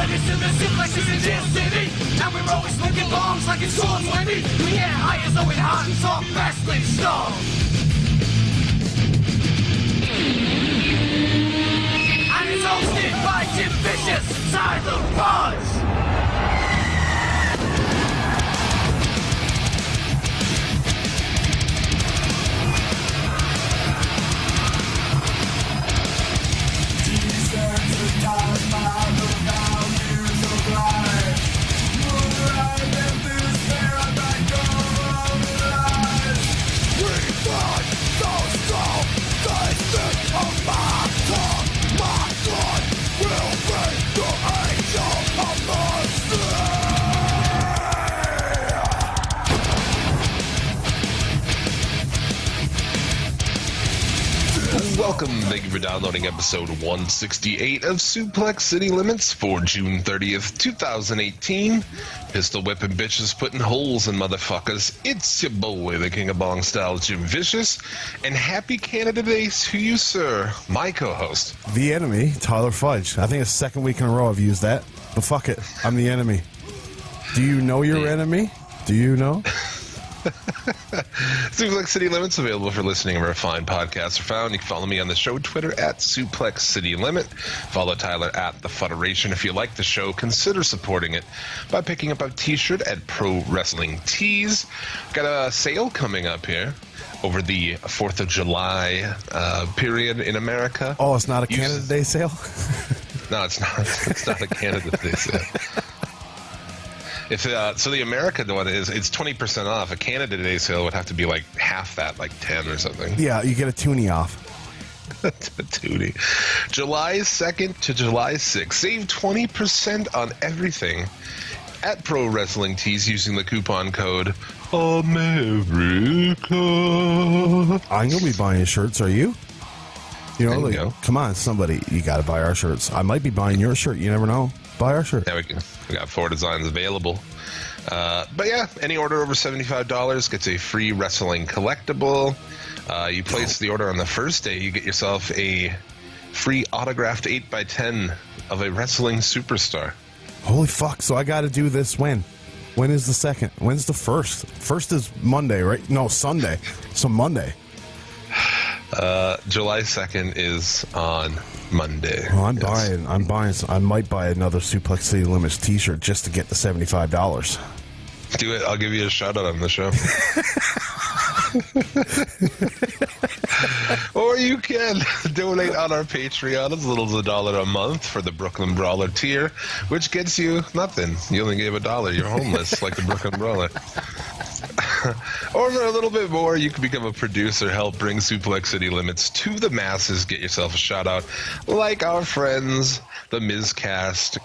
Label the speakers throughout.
Speaker 1: Listen, the Suplex is in this city, and we're always smoking bombs like it's 420. We get high as though it hot and talk wrestling stuff. And it's hosted by Jim Vicious, Tyler Buzz.
Speaker 2: Welcome, thank you for downloading episode 168 of Suplex City Limits for June 30th, 2018. Pistol whipping bitches putting holes in motherfuckers. It's your boy, the King of Bong Style, Jim Vicious. And happy Canada Day to you, sir, my co-host.
Speaker 3: The enemy, Tyler Fudge. I think it's the second week in a row I've used that. But fuck it, I'm the enemy. Do you know your enemy? Do you know?
Speaker 2: Suplex City Limits available for listening where fine podcasts are found. You can follow me on the show Twitter at Suplex City Limit. Follow Tyler at The Federation. If you like the show, consider supporting it by picking up a t-shirt at Pro Wrestling Tees. Got a sale coming up here over the 4th of July period in America.
Speaker 3: Oh, it's not a Canada Day sale?
Speaker 2: No, it's not. It's not a Canada Day sale. So the American one it's 20% off. A Canada Day sale would have to be like half that, like 10 or something.
Speaker 3: Yeah, you get a toonie off.
Speaker 2: A toonie. July 2nd to July 6th. Save 20% on everything at Pro Wrestling Tees using the coupon code America.
Speaker 3: I'm going to be buying shirts, are you? You know,
Speaker 2: go.
Speaker 3: Come on, somebody, you got to buy our shirts. I might be buying your shirt, you never know. Buy our shirt.
Speaker 2: Yeah, we got 4 designs available. But yeah, any order over $75 gets a free wrestling collectible. You place the order on the first day, you get yourself a free autographed 8x10 of a wrestling superstar.
Speaker 3: Holy fuck, so I got to do this when? When is the second? When's the first? First is Monday, right? No, Sunday. So Monday.
Speaker 2: July 2nd is on Monday.
Speaker 3: Well, I'm buying. I might buy another Suplex City Limits t-shirt just to get the $75.
Speaker 2: Do it. I'll give you a shout out on the show. Or you can donate on our Patreon as little as $1 a month for the Brooklyn Brawler tier, which gets you nothing. You only gave $1. You're homeless like the Brooklyn Brawler. Or for a little bit more, you can become a producer, help bring Suplex City Limits to the masses, get yourself a shout out like our friends, the Mizcast,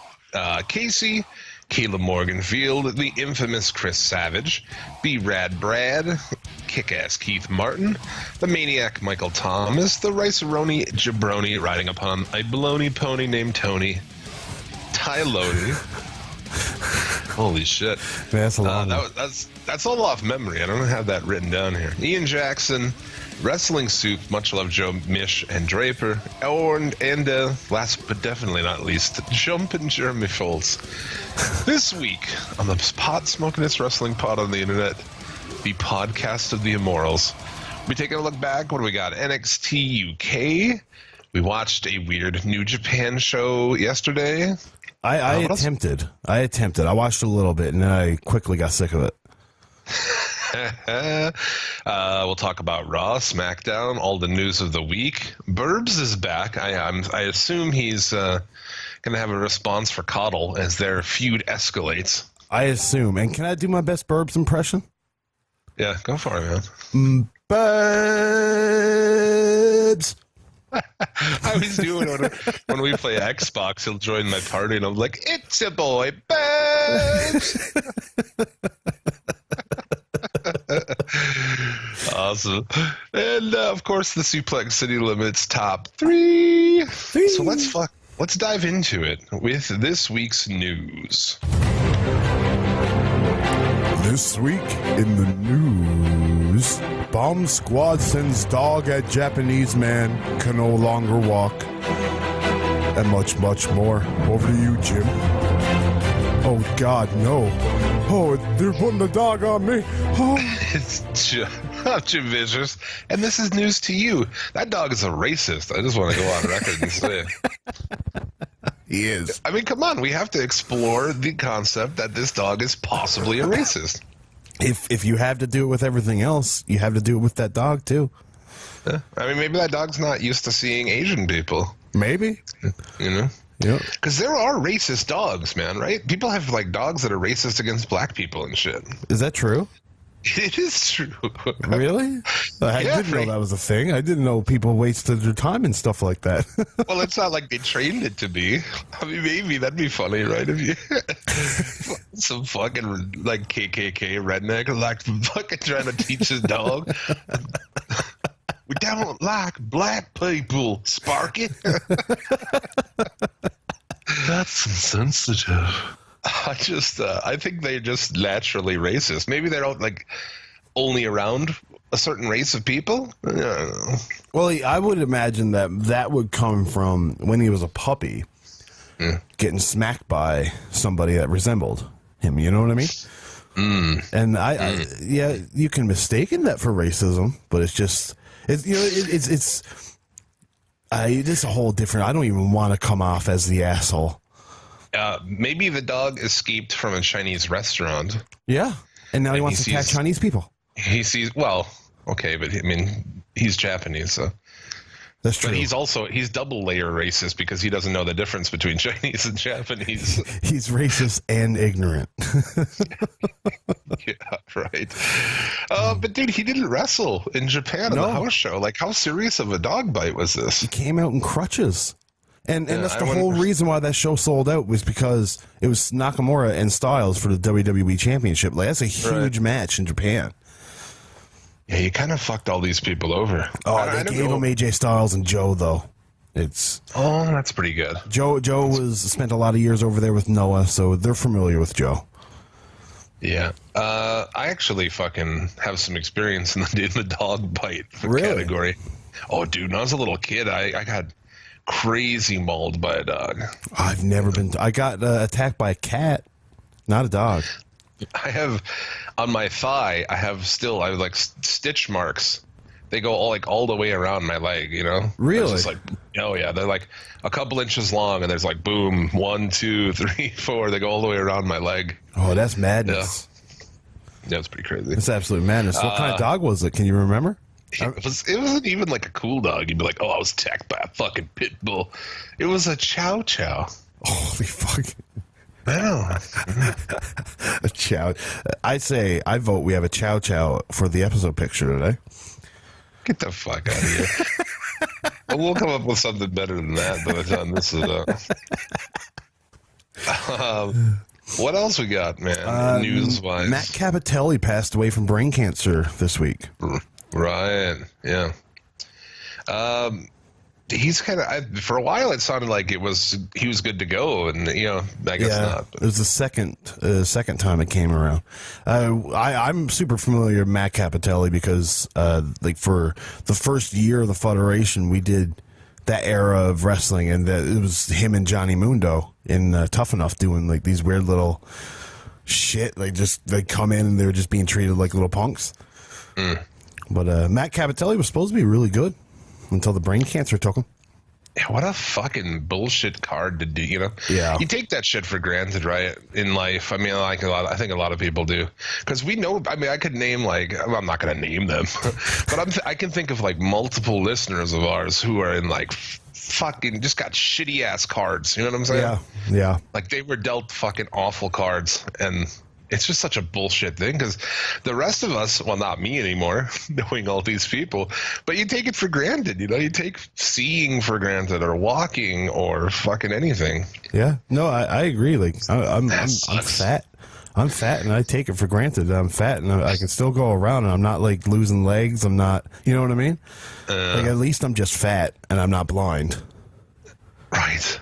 Speaker 2: Casey, Caleb Morganfield, the infamous Chris Savage, B-Rad Brad, Kick-Ass Keith Martin, the Maniac Michael Thomas, the Rice-A-Roni Jabroni riding upon a baloney pony named Tony, Ty Lodi. Holy shit.
Speaker 3: That's a long one.
Speaker 2: That's all off memory. I don't have that written down here. Ian Jackson, Wrestling Soup, Much Love Joe, Mish, and Draper, and last but definitely not least, Jumpin' Jeremy Foltz. This week on the pot smokingest wrestling pod on the internet, the podcast of the Immortals. We're taking a look back. What do we got? NXT UK. We watched a weird New Japan show yesterday.
Speaker 3: I attempted. I watched a little bit, and then I quickly got sick of it.
Speaker 2: We'll talk about Raw, SmackDown, all the news of the week. Burbs is back. I assume he's going to have a response for Coddle as their feud escalates.
Speaker 3: I assume. And can I do my best Burbs impression?
Speaker 2: Yeah, go for it, man.
Speaker 3: Burbs.
Speaker 2: I always do it when we play Xbox. He'll join my party, and I'm like, "It's a boy, Burbs." Awesome. And of course, the Suplex City Limits top 3. So let's dive into it with this week's news.
Speaker 3: This week in the news, Bomb Squad sends dog at Japanese man can no longer walk. And much, much more. Over to you, Jim. Oh God, no! Oh, they're putting the dog on me. Oh.
Speaker 2: It's Jim Vicious, and this is news to you. That dog is a racist. I just want to go on record and say it.
Speaker 3: He is.
Speaker 2: I mean, come on. We have to explore the concept that this dog is possibly a racist.
Speaker 3: If you have to do it with everything else, you have to do it with that dog too.
Speaker 2: Yeah. I mean, maybe that dog's not used to seeing Asian people.
Speaker 3: Maybe.
Speaker 2: You know?
Speaker 3: Yeah.
Speaker 2: Because there are racist dogs, man, right? People have, like, dogs that are racist against black people and shit.
Speaker 3: Is that true?
Speaker 2: It is true.
Speaker 3: Really? I didn't know that was a thing. I didn't know people wasted their time and stuff like that.
Speaker 2: Well, it's not like they trained it to be. I mean, maybe that'd be funny, right? If you some fucking like KKK redneck like fucking trying to teach his dog. We don't like black people, Sparky. That's insensitive. I think they're just naturally racist. Maybe they don't like only around a certain race of people. I don't know.
Speaker 3: Well, I would imagine that would come from when he was a puppy, getting smacked by somebody that resembled him. You know what I mean? And yeah, you can mistake that for racism, but it's just it's a whole different. I don't even want to come off as the asshole.
Speaker 2: Maybe the dog escaped from a Chinese restaurant.
Speaker 3: Yeah, and now he wants to attack Chinese people.
Speaker 2: He sees, well, okay, but I mean, he's Japanese, so.
Speaker 3: That's true.
Speaker 2: But he's double layer racist because he doesn't know the difference between Chinese and Japanese.
Speaker 3: He's racist and ignorant.
Speaker 2: Yeah, right. But dude, he didn't wrestle in Japan in the house show. Like, how serious of a dog bite was this?
Speaker 3: He came out in crutches. And that's the whole reason why that show sold out was because it was Nakamura and Styles for the WWE Championship. Like, that's a huge match in Japan.
Speaker 2: Yeah, you kind of fucked all these people over.
Speaker 3: Oh, they gave him AJ Styles and Joe, though.
Speaker 2: That's pretty good.
Speaker 3: Joe spent a lot of years over there with Noah, so they're familiar with Joe.
Speaker 2: Yeah. I actually fucking have some experience in the dog bite category. Oh, dude, when I was a little kid, I got crazy mauled by a dog.
Speaker 3: I've never been. I got attacked by a cat, not a dog.
Speaker 2: I have on my thigh. I have like stitch marks. They go all the way around my leg. You know,
Speaker 3: really?
Speaker 2: Just like, oh yeah, they're like a couple inches long, and there's like boom, 1, 2, 3, 4. They go all the way around my leg.
Speaker 3: Oh, that's madness.
Speaker 2: Yeah, it's pretty crazy.
Speaker 3: It's absolute madness. What kind of dog was it? Can you remember?
Speaker 2: It wasn't even like a cool dog. You'd be like, oh, I was attacked by a fucking pit bull. It was a chow chow.
Speaker 3: Holy fuck.
Speaker 2: Wow.
Speaker 3: A chow. I vote we have a chow chow for the episode picture today.
Speaker 2: Get the fuck out of here. We'll come up with something better than that by the time this is up. What else we got, man? News-wise.
Speaker 3: Matt Capitelli passed away from brain cancer this week.
Speaker 2: Right. Yeah. He's kind of for a while. It sounded like he was good to go, and I guess not. But.
Speaker 3: It was the second time it came around. I'm super familiar with Matt Capitelli because like for the first year of the Federation, we did that era of wrestling, and it was him and Johnny Mundo in Tough Enough doing like these weird little shit. Like they come in and they were just being treated like little punks. But Matt Capitelli was supposed to be really good until the brain cancer took him.
Speaker 2: Yeah, what a fucking bullshit card to do,
Speaker 3: Yeah.
Speaker 2: You take that shit for granted, right, in life. I mean, I think a lot of people do. Because we know, I mean, I could name, I'm not going to name them, but I can think of, multiple listeners of ours who are in, fucking just got shitty-ass cards. You know what I'm saying?
Speaker 3: Yeah.
Speaker 2: Like, they were dealt fucking awful cards, and it's just such a bullshit thing because the rest of us, well, not me anymore, knowing all these people, but you take it for granted. You take seeing for granted or walking or fucking anything.
Speaker 3: Yeah. No, I agree. I'm fat. I'm fat and I take it for granted. I'm fat and I can still go around and I'm not losing legs. I'm not, you know what I mean? At least I'm just fat and I'm not blind.
Speaker 2: Right.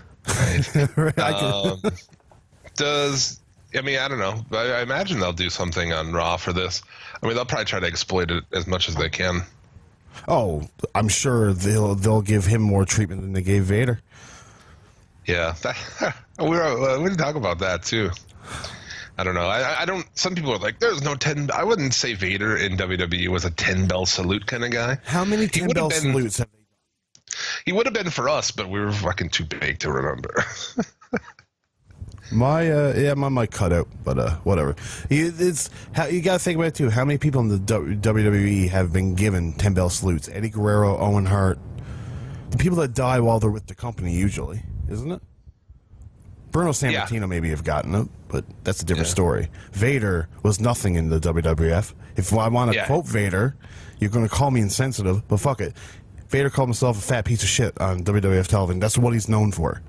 Speaker 2: I mean, I don't know. I imagine they'll do something on Raw for this. I mean, they'll probably try to exploit it as much as they can.
Speaker 3: Oh, I'm sure they'll give him more treatment than they gave Vader.
Speaker 2: Yeah, we didn't talk about that too. I don't know. I don't. Some people are like, "There's no 10." I wouldn't say Vader in WWE was a 10-bell salute kind of guy.
Speaker 3: How many 10-bell salutes have they done?
Speaker 2: He would have been for us, but we were fucking too big to remember.
Speaker 3: My mic cut out, but whatever. It's how you got to think about it too. How many people in the WWE have been given 10-bell salutes? Eddie Guerrero, Owen Hart, the people that die while they're with the company, usually, isn't it? Bruno Sammartino maybe have gotten it, but that's a different story. Vader was nothing in the WWF. If I want to quote Vader, you're going to call me insensitive, but fuck it. Vader called himself a fat piece of shit on WWF television. That's what he's known for.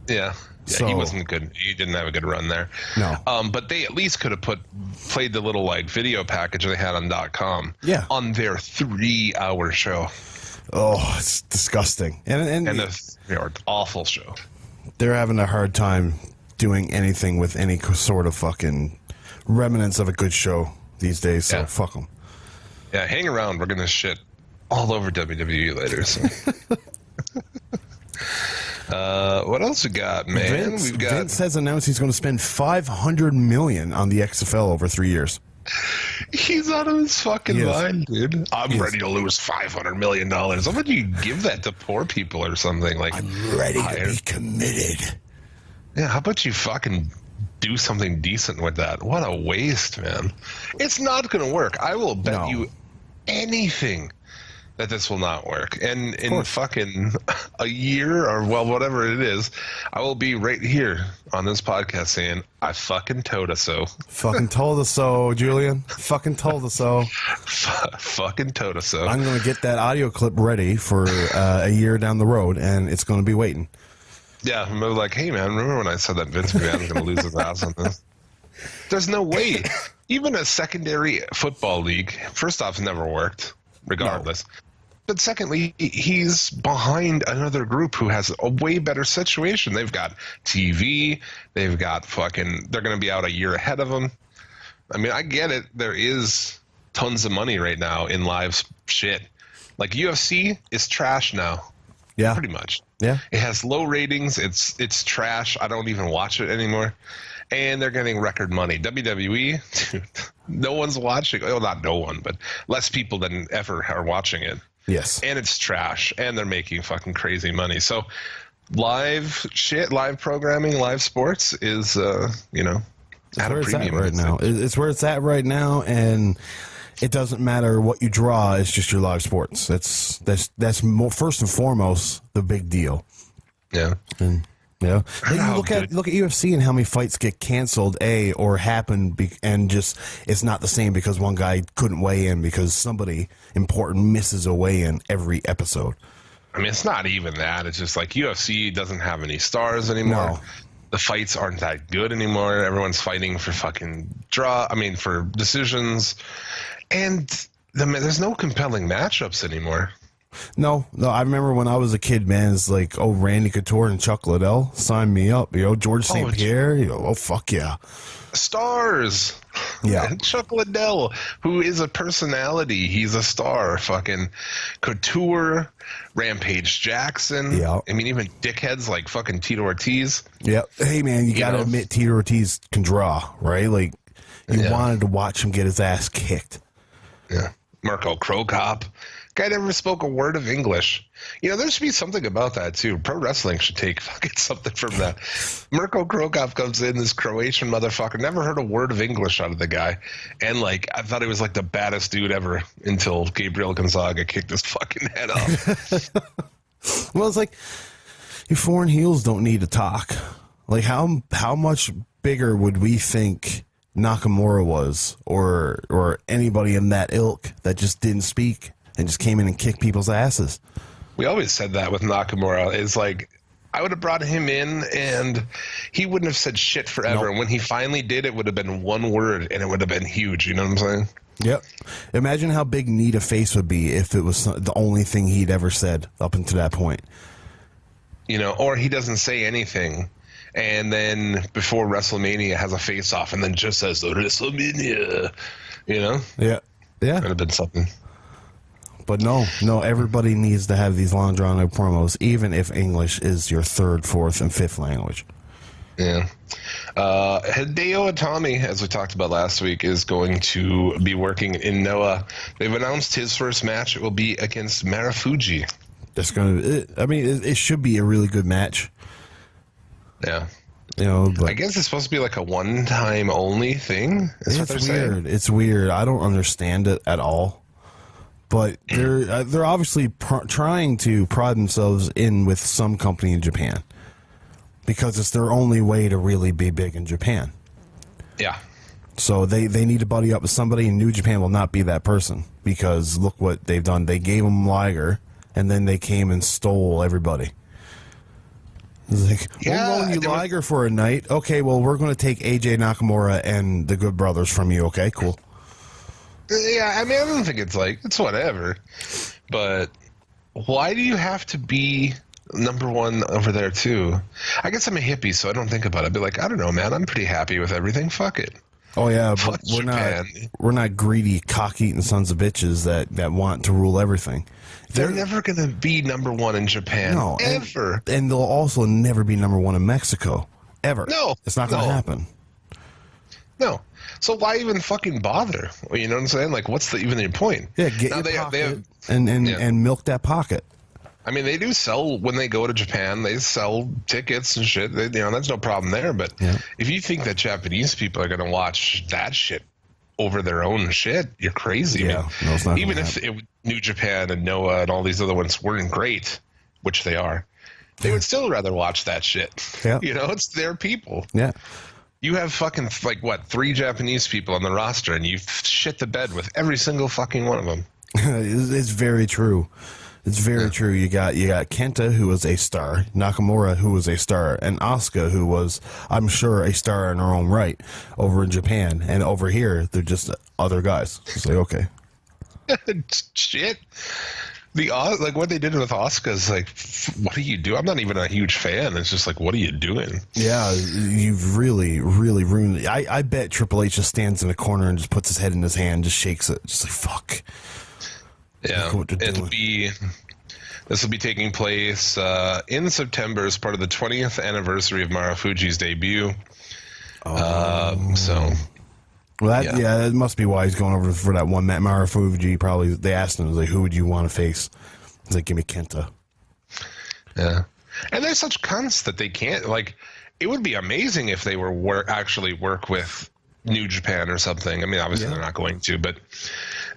Speaker 2: Yeah, so, he wasn't good. He didn't have a good run there.
Speaker 3: No.
Speaker 2: But they at least could have played the little like video package they had on .com on their 3-hour show.
Speaker 3: Oh, it's disgusting. And
Speaker 2: awful show.
Speaker 3: They're having a hard time doing anything with any sort of fucking remnants of a good show these days, so fuck them.
Speaker 2: Yeah, hang around. We're going to shit all over WWE later. So. What else we got, man?
Speaker 3: Vince has announced he's going to spend $500 million on the XFL over 3 years.
Speaker 2: He's out of his fucking mind, dude. I'm ready to lose $500 million. How about you give that to poor people or something? Like,
Speaker 3: I'm ready to be committed.
Speaker 2: Yeah, how about you fucking do something decent with that? What a waste, man. It's not going to work. I will bet you anything that this will not work. And in fucking a year or, well, whatever it is, I will be right here on this podcast saying, I fucking told us so.
Speaker 3: Fucking told us so, Julian. Fucking told us so.
Speaker 2: Fucking told us so.
Speaker 3: I'm going to get that audio clip ready for a year down the road, and it's going to be waiting.
Speaker 2: Yeah, I'm like, hey, man, remember when I said that Vince McMahon was going to lose his ass on this? There's no way. Even a secondary football league, first off, never worked, regardless. No. But secondly, he's behind another group who has a way better situation. They've got TV. They've got fucking – they're going to be out a year ahead of him. I mean, I get it. There is tons of money right now in live shit. Like UFC is trash now.
Speaker 3: Yeah.
Speaker 2: Pretty much.
Speaker 3: Yeah.
Speaker 2: It has low ratings. It's trash. I don't even watch it anymore. And they're getting record money. WWE, dude, no one's watching. Oh, not no one, but less people than ever are watching it.
Speaker 3: Yes.
Speaker 2: And it's trash, and they're making fucking crazy money. So live shit, live programming, live sports is, at a premium
Speaker 3: right now. It's where it's at right now, and it doesn't matter what you draw. It's just your live sports. That's more, first and foremost, the big deal.
Speaker 2: Yeah.
Speaker 3: And you look at UFC and how many fights get canceled, or happen, and just it's not the same because one guy couldn't weigh in because somebody important misses a weigh-in every episode.
Speaker 2: I mean, it's not even that. It's just like UFC doesn't have any stars anymore.
Speaker 3: No.
Speaker 2: The fights aren't that good anymore. Everyone's fighting for fucking for decisions, and there's no compelling matchups anymore.
Speaker 3: No, I remember when I was a kid, man, it's like, oh, Randy Couture and Chuck Liddell, sign me up. George St. Pierre, oh, fuck yeah.
Speaker 2: Stars.
Speaker 3: Yeah.
Speaker 2: Chuck Liddell, who is a personality. He's a star. Fucking Couture, Rampage Jackson.
Speaker 3: Yeah.
Speaker 2: I mean, even dickheads like fucking Tito Ortiz.
Speaker 3: Yeah. Hey, man, you got to admit Tito Ortiz can draw, right? Like, you wanted to watch him get his ass kicked.
Speaker 2: Yeah. Marco Crocop. Guy never spoke a word of English. There should be something about that, too. Pro wrestling should take fucking something from that. Mirko Krokop comes in, this Croatian motherfucker. Never heard a word of English out of the guy. And, I thought he was, the baddest dude ever until Gabriel Gonzaga kicked his fucking head off.
Speaker 3: Well, it's like, you foreign heels don't need to talk. Like, how much bigger would we think Nakamura was or anybody in that ilk that just didn't speak and just came in and kicked people's asses?
Speaker 2: We always said that with Nakamura. It's like, I would have brought him in and he wouldn't have said shit forever.
Speaker 3: Nope.
Speaker 2: And when he finally did, it would have been one word and it would have been huge. You know what I'm saying?
Speaker 3: Yep. Imagine how big Need a Face would be if it was the only thing he'd ever said up until that point.
Speaker 2: Or he doesn't say anything. And then before WrestleMania has a face-off and then just says, WrestleMania,
Speaker 3: Yeah. Yeah.
Speaker 2: Would have been something.
Speaker 3: But no, everybody needs to have these long drawn out promos, even if English is your third, fourth, and fifth language.
Speaker 2: Yeah. Hideo Itami, as we talked about last week, is going to be working in Noah. They've announced his first match. It will be against Marufuji.
Speaker 3: That's it should be a really good match.
Speaker 2: Yeah.
Speaker 3: But
Speaker 2: I guess it's supposed to be like a one-time only thing. Is what they're saying.
Speaker 3: It's weird. I don't understand it at all. But they're obviously trying to pride themselves in with some company in Japan because it's their only way to really be big in Japan.
Speaker 2: Yeah.
Speaker 3: So they need to buddy up with somebody, and New Japan will not be that person because look what they've done. They gave them Liger, and then they came and stole everybody. It's like, we're rolling you Liger for a night. Okay, well, we're going to take AJ Nakamura and the Good Brothers from you. Okay, cool.
Speaker 2: Yeah, I mean, I don't think it's whatever. But why do you have to be number one over there, too? I guess I'm a hippie, so I don't think about it. I'd be like, I don't know, man. I'm pretty happy with everything. Fuck it.
Speaker 3: Oh, yeah,
Speaker 2: Fuck
Speaker 3: but
Speaker 2: Japan.
Speaker 3: we're not greedy, cock-eating sons of bitches that want to rule everything.
Speaker 2: They're never going to be number one in Japan. No, ever.
Speaker 3: And they'll also never be number one in Mexico. Ever.
Speaker 2: No.
Speaker 3: It's not going to happen.
Speaker 2: No. So why even fucking bother? You know what I'm saying? Like, what's even the point?
Speaker 3: Yeah, get now your pocket and milk that pocket.
Speaker 2: I mean, they do sell when they go to Japan. They sell tickets and shit. That's no problem there. But if you think that Japanese people are going to watch that shit over their own shit, you're crazy.
Speaker 3: Yeah, no, it's not.
Speaker 2: Even if New Japan and Noah and all these other ones weren't great, which they are, they would still rather watch that shit.
Speaker 3: Yeah.
Speaker 2: It's their people.
Speaker 3: Yeah.
Speaker 2: You have fucking, 3 Japanese people on the roster, and you shit the bed with every single fucking one of them.
Speaker 3: It's very true. It's very true. You got Kenta, who was a star, Nakamura, who was a star, and Asuka, who was, I'm sure, a star in her own right over in Japan. And over here, they're just other guys. It's like, okay.
Speaker 2: Shit. What they did with Asuka is like, what do you do? I'm not even a huge fan. It's just like, what are you doing?
Speaker 3: Yeah, you've really, really ruined it. I bet Triple H just stands in a corner and just puts his head in his hand, just shakes it, just like, fuck.
Speaker 2: Yeah, this will be taking place in September as part of the 20th anniversary of Marufuji's debut.
Speaker 3: Well, that must be why he's going over for that one. Matt Marufuji probably, they asked him, like, who would you want to face? He's like, give me Kenta.
Speaker 2: Yeah. And they're such cunts that they can't, it would be amazing if they were actually work with New Japan or something. I mean, obviously they're not going to, but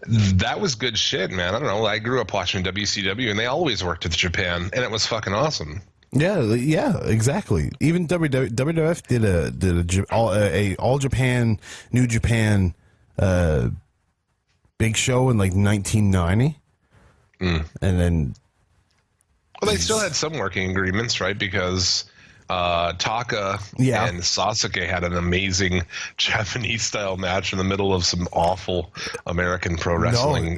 Speaker 2: that was good shit, man. I don't know. I grew up watching WCW, and they always worked with Japan, and it was fucking awesome.
Speaker 3: Yeah, exactly. Even WWF did a all Japan, New Japan, big show in 1990, and then.
Speaker 2: Well, they still had some working agreements, right? Because Taka and Sasuke had an amazing Japanese-style match in the middle of some awful American pro wrestling.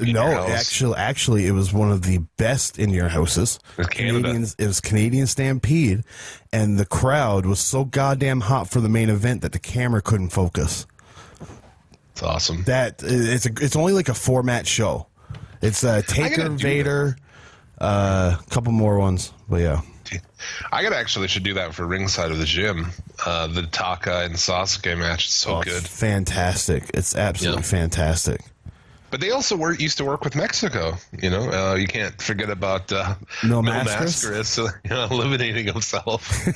Speaker 3: Actually, it was one of the best in your houses. It was Canadian Stampede, and the crowd was so goddamn hot for the main event that the camera couldn't focus.
Speaker 2: It's awesome.
Speaker 3: It's only like a 4-match show. It's Taker, Vader, a couple more ones, but yeah.
Speaker 2: I should do that for ringside of the gym. The Taka and Sasuke match is so good.
Speaker 3: It's fantastic. It's absolutely fantastic.
Speaker 2: But they also used to work with Mexico. You can't forget about
Speaker 3: Mil Mascaras
Speaker 2: eliminating himself.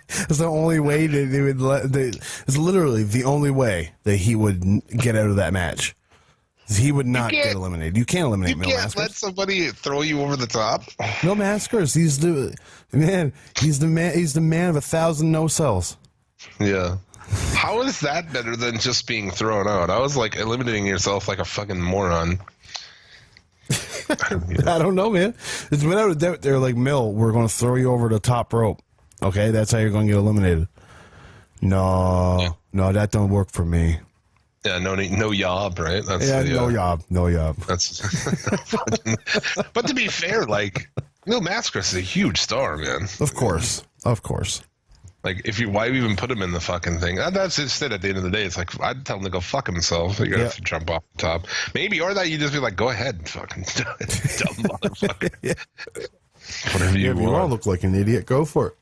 Speaker 3: It's the only way it's literally the only way that he would get out of that match. He would not get eliminated. You can't eliminate Mil Mascaras. You can't
Speaker 2: let somebody throw you over the top.
Speaker 3: Mil Mascaras, he's the man. He's the man of 1,000 no cells.
Speaker 2: Yeah. How is that better than just being thrown out? I was like eliminating yourself like a fucking moron.
Speaker 3: I don't know, man. It's without a doubt. They're like, Mil, we're going to throw you over the top rope. Okay, that's how you're going to get eliminated. No, that don't work for me.
Speaker 2: Yeah, no yob, right?
Speaker 3: No yob.
Speaker 2: That's. But to be fair, Mil Mascaras is a huge star, man.
Speaker 3: Of course.
Speaker 2: Like, why even put him in the fucking thing? That's just it. At the end of the day, it's like I'd tell him to go fuck himself. You have to jump off the top, maybe, or that you just be like, go ahead, fucking dumb motherfucker. Whatever you
Speaker 3: If you
Speaker 2: want.
Speaker 3: want to look like an idiot, go for it.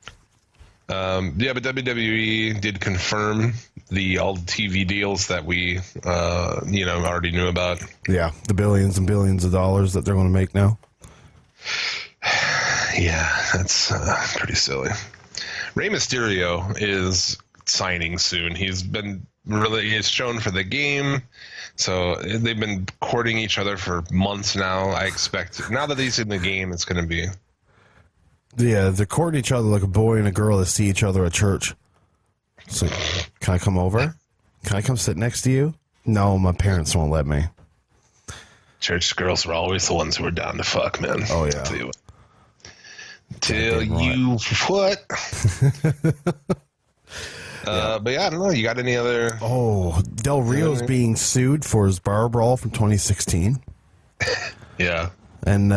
Speaker 2: Yeah, but WWE did confirm all the TV deals that we, already knew about.
Speaker 3: Yeah, the billions and billions of dollars that they're going to make now.
Speaker 2: Yeah, that's pretty silly. Rey Mysterio is signing soon. He's shown for the game, so they've been courting each other for months now. I expect now that he's in the game, it's going to be.
Speaker 3: Yeah, they're courting each other like a boy and a girl that see each other at church. So, can I come over? Can I come sit next to you? No, my parents won't let me.
Speaker 2: Church girls were always the ones who were down to fuck, man.
Speaker 3: Oh, yeah.
Speaker 2: Till you what? But yeah, I don't know. You got any other?
Speaker 3: Oh, Del Rio's being sued for his bar brawl from 2016.
Speaker 2: Yeah.
Speaker 3: And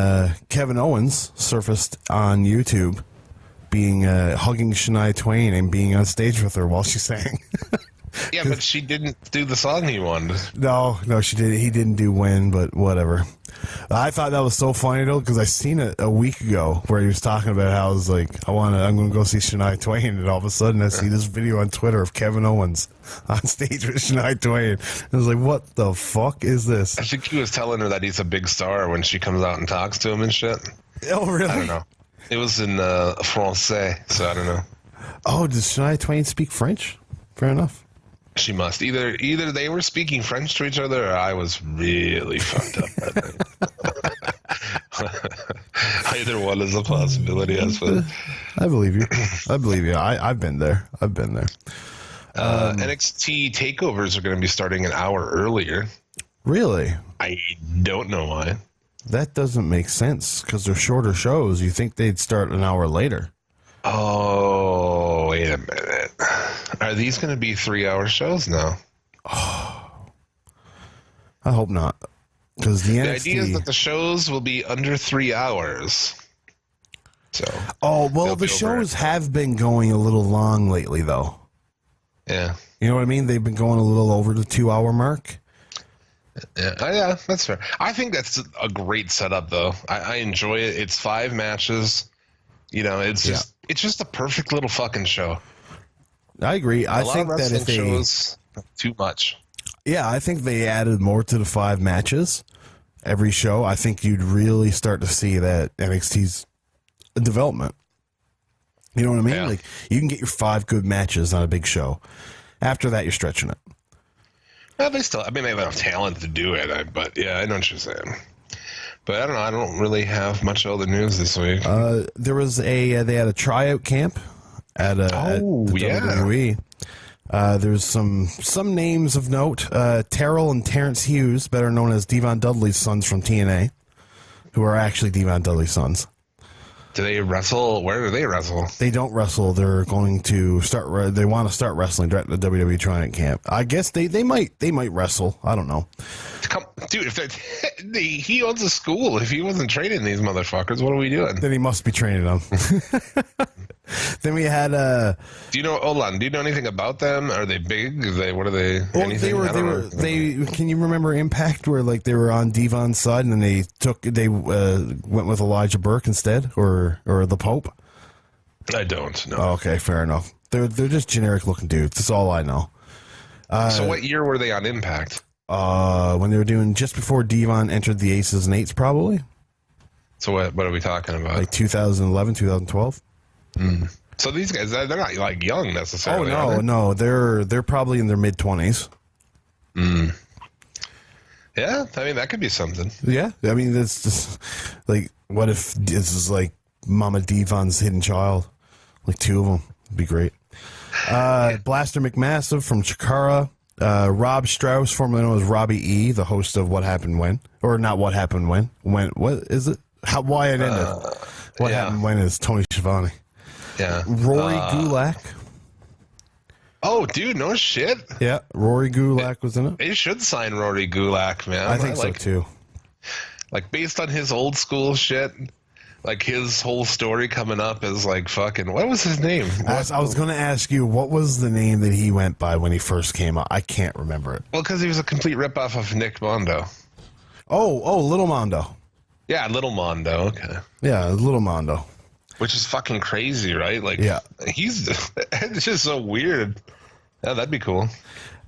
Speaker 3: Kevin Owens surfaced on YouTube being hugging Shania Twain and being on stage with her while she sang.
Speaker 2: Yeah, but she didn't do the song he wanted.
Speaker 3: No, she did. He didn't do "When," but whatever. I thought that was so funny though because I seen it a week ago where he was talking about how I was like, I'm going to go see Shania Twain, and all of a sudden I see this video on Twitter of Kevin Owens on stage with Shania Twain. I was like, what the fuck is this?
Speaker 2: I think he was telling her that he's a big star when she comes out and talks to him and shit.
Speaker 3: Oh, really?
Speaker 2: I don't know. It was in Francais, so I don't know.
Speaker 3: Oh, does Shania Twain speak French? Fair enough.
Speaker 2: She must. Either they were speaking French to each other, or I was really fucked up that night. Either one is a possibility, I suppose.
Speaker 3: I believe you. I've been there.
Speaker 2: NXT takeovers are going to be starting an hour earlier.
Speaker 3: Really?
Speaker 2: I don't know why.
Speaker 3: That doesn't make sense because they're shorter shows. You think they'd start an hour later?
Speaker 2: Oh, wait a minute. Are these going to be 3-hour shows now?
Speaker 3: Oh, I hope not. Because the
Speaker 2: idea is that the shows will be under 3 hours. So.
Speaker 3: Oh, well, the shows have been going a little long lately, though.
Speaker 2: Yeah.
Speaker 3: You know what I mean? They've been going a little over the 2-hour mark.
Speaker 2: Yeah, that's fair. I think that's a great setup, though. I enjoy it. It's 5 matches. You know, it's just a perfect little fucking show.
Speaker 3: I agree. I think that if they
Speaker 2: shows too much.
Speaker 3: Yeah, I think they added more to the 5 matches every show. I think you'd really start to see that NXT's development. You know what I mean?
Speaker 2: Yeah.
Speaker 3: Like you can get your 5 good matches on a big show. After that, you're stretching it.
Speaker 2: Well, they have enough talent to do it. But yeah, I know what you're saying. But I don't know. I don't really have much other news this week.
Speaker 3: There was they had a tryout camp at the WWE. There's some names of note. Terrell and Terrence Hughes, better known as Devon Dudley's sons from TNA, who are actually Devon Dudley's sons.
Speaker 2: Do they wrestle? Where do they wrestle?
Speaker 3: They don't wrestle. They're going to start. They want to start wrestling direct at the WWE Tryout Camp. I guess they might wrestle. I don't know.
Speaker 2: Dude, he owns a school. If he wasn't training these motherfuckers, what are we doing?
Speaker 3: Then he must be training them. Then we had
Speaker 2: Do you know anything about them? Are they big? What are they?
Speaker 3: Well, they can you remember Impact where like they were on Devon's side and then they went with Elijah Burke instead or the Pope?
Speaker 2: I don't know.
Speaker 3: Oh, okay, fair enough. They're just generic looking dudes. That's all I know.
Speaker 2: So what year were they on Impact?
Speaker 3: When they were doing just before Devon entered the Aces and Eights, probably.
Speaker 2: So what are we talking about?
Speaker 3: Like 2011, 2012.
Speaker 2: So these guys, they're not like young necessarily.
Speaker 3: Oh no, they're probably in their mid 20s.
Speaker 2: Yeah, I mean that could be something.
Speaker 3: Yeah, I mean that's just like, what if this is like Mama Devon's hidden child? Like 2 of them, it'd be great. Blaster McMassive from Chikara. Rob Strauss, formerly known as Robbie E., the host of What Happened When, or not What Happened When. What is it? Why it ended? What Happened When is Tony Schiavone.
Speaker 2: Yeah.
Speaker 3: Rory Gulak.
Speaker 2: Oh, dude, no shit.
Speaker 3: Yeah, Rory Gulak was in it.
Speaker 2: They should sign Rory Gulak, man.
Speaker 3: I think so too.
Speaker 2: Like based on his old school shit, Like his whole story coming up is like fucking. What was his name?
Speaker 3: I was going to ask you, what was the name that he went by when he first came out? I can't remember it.
Speaker 2: Well, because he was a complete ripoff of Nick Mondo.
Speaker 3: Oh, Little Mondo.
Speaker 2: Yeah, Little Mondo. Okay.
Speaker 3: Yeah, Little Mondo.
Speaker 2: Which is fucking crazy, right? Like,
Speaker 3: Yeah.
Speaker 2: He's it's just so weird. Yeah, that'd be cool.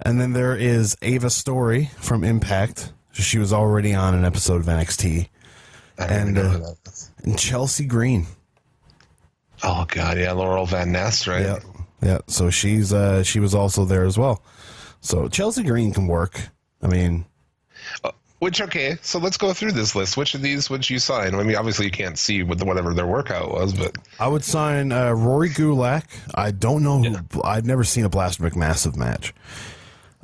Speaker 3: And then there is Ava Story from Impact. She was already on an episode of NXT.
Speaker 2: I don't even know who that is.
Speaker 3: And Chelsea Green.
Speaker 2: Oh god, yeah, Laurel Van Ness, right?
Speaker 3: Yeah, yeah. So she was also there as well. So Chelsea Green can work. I mean,
Speaker 2: Okay, so let's go through this list. Which of these would you sign? I mean, obviously you can't see whatever their workout was, but
Speaker 3: I would sign Rory Gulak. I don't know who. I've never seen a Blaster McMassive match.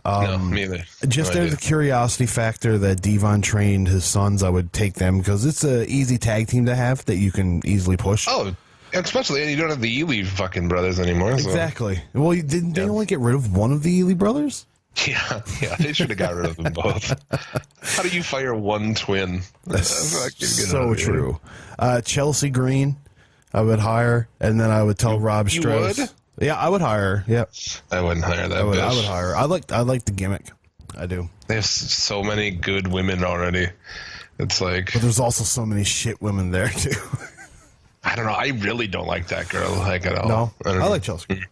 Speaker 2: No, me either.
Speaker 3: Just
Speaker 2: No
Speaker 3: out of
Speaker 2: idea.
Speaker 3: the curiosity factor that Devon trained his sons, I would take them because it's an easy tag team to have that you can easily push.
Speaker 2: Oh, especially, and you don't have the Ely fucking brothers anymore. So.
Speaker 3: Exactly. Well, didn't they only get rid of one of the Ely brothers?
Speaker 2: Yeah, they should have got rid of them both. How do you fire one twin?
Speaker 3: So true. Chelsea Green, I would hire, and then I would tell Rob
Speaker 2: you
Speaker 3: Strauss.
Speaker 2: would?
Speaker 3: Yeah, I would hire her. Yep,
Speaker 2: I wouldn't hire that
Speaker 3: I would
Speaker 2: bitch.
Speaker 3: hire her. I like the gimmick. I do.
Speaker 2: There's so many good women already. It's like,
Speaker 3: But there's also so many shit women there too.
Speaker 2: I don't know. I really don't like that girl like at all.
Speaker 3: No,
Speaker 2: I, don't
Speaker 3: I
Speaker 2: know.
Speaker 3: like Chelsea Green.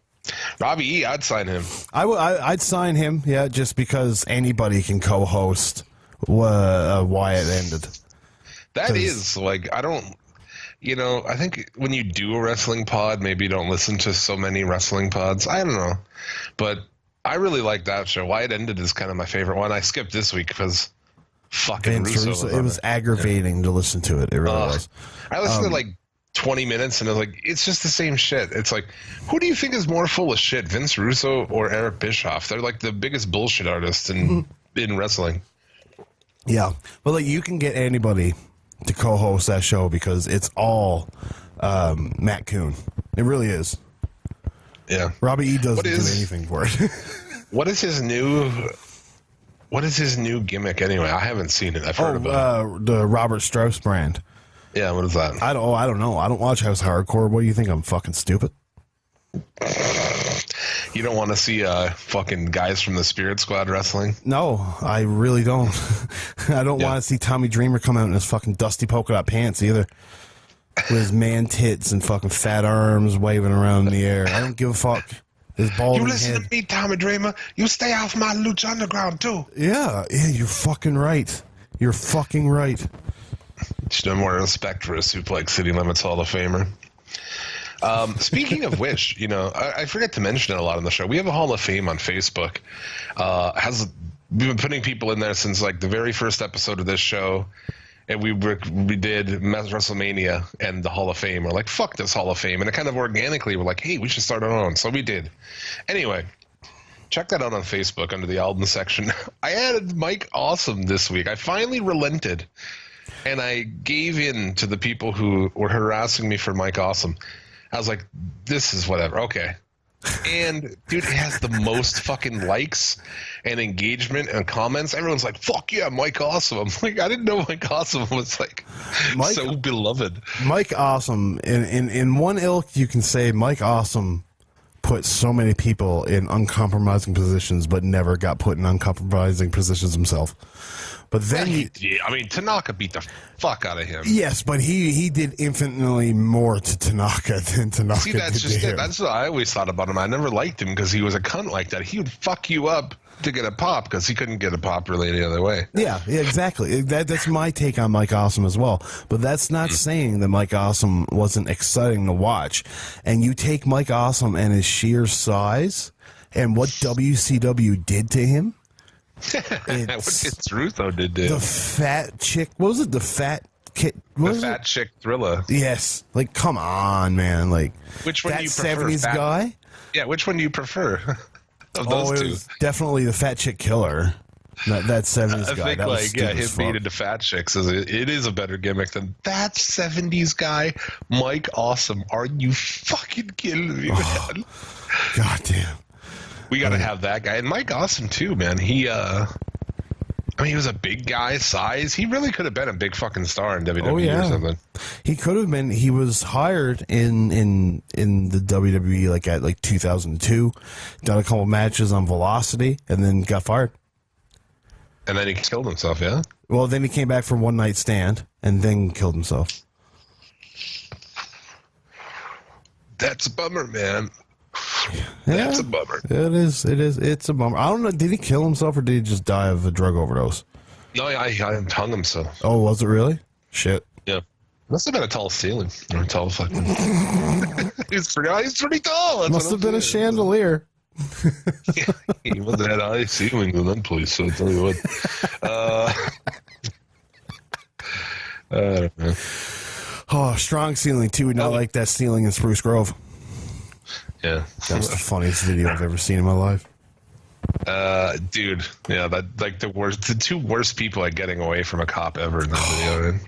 Speaker 2: Robbie E. I'd sign him.
Speaker 3: I'd sign him. Yeah, just because anybody can co-host why it ended.
Speaker 2: That is like, I don't. I think when you do a wrestling pod, maybe you don't listen to so many wrestling pods. I don't know. But I really like that show. Why It Ended is kind of my favorite one. I skipped this week because fucking
Speaker 3: Vince
Speaker 2: Russo.
Speaker 3: Russo,
Speaker 2: was
Speaker 3: it
Speaker 2: on
Speaker 3: was aggravating to listen to it. It really was.
Speaker 2: I listened to like 20 minutes and I was like, it's just the same shit. It's like, who do you think is more full of shit, Vince Russo or Eric Bischoff? They're like the biggest bullshit artists in wrestling.
Speaker 3: Yeah, but like you can get anybody to co-host that show because it's all Matt Coon. It really is.
Speaker 2: Yeah.
Speaker 3: Robbie E doesn't do
Speaker 2: is-
Speaker 3: anything for it.
Speaker 2: What is his new gimmick anyway? I haven't seen it. I've heard about it.
Speaker 3: The Robert Strauss brand.
Speaker 2: Yeah, what is that?
Speaker 3: I don't know. I don't watch House Hardcore. What do you think? I'm fucking stupid.
Speaker 2: You don't want to see fucking guys from the Spirit Squad wrestling?
Speaker 3: No, I really don't. I don't want to see Tommy Dreamer come out in his fucking dusty polka dot pants either. With his man tits and fucking fat arms waving around in the air. I don't give a fuck. His balding
Speaker 2: You listen
Speaker 3: head.
Speaker 2: to me, Tommy Dreamer. You stay off my Lucha Underground too.
Speaker 3: Yeah, you're fucking right. You're fucking right.
Speaker 2: Should have more respect for a Suplex City Limits Hall of Famer. Speaking of which, I forget to mention it a lot on the show. We have a Hall of Fame on Facebook. We've been putting people in there since like the very first episode of this show, and we did WrestleMania and the Hall of Fame. We're like, fuck this Hall of Fame, and it kind of organically we're like, hey, we should start our own. So we did. Anyway, check that out on Facebook under the Alden section. I added Mike Awesome this week. I finally relented. And I gave in to the people who were harassing me for Mike Awesome. I was like, this is whatever. Okay. And, dude, it has the most fucking likes and engagement and comments. Everyone's like, fuck yeah, Mike Awesome. I'm like, I didn't know Mike Awesome was, like, so beloved.
Speaker 3: Mike Awesome, in one ilk, you can say Mike Awesome put so many people in uncompromising positions, but never got put in uncompromising positions himself. But then
Speaker 2: Tanaka beat the fuck out of him.
Speaker 3: yes, but he did infinitely more to Tanaka than Tanaka
Speaker 2: See, that's
Speaker 3: did
Speaker 2: just
Speaker 3: to
Speaker 2: it.
Speaker 3: him.
Speaker 2: That's what I always thought about him. I never liked him because he was a cunt like that. He would fuck you up to get a pop because he couldn't get a pop really any other way.
Speaker 3: Yeah, exactly. That's my take on Mike Awesome as well. But that's not saying that Mike Awesome wasn't exciting to watch. And you take Mike Awesome and his sheer size and what WCW did to him.
Speaker 2: What Vince Russo did to
Speaker 3: The
Speaker 2: him.
Speaker 3: fat chick. What was it? The fat kid.
Speaker 2: The fat chick Thriller.
Speaker 3: Yes. Like, come on, man. Like,
Speaker 2: Which one
Speaker 3: that
Speaker 2: do you prefer?
Speaker 3: 70s guy?
Speaker 2: Yeah, which one do you prefer of
Speaker 3: Oh,
Speaker 2: those
Speaker 3: it
Speaker 2: two?
Speaker 3: was definitely the fat chick killer. That 70s
Speaker 2: I
Speaker 3: guy.
Speaker 2: think
Speaker 3: That was
Speaker 2: like
Speaker 3: stupid
Speaker 2: him
Speaker 3: as
Speaker 2: being
Speaker 3: fuck.
Speaker 2: into fat chicks it is a better gimmick than that 70s guy, Mike Awesome. Are you fucking kidding me, man?
Speaker 3: God damn.
Speaker 2: We got to have that guy. And Mike Awesome, too, man. He, I mean, he was a big guy, size. He really could have been a big fucking star in WWE
Speaker 3: Oh, yeah.
Speaker 2: or something.
Speaker 3: He could have been. He was hired in the WWE at 2002, done a couple matches on Velocity, and then got fired.
Speaker 2: And then he killed himself, yeah?
Speaker 3: Well, then he came back for One Night Stand and then killed himself.
Speaker 2: That's a bummer, man.
Speaker 3: Yeah,
Speaker 2: That's a bummer.
Speaker 3: It is. It's a bummer. I don't know. Did he kill himself or did he just die of a drug overdose?
Speaker 2: No, I hung himself.
Speaker 3: Oh, was it really? Shit.
Speaker 2: Yeah. Must have been a tall ceiling. Or a tall fucking... he's pretty tall. That's
Speaker 3: Must have been a chandelier.
Speaker 2: Yeah, he must have had high ceilings in that place, so I'll tell you what. I don't know.
Speaker 3: Oh, strong ceiling, too. Not like that ceiling in Spruce Grove.
Speaker 2: Yeah.
Speaker 3: That's the funniest video I've ever seen in my life.
Speaker 2: Dude, yeah, the two worst people at getting away from a cop ever in that video. Man.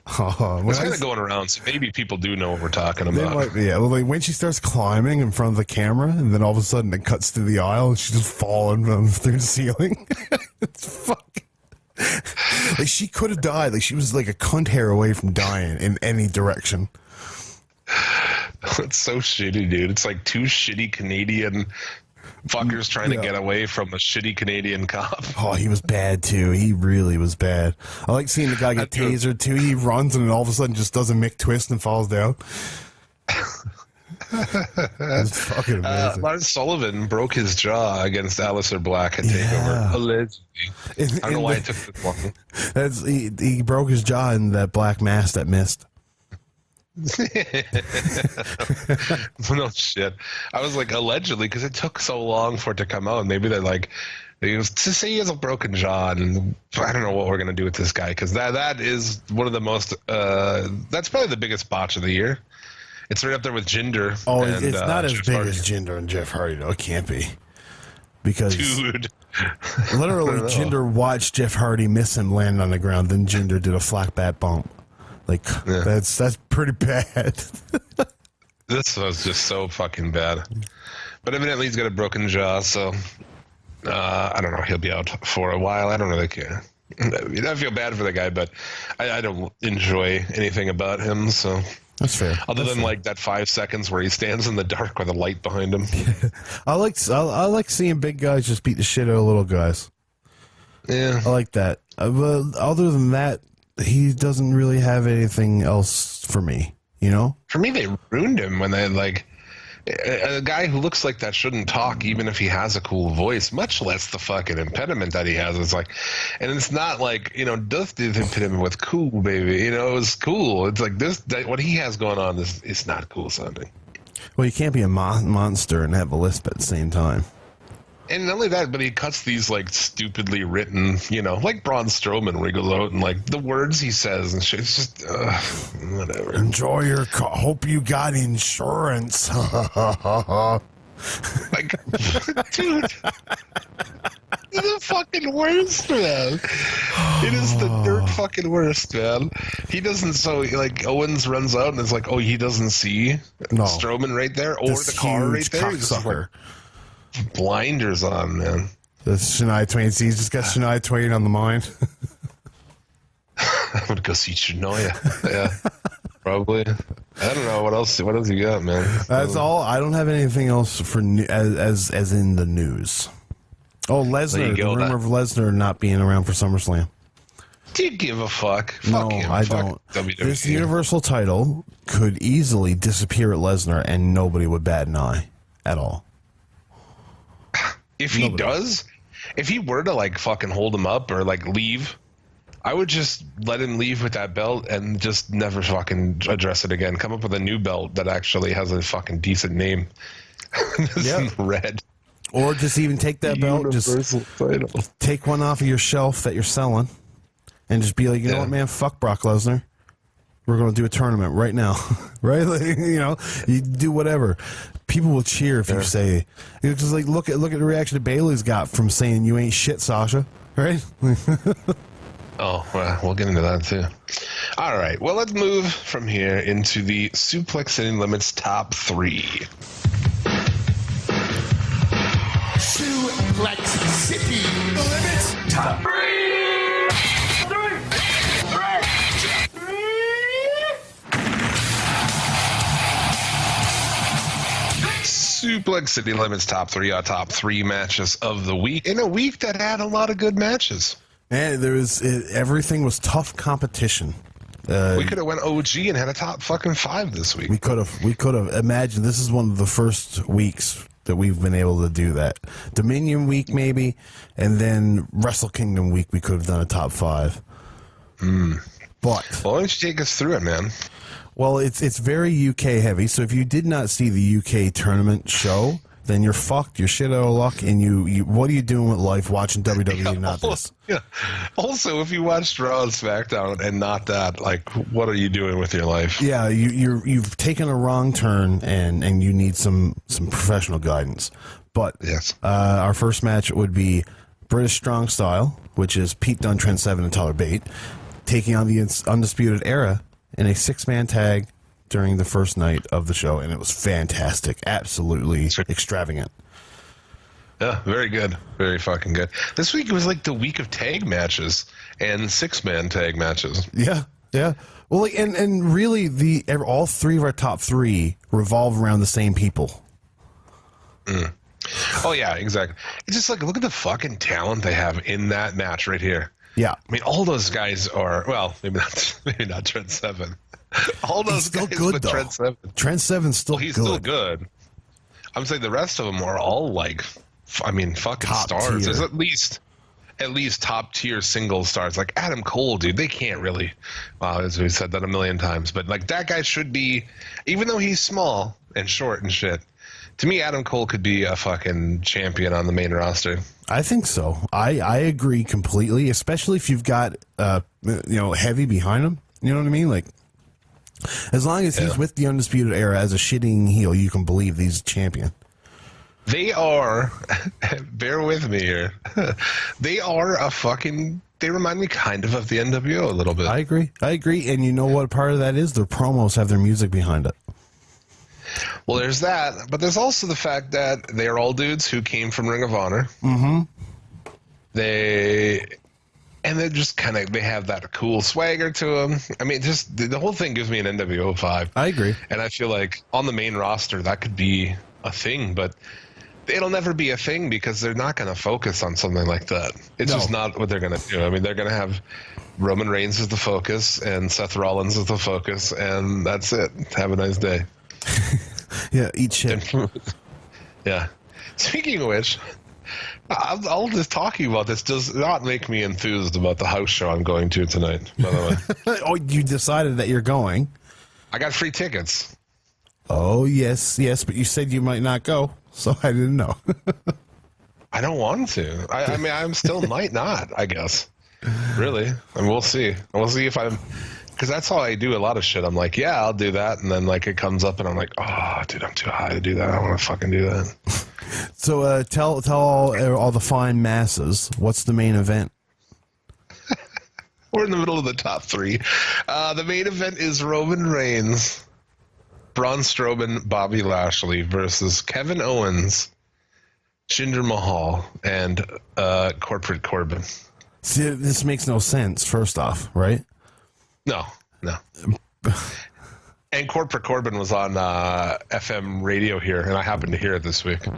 Speaker 2: It's kind of going around, so maybe people do know what we're talking about.
Speaker 3: Yeah, well, when she starts climbing in front of the camera, and then all of a sudden it cuts to the aisle, and she's just falling through the ceiling. It's fucking... she could have died. She was like a cunt hair away from dying in any direction.
Speaker 2: It's so shitty, dude. It's like two shitty Canadian fuckers trying to get away from a shitty Canadian cop.
Speaker 3: Oh, he was bad too. He really was bad. I like seeing the guy get tasered too. He runs and then all of a sudden just does a Mick twist and falls down. It's fucking amazing.
Speaker 2: Lars Sullivan broke his jaw against Aleister Black at TakeOver. Allegedly. I don't know why it took this long.
Speaker 3: He broke his jaw in that black mass that missed.
Speaker 2: No shit. I was like, allegedly, because it took so long for it to come out. Maybe they're like, to say he has a broken jaw, and I don't know what we're gonna do with this guy, because that is one of the most. That's probably the biggest botch of the year. It's right up there with Jinder.
Speaker 3: Oh, it's not as big as Jinder and Jeff Hardy, though. It can't be, because
Speaker 2: dude,
Speaker 3: literally Jinder watched Jeff Hardy miss him land on the ground, then Jinder did a flat bat bump. That's pretty bad.
Speaker 2: This was just so fucking bad. But evidently he's got a broken jaw, so I don't know. He'll be out for a while. I don't really care. I feel bad for the guy, but I don't enjoy anything about him. So
Speaker 3: that's fair.
Speaker 2: Other than like that 5 seconds where he stands in the dark with a light behind him.
Speaker 3: I like seeing big guys just beat the shit out of little guys.
Speaker 2: Yeah,
Speaker 3: I like that. But other than that, he doesn't really have anything else for me, you know?
Speaker 2: For me, they ruined him when they, like, a guy who looks like that shouldn't talk even if he has a cool voice, much less the fucking impediment that he has. It's like, and it's not like, Duff did impediment with cool, baby. It was cool. It's like what he has going on is not cool sounding.
Speaker 3: Well, you can't be a monster and have a lisp at the same time.
Speaker 2: And not only that, but he cuts these like stupidly written, like Braun Strowman where he goes out and like the words he says and shit. It's just whatever.
Speaker 3: Enjoy your car. Hope you got insurance.
Speaker 2: Like, dude, it's the fucking worst, man. It is the dirt fucking worst, man. He doesn't. So like Owens runs out and it's like, oh, he doesn't see Strowman right there or the car right there.
Speaker 3: Cocksucker.
Speaker 2: Blinders on, man.
Speaker 3: The Shania Twain. He's just got Shania Twain on the mind.
Speaker 2: I would go see Shania. Yeah, probably. I don't know what else. What else you got, man?
Speaker 3: That's all. I don't have anything else for as in the news. Oh, Lesnar. The rumor of Lesnar not being around for SummerSlam.
Speaker 2: Do you give a fuck?
Speaker 3: No,
Speaker 2: fuck him.
Speaker 3: I
Speaker 2: fuck
Speaker 3: don't.
Speaker 2: WWE.
Speaker 3: This Universal title could easily disappear at Lesnar, and nobody would bat an eye at all.
Speaker 2: If he does, if he were to like fucking hold him up or like leave, I would just let him leave with that belt and just never fucking address it again. Come up with a new belt that actually has a fucking decent name. Red.
Speaker 3: Or just even take that belt, just take one off of your shelf that you're selling, and just be like, you know what, man, fuck Brock Lesnar. We're going to do a tournament right now, right? Like, you do whatever. People will cheer if you say, because like look at the reaction that Bailey's got from saying you ain't shit, Sasha, right?
Speaker 2: Oh, well, we'll get into that too. All right, well, let's move from here into the Suplex City Limits top 3.
Speaker 1: Suplex City Limits top 3.
Speaker 2: Suplex City Limits top 3, our top 3 matches of the week, in a week that had a lot of good matches.
Speaker 3: Man, everything was tough competition.
Speaker 2: We could have went OG and had a top fucking 5 this week.
Speaker 3: We could have. Imagine this is one of the first weeks that we've been able to do that. Dominion week maybe, and then Wrestle Kingdom week we could have done a top 5. But
Speaker 2: well, why don't you take us through it, man?
Speaker 3: Well, it's very UK heavy. So if you did not see the UK tournament show, then you're fucked. You're shit out of luck. And you what are you doing with life watching WWE and not this?
Speaker 2: Yeah. Also, if you watched Raw and SmackDown and not that, like, what are you doing with your life?
Speaker 3: Yeah, you've taken a wrong turn and you need some professional guidance. But
Speaker 2: yes,
Speaker 3: our first match would be British Strong Style, which is Pete Dunne, Trent Seven, and Tyler Bate, taking on the Undisputed Era in a 6-man tag during the first night of the show, and it was fantastic, absolutely extravagant.
Speaker 2: Yeah, very good, very fucking good. This week was like the week of tag matches and 6-man tag matches.
Speaker 3: Yeah. Well, like, and really, all 3 of our top 3 revolve around the same people.
Speaker 2: Oh yeah, exactly. It's just like, look at the fucking talent they have in that match right here.
Speaker 3: Yeah,
Speaker 2: I mean, all those guys are, well, maybe not Trent Seven. All those
Speaker 3: still
Speaker 2: guys
Speaker 3: good,
Speaker 2: with
Speaker 3: though.
Speaker 2: Trent Seven.
Speaker 3: Trent Seven's still
Speaker 2: He's
Speaker 3: good.
Speaker 2: still good. I'm saying the rest of them are all like, I mean, fucking
Speaker 3: Top
Speaker 2: stars.
Speaker 3: tier.
Speaker 2: There's at least top tier single stars like Adam Cole, dude. They can't really. Wow, as we said that a million times, but like that guy should be, even though he's small and short and shit. To me, Adam Cole could be a fucking champion on the main roster.
Speaker 3: I think so. I agree completely, especially if you've got heavy behind him. You know what I mean? Like, as long as he's with the Undisputed Era as a shitting heel, you can believe he's a champion.
Speaker 2: They are, bear with me here. They are they remind me kind of the NWO a little bit.
Speaker 3: I agree. And you know what part of that is? Their promos have their music behind it.
Speaker 2: Well, there's that, but there's also the fact that they're all dudes who came from Ring of Honor.
Speaker 3: Mm-hmm.
Speaker 2: They're just kind of, they have that cool swagger to them. I mean, just the whole thing gives me an NWO vibe.
Speaker 3: I agree.
Speaker 2: And I feel like on the main roster, that could be a thing, but it'll never be a thing because they're not going to focus on something like that. It's just not what they're going to do. I mean, they're going to have Roman Reigns as the focus and Seth Rollins as the focus, and that's it. Have a nice day.
Speaker 3: Yeah, eat shit.
Speaker 2: Yeah. Speaking of which, all this talking about this does not make me enthused about the house show I'm going to tonight, by the way.
Speaker 3: Oh, you decided that you're going.
Speaker 2: I got free tickets.
Speaker 3: Oh, yes, but you said you might not go, so I didn't know.
Speaker 2: I don't want to. I mean, I still might not, I guess. Really. And we'll see. We'll see if I'm... Because that's how I do a lot of shit. I'm like, yeah, I'll do that. And then, like, it comes up and I'm like, oh, dude, I'm too high to do that. I don't want to fucking do that.
Speaker 3: So tell all the fine masses, what's the main event?
Speaker 2: We're in the middle of the top 3. The main event is Roman Reigns, Braun Strowman, Bobby Lashley versus Kevin Owens, Jinder Mahal, and Corporate Corbin.
Speaker 3: See, this makes no sense, first off, right?
Speaker 2: No. And Corporate Corbin was on FM radio here, and I happened to hear it this week. It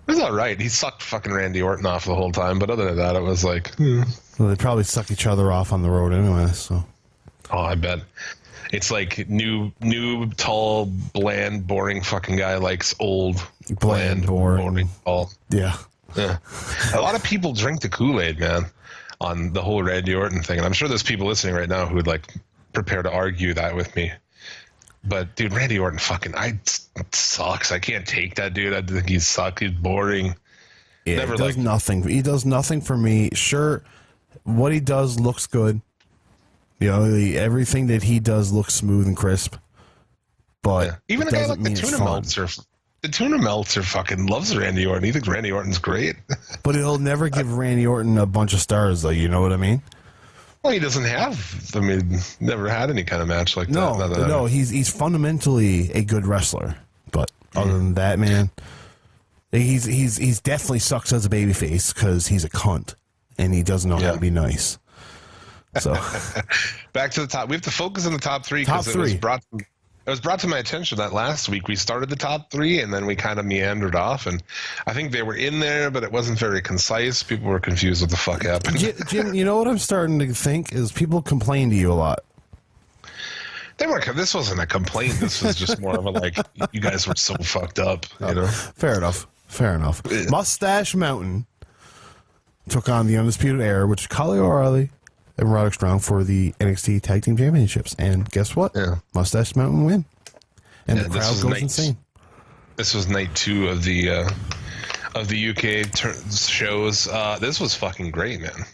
Speaker 2: was all right. He sucked fucking Randy Orton off the whole time, but other than that, it was like...
Speaker 3: Well, they probably suck each other off on the road anyway, so...
Speaker 2: Oh, I bet. It's like new, tall, bland, boring fucking guy likes old, bland, boring, tall.
Speaker 3: Yeah.
Speaker 2: A lot of people drink the Kool-Aid, man, on the whole Randy Orton thing. And I'm sure there's people listening right now who would like prepare to argue that with me. But dude, Randy Orton sucks. I can't take that dude. I think he sucks. He's boring.
Speaker 3: Yeah, he does nothing. He does nothing for me. Sure, what he does looks good. You know, everything that he does looks smooth and crisp. But
Speaker 2: even a guy like the Tuna Meltzer fucking loves Randy Orton. He thinks Randy Orton's great.
Speaker 3: But he'll never give Randy Orton a bunch of stars, though. You know what I mean?
Speaker 2: Well, he doesn't have. I mean, never had any kind of match like that.
Speaker 3: No. He's fundamentally a good wrestler. But other than that, man, he's definitely sucks as a babyface because he's a cunt and he doesn't know how to be nice. So
Speaker 2: back to the top. We have to focus on the top 3
Speaker 3: because
Speaker 2: it was brought. It was brought to my attention that last week we started the top 3 and then we kind of meandered off, and I think they were in there, but it wasn't very concise. People were confused what the fuck happened.
Speaker 3: Jim, you know what I'm starting to think is people complain to you a lot.
Speaker 2: This wasn't a complaint. This was just more of a like, you guys were so fucked up, you know?
Speaker 3: Fair enough. Mustache Mountain took on the Undisputed Era, which is Kyle O'Reilly and Roderick Strong for the NXT Tag Team Championships. And guess what?
Speaker 2: Yeah.
Speaker 3: Mustache Mountain win. And the crowd goes insane.
Speaker 2: This was night 2 of the UK shows. This was fucking great, man.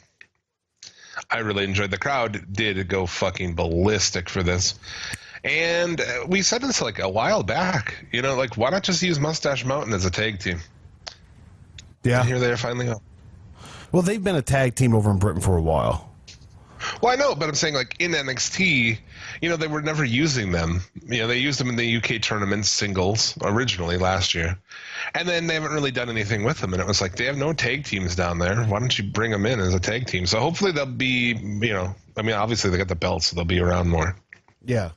Speaker 2: I really enjoyed. The crowd did go fucking ballistic for this. And we said this like a while back, you know, like, why not just use Mustache Mountain as a tag team?
Speaker 3: Yeah.
Speaker 2: And here they are finally up.
Speaker 3: Well, they've been a tag team over in Britain for a while.
Speaker 2: Well, I know, but I'm saying, like, in NXT, you know, they were never using them. You know, they used them in the UK tournament singles originally last year. And then they haven't really done anything with them. And it was like, they have no tag teams down there. Why don't you bring them in as a tag team? So hopefully they'll be, you know, I mean, obviously they got the belts, so they'll be around more.
Speaker 3: Yeah.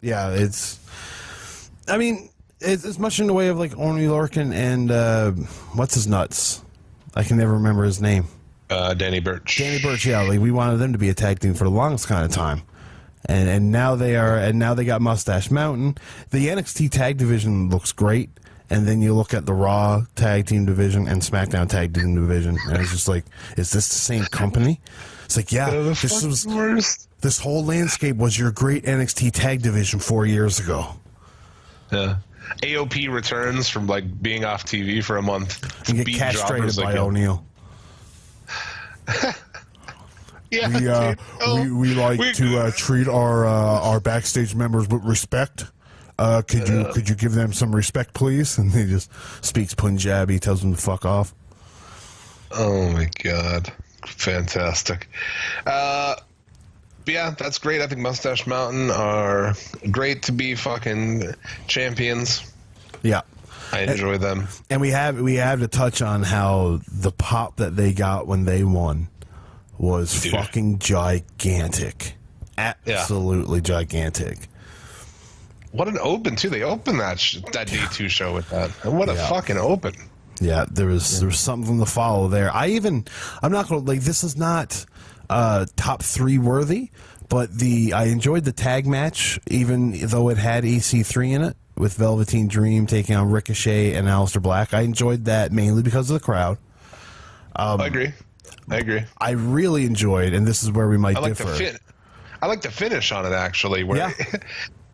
Speaker 3: Yeah, it's much in the way of, like, Oney Lorcan and, what's his nuts? I can never remember his name.
Speaker 2: Danny Burch.
Speaker 3: Yeah, like, we wanted them to be a tag team for the longest kind of time, and now they are, and now they got Mustache Mountain. The NXT tag division looks great, and then you look at the Raw tag team division and SmackDown tag team division, and it's just like, is this the same company? It's like, yeah, this whole landscape was your great NXT tag division 4 years ago.
Speaker 2: Yeah. AOP returns from, like, being off TV for a month.
Speaker 3: And get castrated by O'Neal.
Speaker 2: Yeah,
Speaker 3: we like to treat our backstage members with respect. Could you give them some respect, please? And he just speaks Punjabi, tells them to fuck off.
Speaker 2: Oh my god, fantastic! Yeah, that's great. I think Mustache Mountain are great to be fucking champions.
Speaker 3: Yeah.
Speaker 2: I enjoy them.
Speaker 3: And we have to touch on how the pop that they got when they won was fucking gigantic. Absolutely gigantic.
Speaker 2: What an open, too. They opened that Day 2 show with that. And what a fucking open.
Speaker 3: Yeah, there was something to follow there. I'm not going to, like, this is not top 3 worthy, but I enjoyed the tag match, even though it had EC3 in it, with Velveteen Dream taking on Ricochet and Aleister Black. I enjoyed that mainly because of the crowd.
Speaker 2: I agree.
Speaker 3: I really enjoyed, and this is where we might differ.
Speaker 2: I like the finish on it, actually, where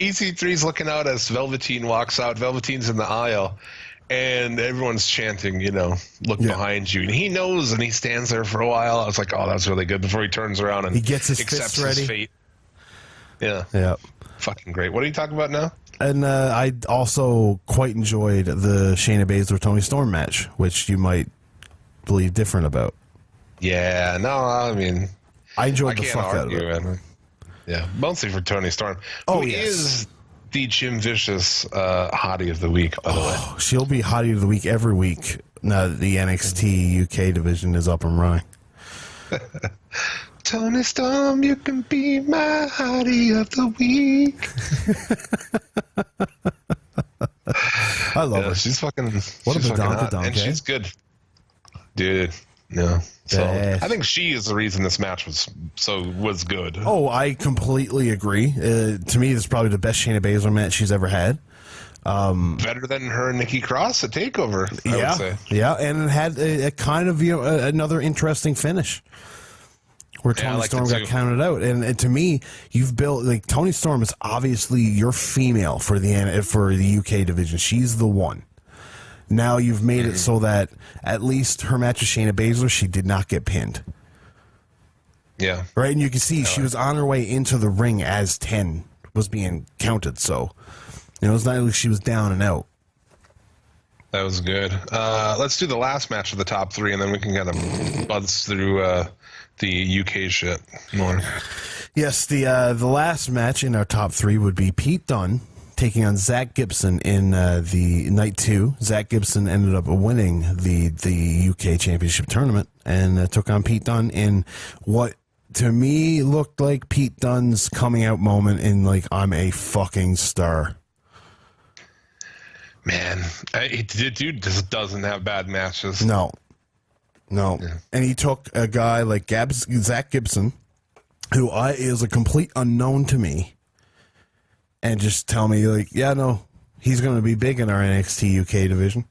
Speaker 2: EC3's looking out as Velveteen walks out. Velveteen's in the aisle, and everyone's chanting, you know, look behind you. And he knows, and he stands there for a while. I was like, oh, that's really good, before he turns around and
Speaker 3: he gets his
Speaker 2: accepts
Speaker 3: fists ready.
Speaker 2: His fate. Yeah.
Speaker 3: Yeah.
Speaker 2: Fucking great. What are you talking about now?
Speaker 3: And I also quite enjoyed the Shayna Baszler Toni Storm match, which you might believe different about.
Speaker 2: Yeah, no, I mean,
Speaker 3: I enjoyed the fuck out of it.
Speaker 2: Man. Yeah, mostly for Toni Storm. Who is the Jim Vicious hottie of the week, by the way?
Speaker 3: She'll be hottie of the week every week now that the NXT UK division is up and running.
Speaker 2: Toni Storm, you can be my hottie of the week.
Speaker 3: I love her.
Speaker 2: She's fucking.
Speaker 3: What
Speaker 2: she's
Speaker 3: a badonka,
Speaker 2: and she's good, dude. Yeah. So I think she is the reason this match was good.
Speaker 3: Oh, I completely agree. To me, this is probably the best Shayna Baszler match she's ever had.
Speaker 2: Better than her and Nikki Cross at TakeOver, I would say.
Speaker 3: Yeah, and it had a kind of, you know, another interesting finish where Toni Storm got counted out. And to me, you've built, like, Toni Storm is obviously your female for the UK division. She's the one. Now you've made it so that at least her match with Shayna Baszler, she did not get pinned.
Speaker 2: Yeah.
Speaker 3: Right? And you can see she was on her way into the ring as 10 was being counted. So, you know, it was not like she was down and out.
Speaker 2: That was good. Let's do the last match of the top 3, and then we can kind of buzz through the UK shit more.
Speaker 3: Yes, the last match in our top 3 would be Pete Dunne taking on Zach Gibson in the night 2. Zach Gibson ended up winning the UK Championship tournament and took on Pete Dunne in what to me looked like Pete Dunne's coming out moment in like I'm a fucking star.
Speaker 2: Man, dude just doesn't have bad matches.
Speaker 3: No. Yeah. And he took a guy like Zach Gibson, who is a complete unknown to me, and just tell me like, yeah, no, he's going to be big in our NXT UK division.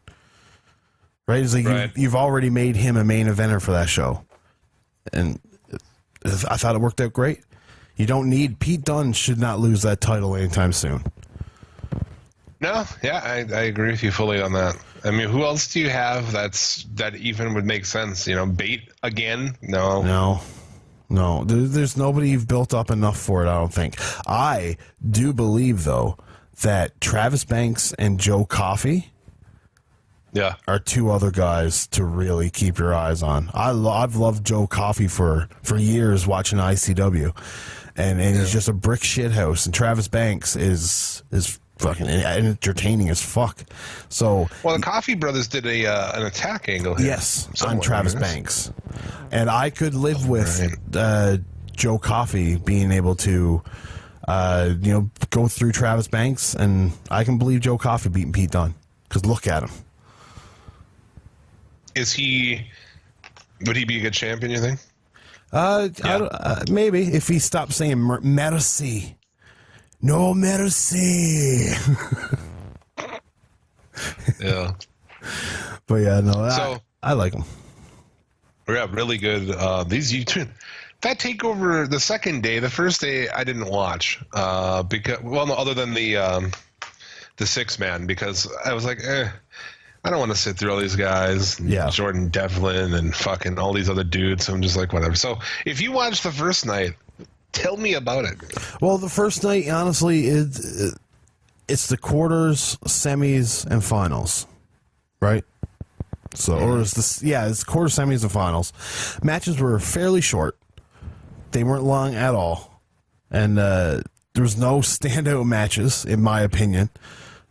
Speaker 3: Right? It's like
Speaker 2: right.
Speaker 3: You've already made him a main eventer for that show. And I thought it worked out great. You don't need Pete Dunne should not lose that title anytime soon.
Speaker 2: No, yeah, I agree with you fully on that. I mean, who else do you have that even would make sense? You know, Bate again? No. There's nobody you've built up enough for it, I don't think. I do believe, though, that Travis Banks and Joe Coffey are two other guys to really keep your eyes on. I've loved Joe Coffey for years watching ICW, and he's just a brick shit house. And Travis Banks is fucking entertaining as fuck. So, well, the Coffey brothers did an attack angle here.
Speaker 3: Yes, on Travis Banks, and I could live with Joe Coffey being able to, go through Travis Banks, and I can believe Joe Coffey beating Pete Dunne because look at him.
Speaker 2: Would he be a good champion, you think?
Speaker 3: Maybe if he stopped saying mercy. No mercy.
Speaker 2: Yeah.
Speaker 3: But yeah, no,
Speaker 2: so,
Speaker 3: I like him.
Speaker 2: Yeah, really good. These YouTube, that takeover the second day, the first day I didn't watch because no, other than the 6-man, because I was like, I don't want to sit through all these guys.
Speaker 3: Yeah. Jordan
Speaker 2: Devlin and fucking all these other dudes. So I'm just like, whatever. So if you watched the first night, tell me about it.
Speaker 3: Well, the first night, honestly, it's the quarters, semis, and finals, right? So, or it's quarters, semis, and finals. Matches were fairly short. They weren't long at all, and there was no standout matches, in my opinion.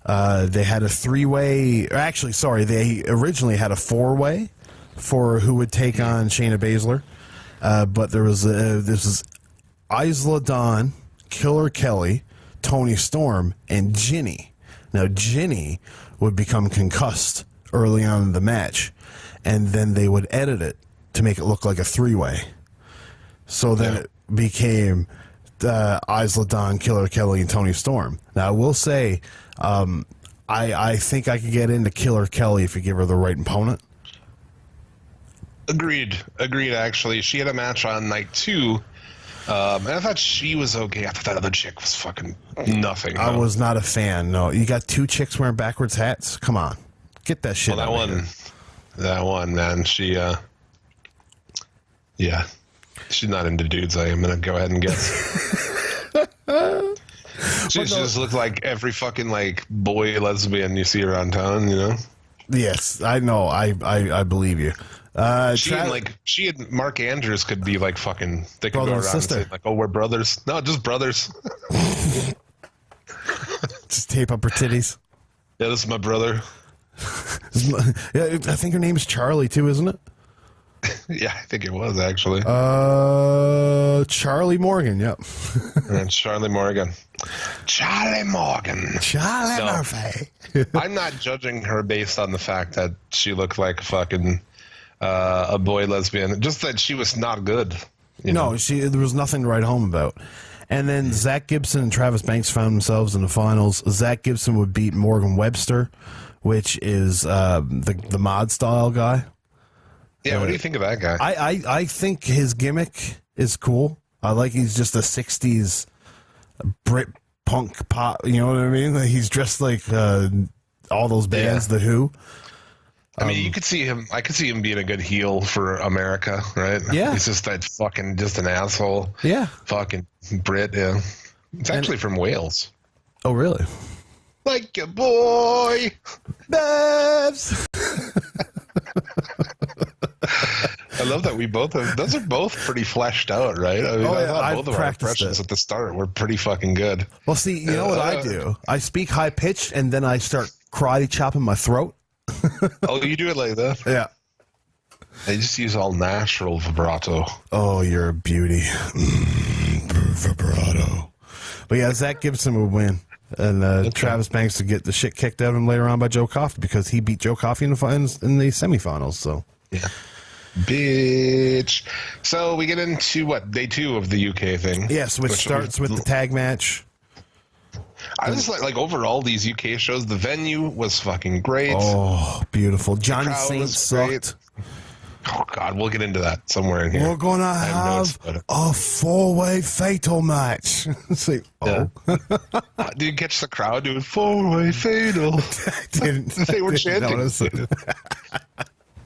Speaker 3: They had a 3-way. Actually, sorry, they originally had a 4-way for who would take on Shayna Baszler, but there was this was Isla Dawn, Killer Kelly, Toni Storm, and Ginny. Now, Ginny would become concussed early on in the match, and then they would edit it to make it look like a 3-way. So then it became Isla Dawn, Killer Kelly, and Toni Storm. Now, I will say, I think I could get into Killer Kelly if you give her the right opponent.
Speaker 2: Agreed, actually. She had a match on night 2. And I thought she was okay. I thought that other chick was fucking nothing.
Speaker 3: I was not a fan. No, you got 2 chicks wearing backwards hats. Come on, get that shit.
Speaker 2: Well, that one, man. She, she's not into dudes. I am gonna go ahead and guess. She just looked like every fucking like boy lesbian you see around town. You know.
Speaker 3: Yes, I know. I believe you.
Speaker 2: She and Mark Andrews could be like fucking. They could
Speaker 3: brother
Speaker 2: go around and say like, "Oh, we're brothers." No, just brothers.
Speaker 3: Just tape up her titties.
Speaker 2: Yeah, this is my brother.
Speaker 3: I think her name is Charlie too, isn't it?
Speaker 2: Yeah, I think it was actually.
Speaker 3: Charlie Morgan. Yep.
Speaker 2: And Charlie Morgan. Charlie
Speaker 3: Murphy.
Speaker 2: I'm not judging her based on the fact that she looked like fucking a boy lesbian. Just that she was not good.
Speaker 3: No, there was nothing to write home about. And then Zach Gibson and Travis Banks found themselves in the finals. Zach Gibson would beat Morgan Webster, which is the mod style guy.
Speaker 2: Yeah, what do you think of that guy?
Speaker 3: I think his gimmick is cool. I like he's just a 60s Brit punk pop, you know what I mean? He's dressed like all those bands, The Who.
Speaker 2: I mean, you could see him. I could see him being a good heel for America, right?
Speaker 3: Yeah,
Speaker 2: he's just that fucking just an asshole.
Speaker 3: Yeah,
Speaker 2: fucking Brit. Yeah, it's actually from Wales.
Speaker 3: Oh, really?
Speaker 2: Like a boy,
Speaker 3: Babs.
Speaker 2: I love that we both have. Those are both pretty fleshed out, right? I mean, I thought both of our impressions at the start were pretty fucking good.
Speaker 3: Well, see, you know what I do? I speak high pitched and then I start karate chopping my throat.
Speaker 2: Oh, you do it like that?
Speaker 3: Yeah.
Speaker 2: They just use all natural vibrato.
Speaker 3: Oh, you're a beauty. Vibrato. But yeah, Zach Gibson would win. And Travis Banks would get the shit kicked out of him later on by Joe Coffey because he beat Joe Coffey in the semifinals. So
Speaker 2: yeah. Bitch. So we get into what, day 2 of the UK thing.
Speaker 3: Yes, which starts with the tag match.
Speaker 2: I just like overall these UK shows. The venue was fucking great.
Speaker 3: Oh, beautiful. Johnny Saint sucked.
Speaker 2: Oh God, we'll get into that somewhere in here.
Speaker 3: We're gonna have a 4-way fatal match. It's like, oh,
Speaker 2: did you catch the crowd doing 4-way fatal? They were chanting.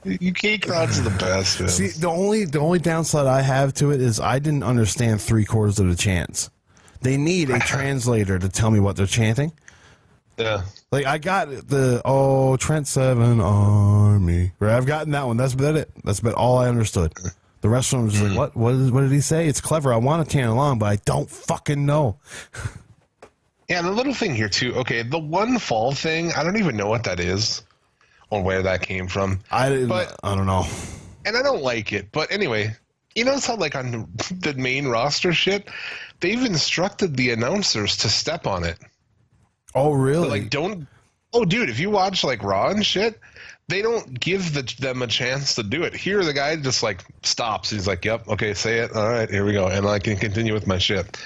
Speaker 2: UK crowds are the best. Man.
Speaker 3: See, the only downside I have to it is I didn't understand 3/4 of the chants. They need a translator to tell me what they're chanting.
Speaker 2: Yeah.
Speaker 3: Like, I got the, Trent Seven Army. Right, I've gotten that one. That's about it. That's about all I understood. The rest of them was just like, what did he say? It's clever. I want to chant along, but I don't fucking know.
Speaker 2: Yeah, and the little thing here, too. Okay, the one fall thing, I don't even know what that is or where that came from. I
Speaker 3: don't know.
Speaker 2: And I don't like it. But anyway, you notice how, like, on the main roster shit, they've instructed the announcers to step on it.
Speaker 3: Oh, really?
Speaker 2: Like, don't... Oh, dude, if you watch, like, Raw and shit, they don't give them a chance to do it. Here, the guy just, like, stops. He's like, yep, okay, say it. All right, here we go. And I can continue with my shit.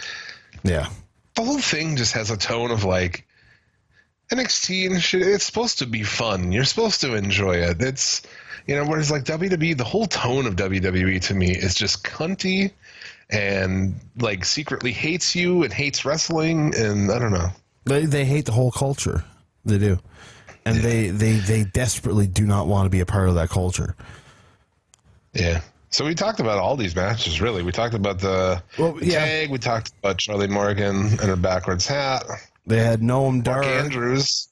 Speaker 3: Yeah.
Speaker 2: The whole thing just has a tone of, like, NXT and shit. It's supposed to be fun. You're supposed to enjoy it. It's, whereas, like, WWE, the whole tone of WWE to me is just cunty and, like, secretly hates you and hates wrestling, and I don't know.
Speaker 3: They hate the whole culture. They do. And they desperately do not want to be a part of that culture.
Speaker 2: Yeah. So we talked about all these matches, really. We talked about the tag. We talked about Charlie Morgan and her backwards hat.
Speaker 3: They had Noam Dar.
Speaker 2: Mark Andrews.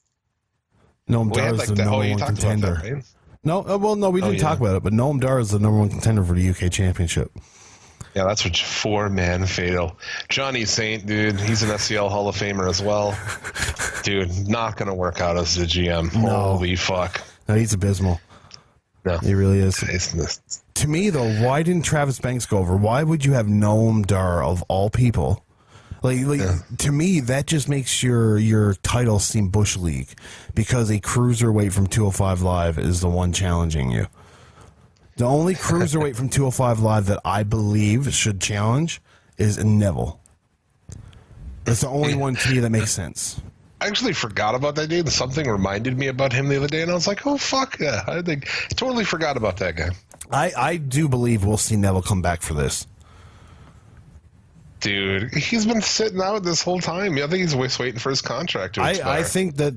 Speaker 3: Noam Dar is the number one contender.
Speaker 2: That, right?
Speaker 3: No, we didn't talk about it, but Noam Dar is the number one contender for the UK Championship.
Speaker 2: Yeah, that's what 4-man fatal. Johnny Saint, dude, he's an SCL Hall of Famer as well. Dude, not going to work out as the GM. No. Holy fuck.
Speaker 3: No, he's abysmal.
Speaker 2: No.
Speaker 3: He really is. To me, though, why didn't Travis Banks go over? Why would you have Noam Dar, of all people? To me, that just makes your title seem Bush League, because a cruiserweight from 205 Live is the one challenging you. The only cruiserweight from 205 Live that I believe should challenge is Neville. That's the only one to me that makes sense.
Speaker 2: I actually forgot about that dude, and something reminded me about him the other day, and I was like, oh, fuck, yeah. I totally forgot about that guy.
Speaker 3: I do believe we'll see Neville come back for this.
Speaker 2: Dude, he's been sitting out this whole time. I think he's just waiting for his contract to expire.
Speaker 3: I think that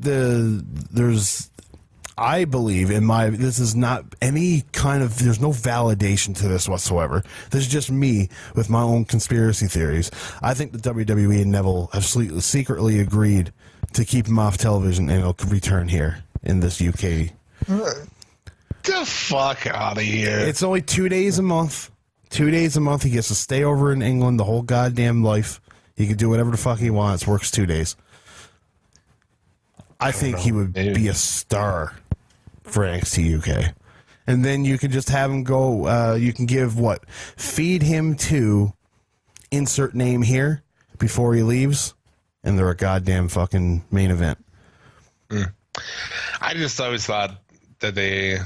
Speaker 3: I believe this is not any kind of, there's no validation to this whatsoever. This is just me with my own conspiracy theories. I think the WWE and Neville have secretly agreed to keep him off television, and he'll return here in this UK.
Speaker 2: The fuck out of here.
Speaker 3: It's only 2 days a month. 2 days a month. He gets to stay over in England the whole goddamn life. He can do whatever the fuck he wants. Works 2 days. I think he would be a star for NXT UK. And then you can just have him go, you can feed him to insert name here before he leaves, and they're a goddamn fucking main event.
Speaker 2: I just always thought that they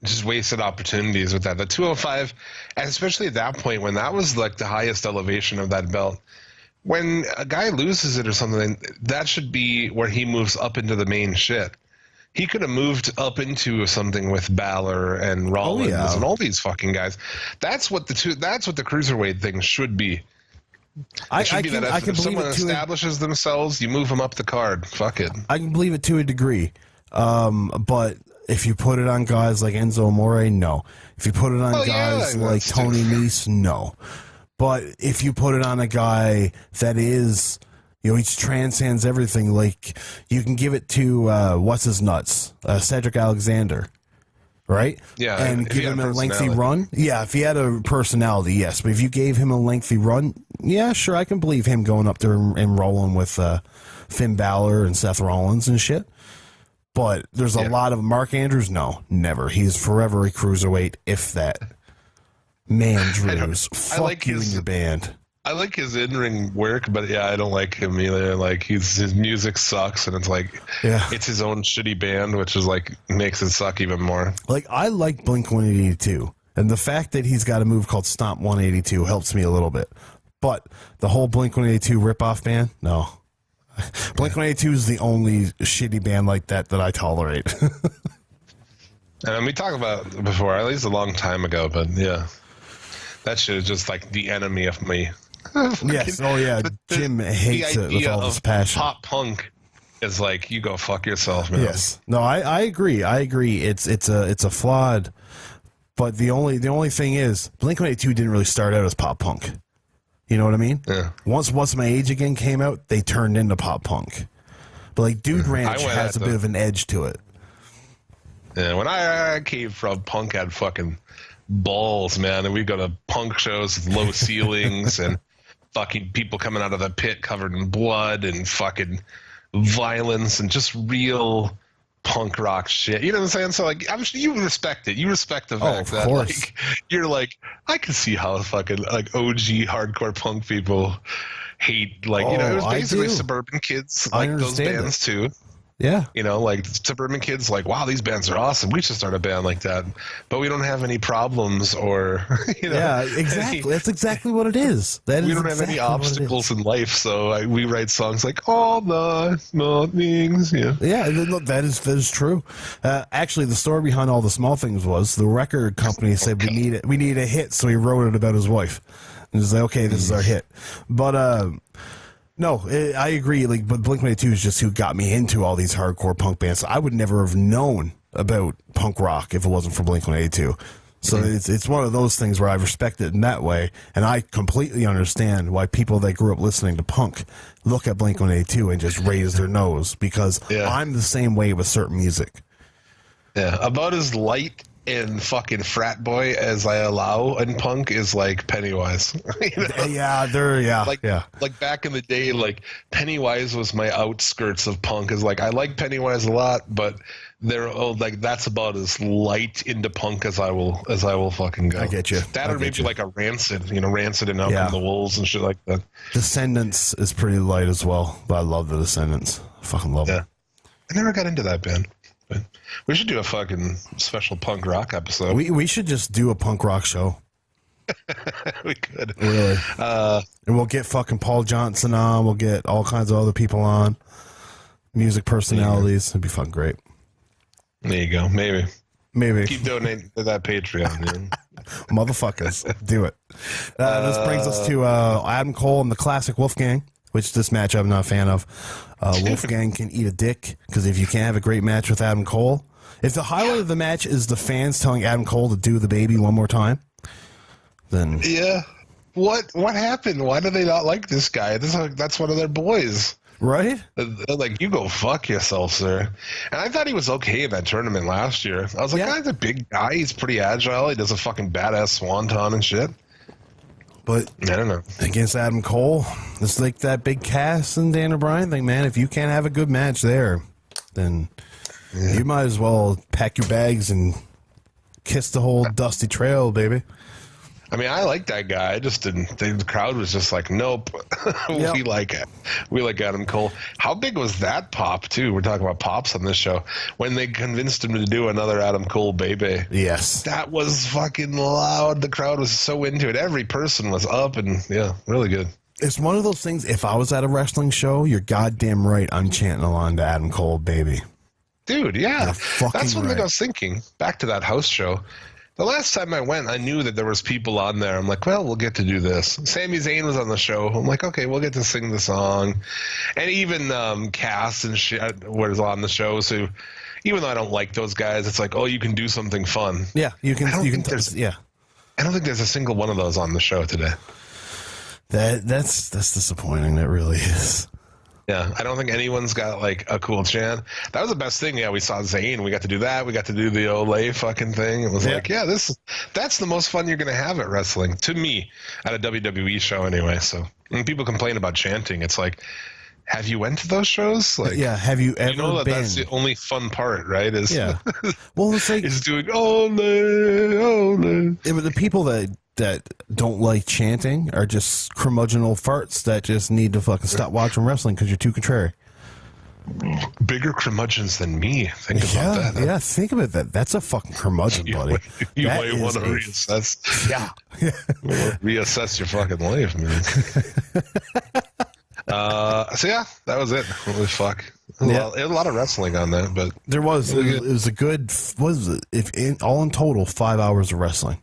Speaker 2: just wasted opportunities with that. The 205, and especially at that point when that was like the highest elevation of that belt, when a guy loses it or something, that should be where he moves up into the main shit. He could have moved up into something with Balor and Rollins and all these fucking guys. That's what the cruiserweight thing should be. If someone establishes themselves, you move them up the card. Fuck it.
Speaker 3: I can believe it to a degree. But if you put it on guys like Enzo Amore, no. If you put it on guys like Tony Nese, no. But if you put it on a guy that is, he transcends everything, like you can give it to, what's his nuts? Cedric Alexander. Right?
Speaker 2: Yeah.
Speaker 3: And give him a lengthy run? Yeah, if he had a personality, yes. But if you gave him a lengthy run, yeah, sure, I can believe him going up there and rolling with Finn Balor and Seth Rollins and shit. But there's a lot of Mark Andrews. No, never. He's forever a cruiserweight, if that. Man, Drews, fuck you and your band.
Speaker 2: I like his in-ring work, but yeah, I don't like him either. Like his music sucks, and it's like it's his own shitty band, which is like makes it suck even more.
Speaker 3: Like I like Blink-182, and the fact that he's got a move called Stomp 182 helps me a little bit. But the whole Blink-182 ripoff band, no. Blink-182 is the only shitty band like that I tolerate.
Speaker 2: And we talked about it before, at least a long time ago, but yeah, that shit is just like the enemy of me.
Speaker 3: Yes. Oh yeah. Jim hates it with all his passion.
Speaker 2: Pop punk is like, you go fuck yourself, man.
Speaker 3: Yes. No, I agree. It's a flawed. But the only thing is, Blink-182 didn't really start out as pop punk. You know what I mean?
Speaker 2: Yeah.
Speaker 3: Once My Age Again came out, they turned into pop punk. But like Dude Ranch has a bit of an edge to it.
Speaker 2: Yeah. When I came from, punk had fucking balls, man, and we go to punk shows with low ceilings and fucking people coming out of the pit covered in blood and fucking violence and just real punk rock shit. You know what I'm saying? So like, I'm sure you respect it. You respect the fact that like you're like, I can see how fucking like OG hardcore punk people hate, like, you know, it was basically Suburban Kids, like those bands too.
Speaker 3: Yeah.
Speaker 2: You know, like Suburban Kids, like, wow, these bands are awesome. We should start a band like that. But we don't have any problems or, you know.
Speaker 3: Yeah, exactly. That's exactly what it is. We
Speaker 2: don't have any obstacles in life. So we write songs like all the small things. Yeah.
Speaker 3: Yeah, that is true. Actually, the story behind all the small things was the record company said we need a hit. So he wrote it about his wife. And he's like, okay, this is our hit. But, no, I agree. Like, but Blink-182 is just who got me into all these hardcore punk bands. I would never have known about punk rock if it wasn't for Blink-182. So it's one of those things where I respect it in that way, and I completely understand why people that grew up listening to punk look at Blink-182 and just raise their nose, because I'm the same way with certain music.
Speaker 2: Yeah, about as light and fucking frat boy as I allow in punk is like Pennywise. You know? Like back in the day, like Pennywise was my outskirts of punk. Is like I like Pennywise a lot, but they're like that's about as light into punk as I will fucking go.
Speaker 3: I get you.
Speaker 2: That or maybe like a Rancid, you know, Rancid and Out from the Wolves and shit like that.
Speaker 3: Descendants is pretty light as well, but I love the Descendants. I fucking love them.
Speaker 2: I never got into that band. But we should do a fucking special punk rock episode.
Speaker 3: We should just do a punk rock show.
Speaker 2: We could.
Speaker 3: Really. And we'll get fucking Paul Johnson on. We'll get all kinds of other people on. Music personalities. It'd be fucking great.
Speaker 2: There you go. Maybe.
Speaker 3: Maybe.
Speaker 2: Keep donating to that Patreon, man.
Speaker 3: Motherfuckers. Do it. This brings us to Adam Cole and the Classic Wolfgang, which this match I'm not a fan of. Wolfgang can eat a dick, because if you can't have a great match with Adam Cole, if the highlight of the match is the fans telling Adam Cole to do the baby one more time, then
Speaker 2: what happened? Why do they not like this guy? That's one of their boys,
Speaker 3: right?
Speaker 2: They're like, you go fuck yourself, sir. And I thought he was okay in that tournament last year. I was like, he's a big guy. He's pretty agile. He does a fucking badass swanton and shit.
Speaker 3: But
Speaker 2: I don't know.
Speaker 3: Against Adam Cole, it's like that big Cass and Dan O'Brien thing, man. If you can't have a good match there, then you might as well pack your bags and kiss the whole dusty trail, baby.
Speaker 2: I mean, I like that guy. I just didn't. The crowd was just like, nope. We like it. We like Adam Cole. How big was that pop, too? We're talking about pops on this show. When they convinced him to do another Adam Cole baby.
Speaker 3: Yes.
Speaker 2: That was fucking loud. The crowd was so into it. Every person was up and, really good.
Speaker 3: It's one of those things, if I was at a wrestling show, you're goddamn right I'm chanting along to Adam Cole baby.
Speaker 2: Dude, yeah. That's one thing I was thinking. Back to that house show. The last time I went, I knew that there was people on there. I'm like, well, we'll get to do this. Sami Zayn was on the show. I'm like, okay, we'll get to sing the song. And even Cass and shit was on the show. So even though I don't like those guys, it's like, oh, you can do something fun.
Speaker 3: Yeah, you can.
Speaker 2: I don't think there's a single one of those on the show today.
Speaker 3: That's disappointing. That really is.
Speaker 2: Yeah, I don't think anyone's got like a cool chant. That was the best thing. Yeah, we saw Zayn. We got to do that. We got to do the Olay fucking thing. It was like, that's the most fun you're going to have at wrestling, to me, at a WWE show anyway. So when people complain about chanting, it's like, have you went to those shows? Like,
Speaker 3: Yeah, have you ever
Speaker 2: you know
Speaker 3: been?
Speaker 2: that's the only fun part, right? Is
Speaker 3: Yeah. Well, it's like
Speaker 2: is doing ole.
Speaker 3: the people that don't like chanting are just curmudgeonal farts that just need to fucking stop watching wrestling because you're too contrary.
Speaker 2: Bigger curmudgeons than me. Think about that.
Speaker 3: Yeah, think about that. That's a fucking currudgeon, buddy.
Speaker 2: You
Speaker 3: That
Speaker 2: might
Speaker 3: is
Speaker 2: want to
Speaker 3: a-
Speaker 2: reassess.
Speaker 3: Yeah.
Speaker 2: Reassess your fucking life, man. So yeah, that was it. Holy fuck.
Speaker 3: Yeah.
Speaker 2: A lot of wrestling on that, but
Speaker 3: There was. It was a good, what was it? All in total, 5 hours of wrestling.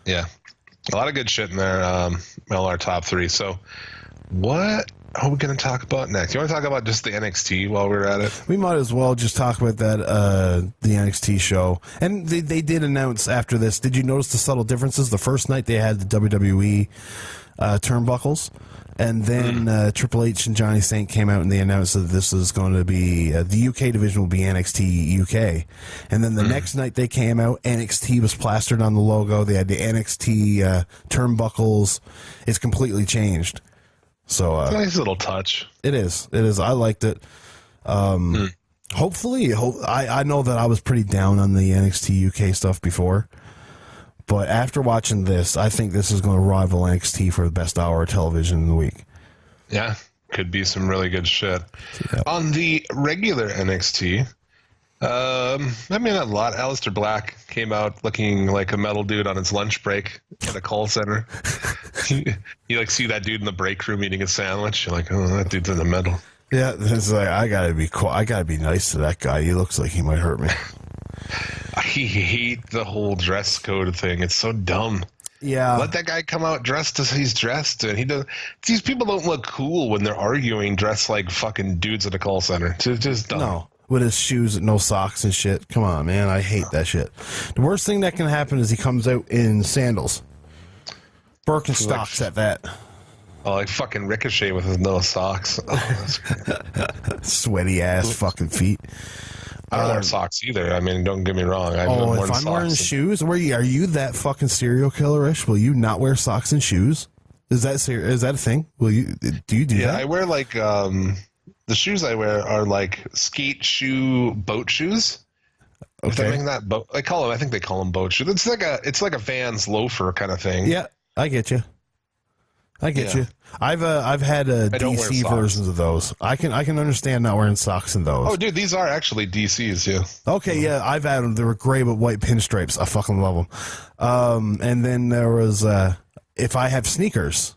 Speaker 2: yeah, a lot of good shit in there. All our top three. So what are we going to talk about next? You want to talk about just the NXT while we're at it?
Speaker 3: We might as well just talk about that, the NXT show. And they did announce after this. Did you notice the subtle differences? The first night they had the WWE turnbuckles. And then Triple H and Johnny Saint came out and they announced that this is going to be the UK division will be NXT UK. And then the next night they came out, NXT was plastered on the logo. They had the NXT turnbuckles. It's completely changed. So
Speaker 2: Nice little touch.
Speaker 3: it is. I liked it. Hopefully, I know that I was pretty down on the NXT UK stuff before. But after watching this, I think this is going to rival NXT for the best hour of television in the week.
Speaker 2: Yeah, could be some really good shit.
Speaker 3: Yeah.
Speaker 2: On the regular NXT, I mean, a lot. Aleister Black came out looking like a metal dude on his lunch break at a call center. You like see that dude in the break room eating a sandwich. You're like, oh, that dude's in the metal.
Speaker 3: Yeah, it's like I gotta be cool. I gotta be nice to that guy. He looks like he might hurt me.
Speaker 2: I hate the whole dress code thing. It's so dumb.
Speaker 3: Yeah,
Speaker 2: Let that guy come out dressed as he's dressed, and he does. These people don't look cool when they're arguing dressed like fucking dudes at a call center. It's just dumb.
Speaker 3: no, with his shoes and no socks and shit. Come on, man, I hate that shit. The worst thing that can happen is he comes out in sandals, Birkenstocks at that.
Speaker 2: Oh, like fucking Ricochet with his no socks. Oh, that's great.
Speaker 3: Sweaty ass fucking feet.
Speaker 2: I don't wear socks either. I mean, don't get me wrong. I've
Speaker 3: Oh,
Speaker 2: worn
Speaker 3: if I'm wearing
Speaker 2: socks.
Speaker 3: shoes, are you that fucking serial killer-ish? Will you not wear socks and shoes? Is that a thing? Will you do
Speaker 2: Yeah,
Speaker 3: that?
Speaker 2: I wear like the shoes I wear are like skate shoe boat shoes. If they're
Speaker 3: Okay.
Speaker 2: making that boat, I think they call them boat shoes. It's like a Vans loafer kind of thing.
Speaker 3: Yeah, I get you.
Speaker 2: Yeah.
Speaker 3: You. I've had
Speaker 2: don't wear
Speaker 3: DC
Speaker 2: socks.
Speaker 3: versions of those. I can understand not wearing socks in those.
Speaker 2: Oh, dude, these are actually DCs. Yeah.
Speaker 3: Okay, yeah, I've had them. They were gray with white pinstripes. I fucking love them. And then there was if I have sneakers.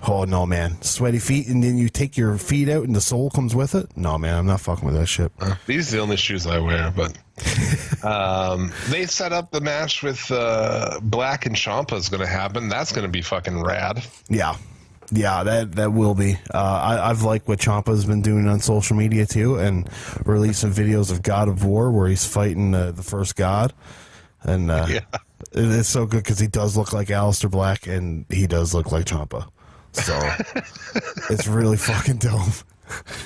Speaker 3: Oh no, man, sweaty feet, and then you take your feet out, and the sole comes with it. No, man, I'm not fucking with that shit.
Speaker 2: These are the only shoes I wear, but they set up the match with Black and Ciampa is going to happen. That's going to be fucking rad.
Speaker 3: Yeah, that will be. I've liked what Ciampa's been doing on social media too, and releasing videos of God of War where he's fighting the first god, and it's so good because he does look like Aleister Black and he does look like Ciampa, so it's really fucking dope.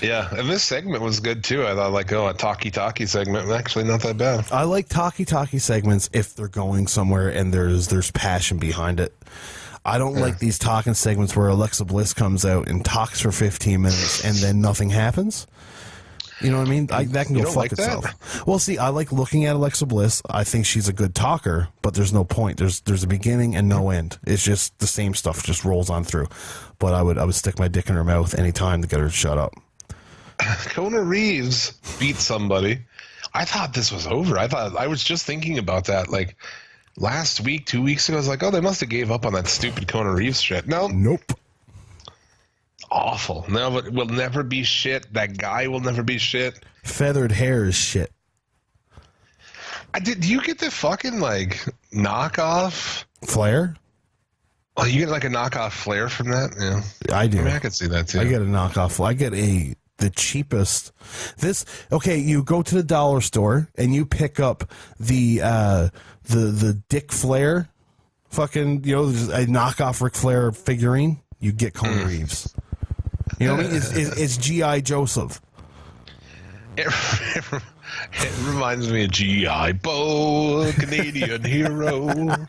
Speaker 2: Yeah, and this segment was good too. I thought a talkie segment. Actually, not that bad.
Speaker 3: I like talkie segments if they're going somewhere and there's passion behind it. I don't like these talking segments where Alexa Bliss comes out and talks for 15 minutes and then nothing happens. You know what I mean? That can
Speaker 2: You
Speaker 3: go
Speaker 2: don't
Speaker 3: fuck
Speaker 2: like
Speaker 3: itself.
Speaker 2: that?
Speaker 3: Well, see, I like looking at Alexa Bliss. I think she's a good talker, but there's no point. There's a beginning and no end. It's just the same stuff just rolls on through. But I would stick my dick in her mouth anytime to get her to shut up.
Speaker 2: Kona Reeves beat somebody. I thought this was over. I was just thinking about that like last week, 2 weeks ago. I was like, oh, they must have gave up on that stupid Kona Reeves shit. No,
Speaker 3: Nope.
Speaker 2: awful. No, it will never be shit. That guy will never be shit.
Speaker 3: Feathered hair is shit.
Speaker 2: Do you get the fucking like knockoff?
Speaker 3: Flair?
Speaker 2: Oh, you get like a knockoff Flair from that? Yeah,
Speaker 3: I do.
Speaker 2: I mean, I could see that too.
Speaker 3: I get a knockoff. I get the cheapest. You go to the dollar store and you pick up the Dick Flair, fucking a knockoff Ric Flair figurine. You get Kona Reeves. You know what I mean? It's G.I. Joseph.
Speaker 2: It reminds me of G.I. Bo, Canadian hero.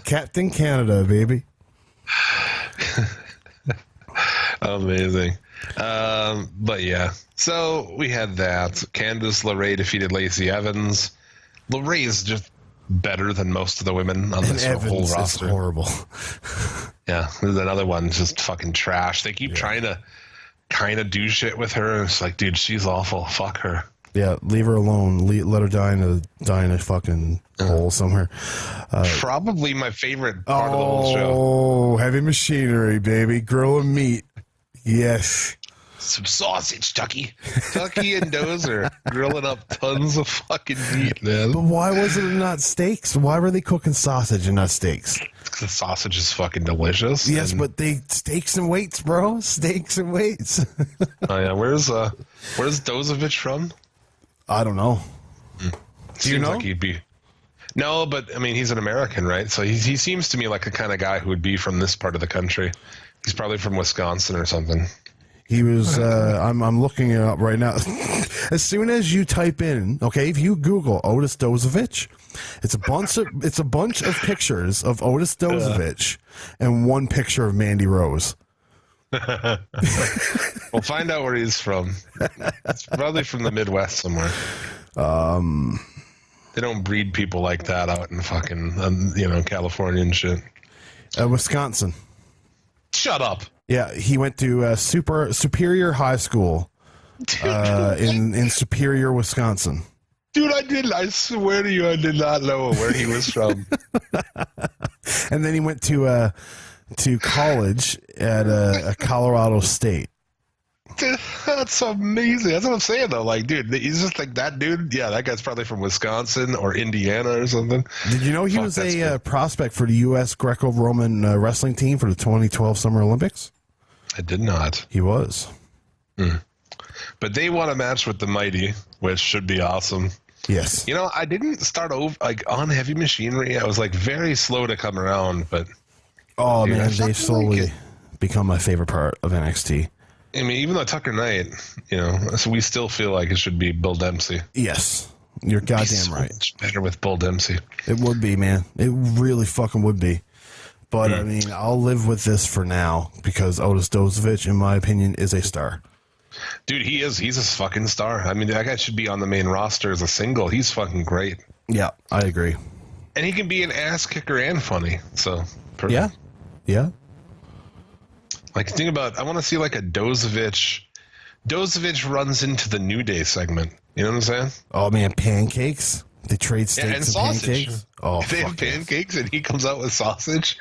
Speaker 3: Captain Canada, baby.
Speaker 2: Amazing. But yeah, so we had that. Candice LeRae defeated Lacey Evans. LeRae is just better than most of the women on this whole roster.
Speaker 3: Is horrible.
Speaker 2: Yeah, there's another one just fucking trash. They keep trying to kind of do shit with her. And it's like, dude, she's awful. Fuck her.
Speaker 3: Yeah, leave her alone. Let her die in a fucking hole somewhere.
Speaker 2: Probably my favorite part of the whole show.
Speaker 3: Oh, heavy machinery, baby. Grilling meat. Yes.
Speaker 2: Some sausage, Tucky. Tucky and Dozer grilling up tons of fucking meat, man.
Speaker 3: But why was it not steaks? Why were they cooking sausage and not steaks?
Speaker 2: The sausage is fucking delicious.
Speaker 3: Yes, but they steaks and weights, bro. Steaks and weights.
Speaker 2: Oh yeah, where's Dozovich from?
Speaker 3: I don't know. Do you know?
Speaker 2: Like he'd be. No, but I mean, he's an American, right? So he seems to me like the kind of guy who would be from this part of the country. He's probably from Wisconsin or something.
Speaker 3: He was. I'm looking it up right now. As soon as you type in, okay, if you Google Otis Dozovich, it's a bunch of pictures of Otis Dozovich and one picture of Mandy Rose.
Speaker 2: We'll find out where he's from. It's probably from the Midwest somewhere. They don't breed people like that out in fucking California and shit.
Speaker 3: Wisconsin.
Speaker 2: Shut up.
Speaker 3: Yeah, he went to Superior High School in Superior, Wisconsin.
Speaker 2: Dude, I swear to you, I did not know where he was from.
Speaker 3: And then he went to college at a Colorado State.
Speaker 2: Dude, that's amazing. That's what I'm saying, though. Like, dude, he's just like that dude. Yeah, that guy's probably from Wisconsin or Indiana or something.
Speaker 3: Did you know he was a prospect for the U.S. Greco-Roman wrestling team for the 2012 Summer Olympics?
Speaker 2: I did not.
Speaker 3: He was.
Speaker 2: But they won a match with the Mighty, which should be awesome.
Speaker 3: Yes.
Speaker 2: You know, I didn't start over on Heavy Machinery. I was like very slow to come around, but
Speaker 3: oh
Speaker 2: dude,
Speaker 3: man, they slowly become my favorite part of NXT.
Speaker 2: I mean, even though Tucker Knight, so we still feel like it should be Bill Dempsey.
Speaker 3: Yes, you're goddamn right.
Speaker 2: Much better with Bill Dempsey.
Speaker 3: It would be, man. It really fucking would be. But I mean, I'll live with this for now because Otis Dozovich, in my opinion, is a star.
Speaker 2: Dude, he is. He's a fucking star. I mean, that guy should be on the main roster as a single. He's fucking great.
Speaker 3: Yeah, I agree.
Speaker 2: And he can be an ass kicker and funny. So, perfect.
Speaker 3: Yeah.
Speaker 2: Like, think about, I want to see like a Dozovich. Dozovich runs into the New Day segment. You know what I'm saying?
Speaker 3: Oh man, pancakes. They trade steaks
Speaker 2: and
Speaker 3: and
Speaker 2: sausage.
Speaker 3: pancakes. Oh,
Speaker 2: if they have pancakes and he comes out with sausage.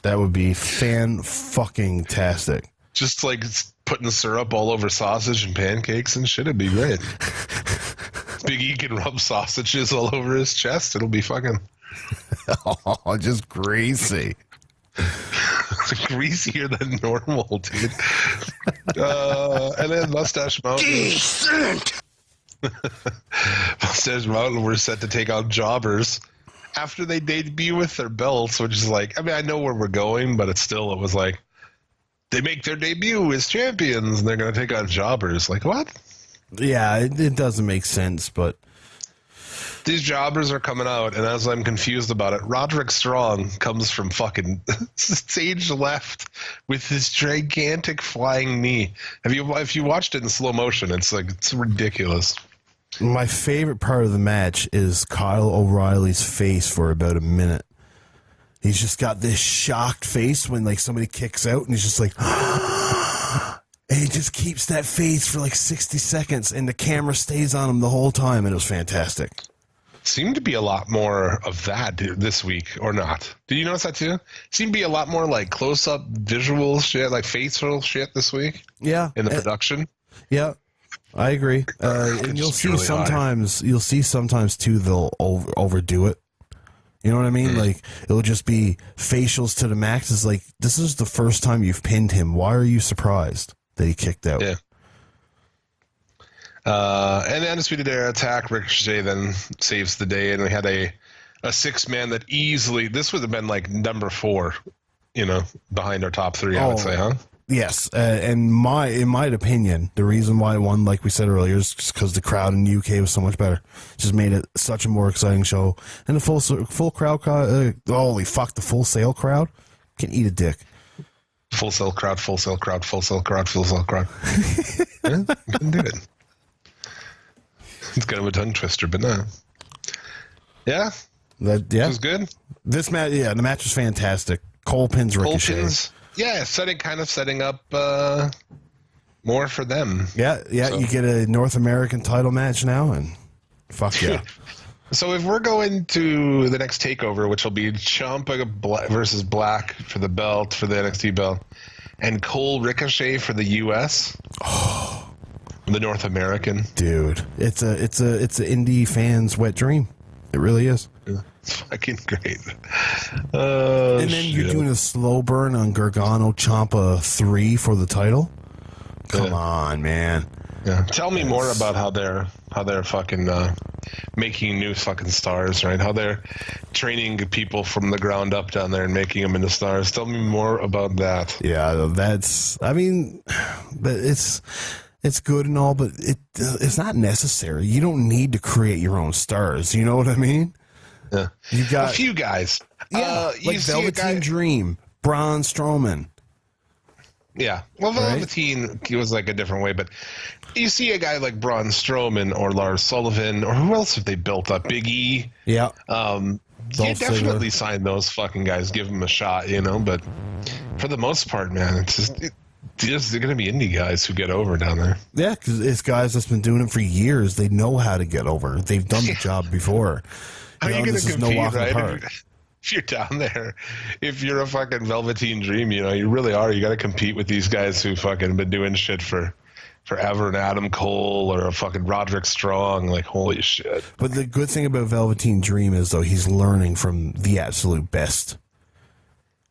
Speaker 3: That would be fan-fucking-tastic.
Speaker 2: Just like putting syrup all over sausage and pancakes and shit. It'd be great. Big E can rub sausages all over his chest. It'll be fucking.
Speaker 3: Oh, just greasy.
Speaker 2: Greasier than normal, dude. And then Mustache Mountain.
Speaker 1: Decent!
Speaker 2: Mustache Mountain were set to take on Jobbers after they debut with their belts, which is like, I mean, I know where we're going, but it was like, they make their debut as champions and they're going to take on Jobbers. Like, what?
Speaker 3: Yeah, it doesn't make sense, but
Speaker 2: these Jobbers are coming out, and as I'm confused about it, Roderick Strong comes from fucking stage left with his gigantic flying knee. If you watched it in slow motion, it's ridiculous.
Speaker 3: my favorite part of the match is Kyle O'Reilly's face for about a minute. He's just got this shocked face when like somebody kicks out, and he's just like, and he just keeps that face for like 60 seconds, and the camera stays on him the whole time, and it was fantastic.
Speaker 2: Seemed to be a lot more of that this week, or not? Did you notice that too? Seemed to be a lot more like close-up visual shit, like facial shit this week.
Speaker 3: Yeah,
Speaker 2: in the production.
Speaker 3: Yeah, I agree. And you'll see sometimes too they'll overdo it. You know what I mean? Mm-hmm. Like it'll just be facials to the max. It's like, this is the first time you've pinned him. Why are you surprised that he kicked out?
Speaker 2: Yeah. And the Undisputed Era attack, Ricochet then saves the day, and we had a 6-man that easily, this would have been like number 4, behind our top 3, I would say, huh?
Speaker 3: Yes, and in my opinion, the reason why it won, like we said earlier, is just because the crowd in the UK was so much better. Just made it such a more exciting show, and the full crowd. Holy fuck, the Full Sail crowd can eat a dick.
Speaker 2: Full Sail crowd, full sail crowd, full sail crowd, full sail crowd. Yeah, you can do it. It's kind of a tongue twister, but no. Yeah,
Speaker 3: It
Speaker 2: was good.
Speaker 3: This match, the match was fantastic. Cole pins Ricochet.
Speaker 2: Setting up more for them.
Speaker 3: Yeah,
Speaker 2: So.
Speaker 3: you get a North American title match now, and fuck yeah.
Speaker 2: So if we're going to the next takeover, which will be Ciampa versus Black for the belt, for the NXT belt, and Cole Ricochet for the US, the North American,
Speaker 3: Dude, it's a indie fan's wet dream. It really is.
Speaker 2: it's fucking great.
Speaker 3: And then you're doing a slow burn on Gargano Ciampa 3 for the title. Come on, man.
Speaker 2: Yeah. Tell me more about how they're fucking making new fucking stars, right? How they're training people from the ground up down there and making them into stars. Tell me more about that.
Speaker 3: Yeah, it's good and all, but it's not necessary. You don't need to create your own stars. You know what I mean?
Speaker 2: Yeah.
Speaker 3: You got
Speaker 2: a few guys.
Speaker 3: Yeah,
Speaker 2: you
Speaker 3: like
Speaker 2: see
Speaker 3: Velveteen Dream, Braun Strowman.
Speaker 2: Yeah. Well, Velveteen, he was like a different way, but you see a guy like Braun Strowman or Lars Sullivan, or who else have they built up? Big E.
Speaker 3: Yeah.
Speaker 2: You definitely sign those fucking guys, give them a shot, you know, but for the most part, man, it's just they're going to be indie guys who get over down there.
Speaker 3: Yeah, because it's guys that's been doing it for years. They know how to get over. They've done the job before.
Speaker 2: How are you going to compete, right?
Speaker 3: Apart.
Speaker 2: If you're down there, if you're a fucking Velveteen Dream, you know, you really are. You got to compete with these guys who fucking been doing shit for forever, and Adam Cole or a fucking Roderick Strong. Like, holy shit.
Speaker 3: But the good thing about Velveteen Dream is, though, he's learning from the absolute best.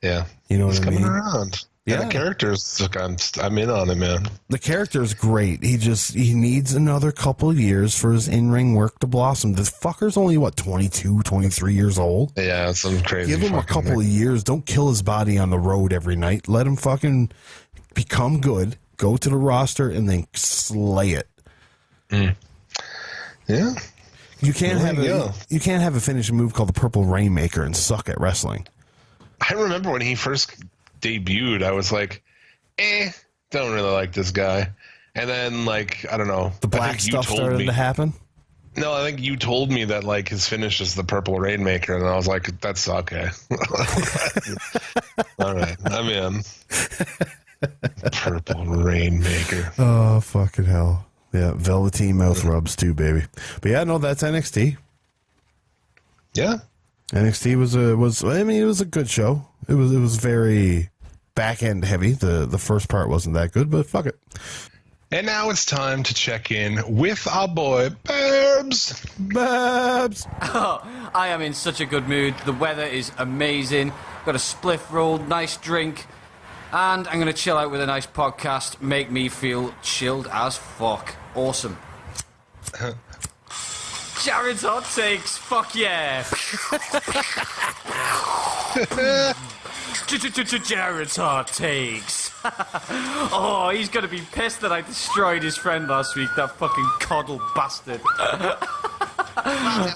Speaker 2: Yeah.
Speaker 3: You know
Speaker 2: he's
Speaker 3: what I mean?
Speaker 2: coming around. Yeah, the characters, look, I'm in on it, man.
Speaker 3: The character is great. He needs another couple of years for his in-ring work to blossom. The fucker's only, 22, 23 years old?
Speaker 2: Yeah, some crazy.
Speaker 3: Give him a couple of years. Don't kill his body on the road every night. Let him fucking become good, go to the roster, and then slay it.
Speaker 2: Mm. Yeah.
Speaker 3: You can't have a finishing move called the Purple Rainmaker and suck at wrestling.
Speaker 2: I remember when he first debuted, I was like, don't really like this guy. And then, like, I don't know.
Speaker 3: The black stuff started to happen?
Speaker 2: No, I think you told me that, like, his finish is the Purple Rainmaker, and I was like, that's okay. All right, I'm in. Purple Rainmaker.
Speaker 3: Oh, fucking hell. Yeah, Velveteen mouth rubs too, baby. But yeah, no, that's NXT.
Speaker 2: Yeah.
Speaker 3: NXT was it was a good show. It was very back end heavy. The first part wasn't that good, but fuck it.
Speaker 2: And now it's time to check in with our boy Babs.
Speaker 3: Babs.
Speaker 4: Oh, I am in such a good mood. The weather is amazing. Got a spliff roll, nice drink, and I'm gonna chill out with a nice podcast. Make me feel chilled as fuck. Awesome. Jared's hot takes. Fuck yeah. Jared's hot takes. Oh, he's gonna be pissed that I destroyed his friend last week. That fucking coddle bastard.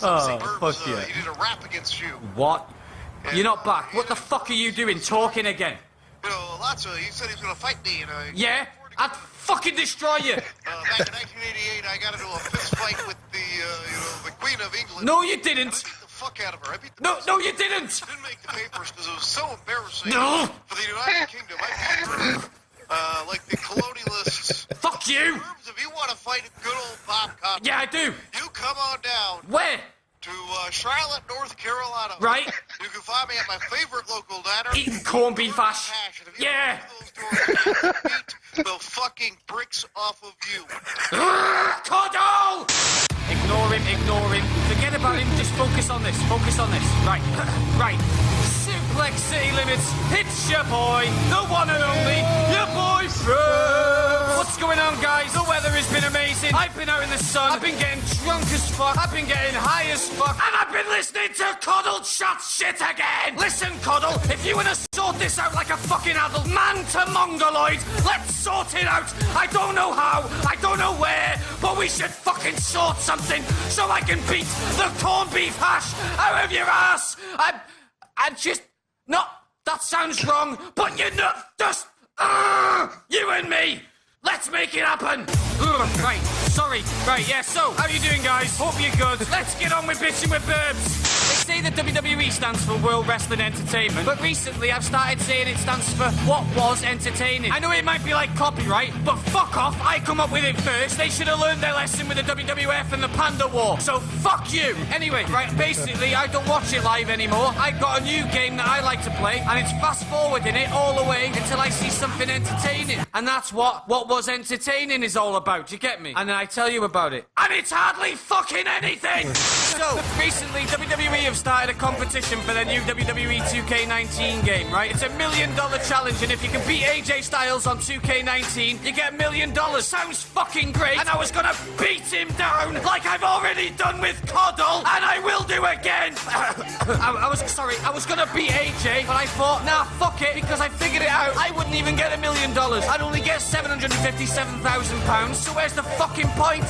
Speaker 4: Oh, fuck yeah.
Speaker 5: He did a rap against you.
Speaker 4: What? You're not back. What the fuck are you doing talking again?
Speaker 5: You know, Lotso, he said he was gonna fight me, and
Speaker 4: Yeah? I'd fucking destroy you.
Speaker 5: Back in 1988, I got into a fist fight with the Queen of England.
Speaker 4: No, you
Speaker 5: And I
Speaker 4: didn't.
Speaker 5: beat the fuck out of her. I beat the
Speaker 4: No, you didn't.
Speaker 5: didn't make the papers because it was so embarrassing
Speaker 4: No.
Speaker 5: for the United Kingdom. I beat her, like the colonialists.
Speaker 4: Fuck you.
Speaker 5: If you want to fight good old Bob Cotton,
Speaker 4: Yeah, I do.
Speaker 5: you come on down
Speaker 4: Where?
Speaker 5: to Charlotte, North Carolina.
Speaker 4: Right.
Speaker 5: You can find me at my favorite local diner.
Speaker 4: Eating corned beef hash.
Speaker 5: And if you
Speaker 4: Yeah.
Speaker 5: open those doors, I will beat the fucking bricks off of you.
Speaker 4: Coddle! Ignore him. Forget about him. Just focus on this. Right. Right. Suplex City Limits. It's your boy, the one and only, your boy, Fred. What's going on, guys? The weather has been amazing. I've been out in the sun. I've been getting drunk as fuck. I've been getting high as fuck. And I've been listening to Coddle chat shit again. Listen, Coddle, if you want to sort this out like a fucking adult, man to mongoloid, let's sort it out. I don't know how, I don't know where, but we should fucking sort something so I can beat the corned beef hash out of your ass. I'm just, no, that sounds wrong, but you're not, just, You and me! Let's make it happen! Ugh, right, sorry. Right, yeah, so, how you doing, guys? Hope you're good. Let's get on with bitching with Burbs. They say that WWE stands for World Wrestling Entertainment, but recently I've started saying it stands for What Was Entertaining. I know it might be like copyright, but fuck off, I come up with it first. They should have learned their lesson with the WWF and the Panda War, so fuck you! Anyway, right, basically, I don't watch it live anymore. I've got a new game that I like to play, and it's fast-forwarding it all the way until I see something entertaining. And that's what Was Entertaining is all about, you get me? And then I tell you about it. And it's hardly fucking anything! So, recently, WWE have started a competition for their new WWE 2K19 game, right? It's $1 million challenge, and if you can beat AJ Styles on 2K19, you get $1 million. Sounds fucking great, and I was gonna beat him down like I've already done with Coddle, and I will do again! I was gonna beat AJ, but I thought, nah, fuck it, because I figured it out. I wouldn't even get $1 million. I'd only get £757,000, so where's the fucking point?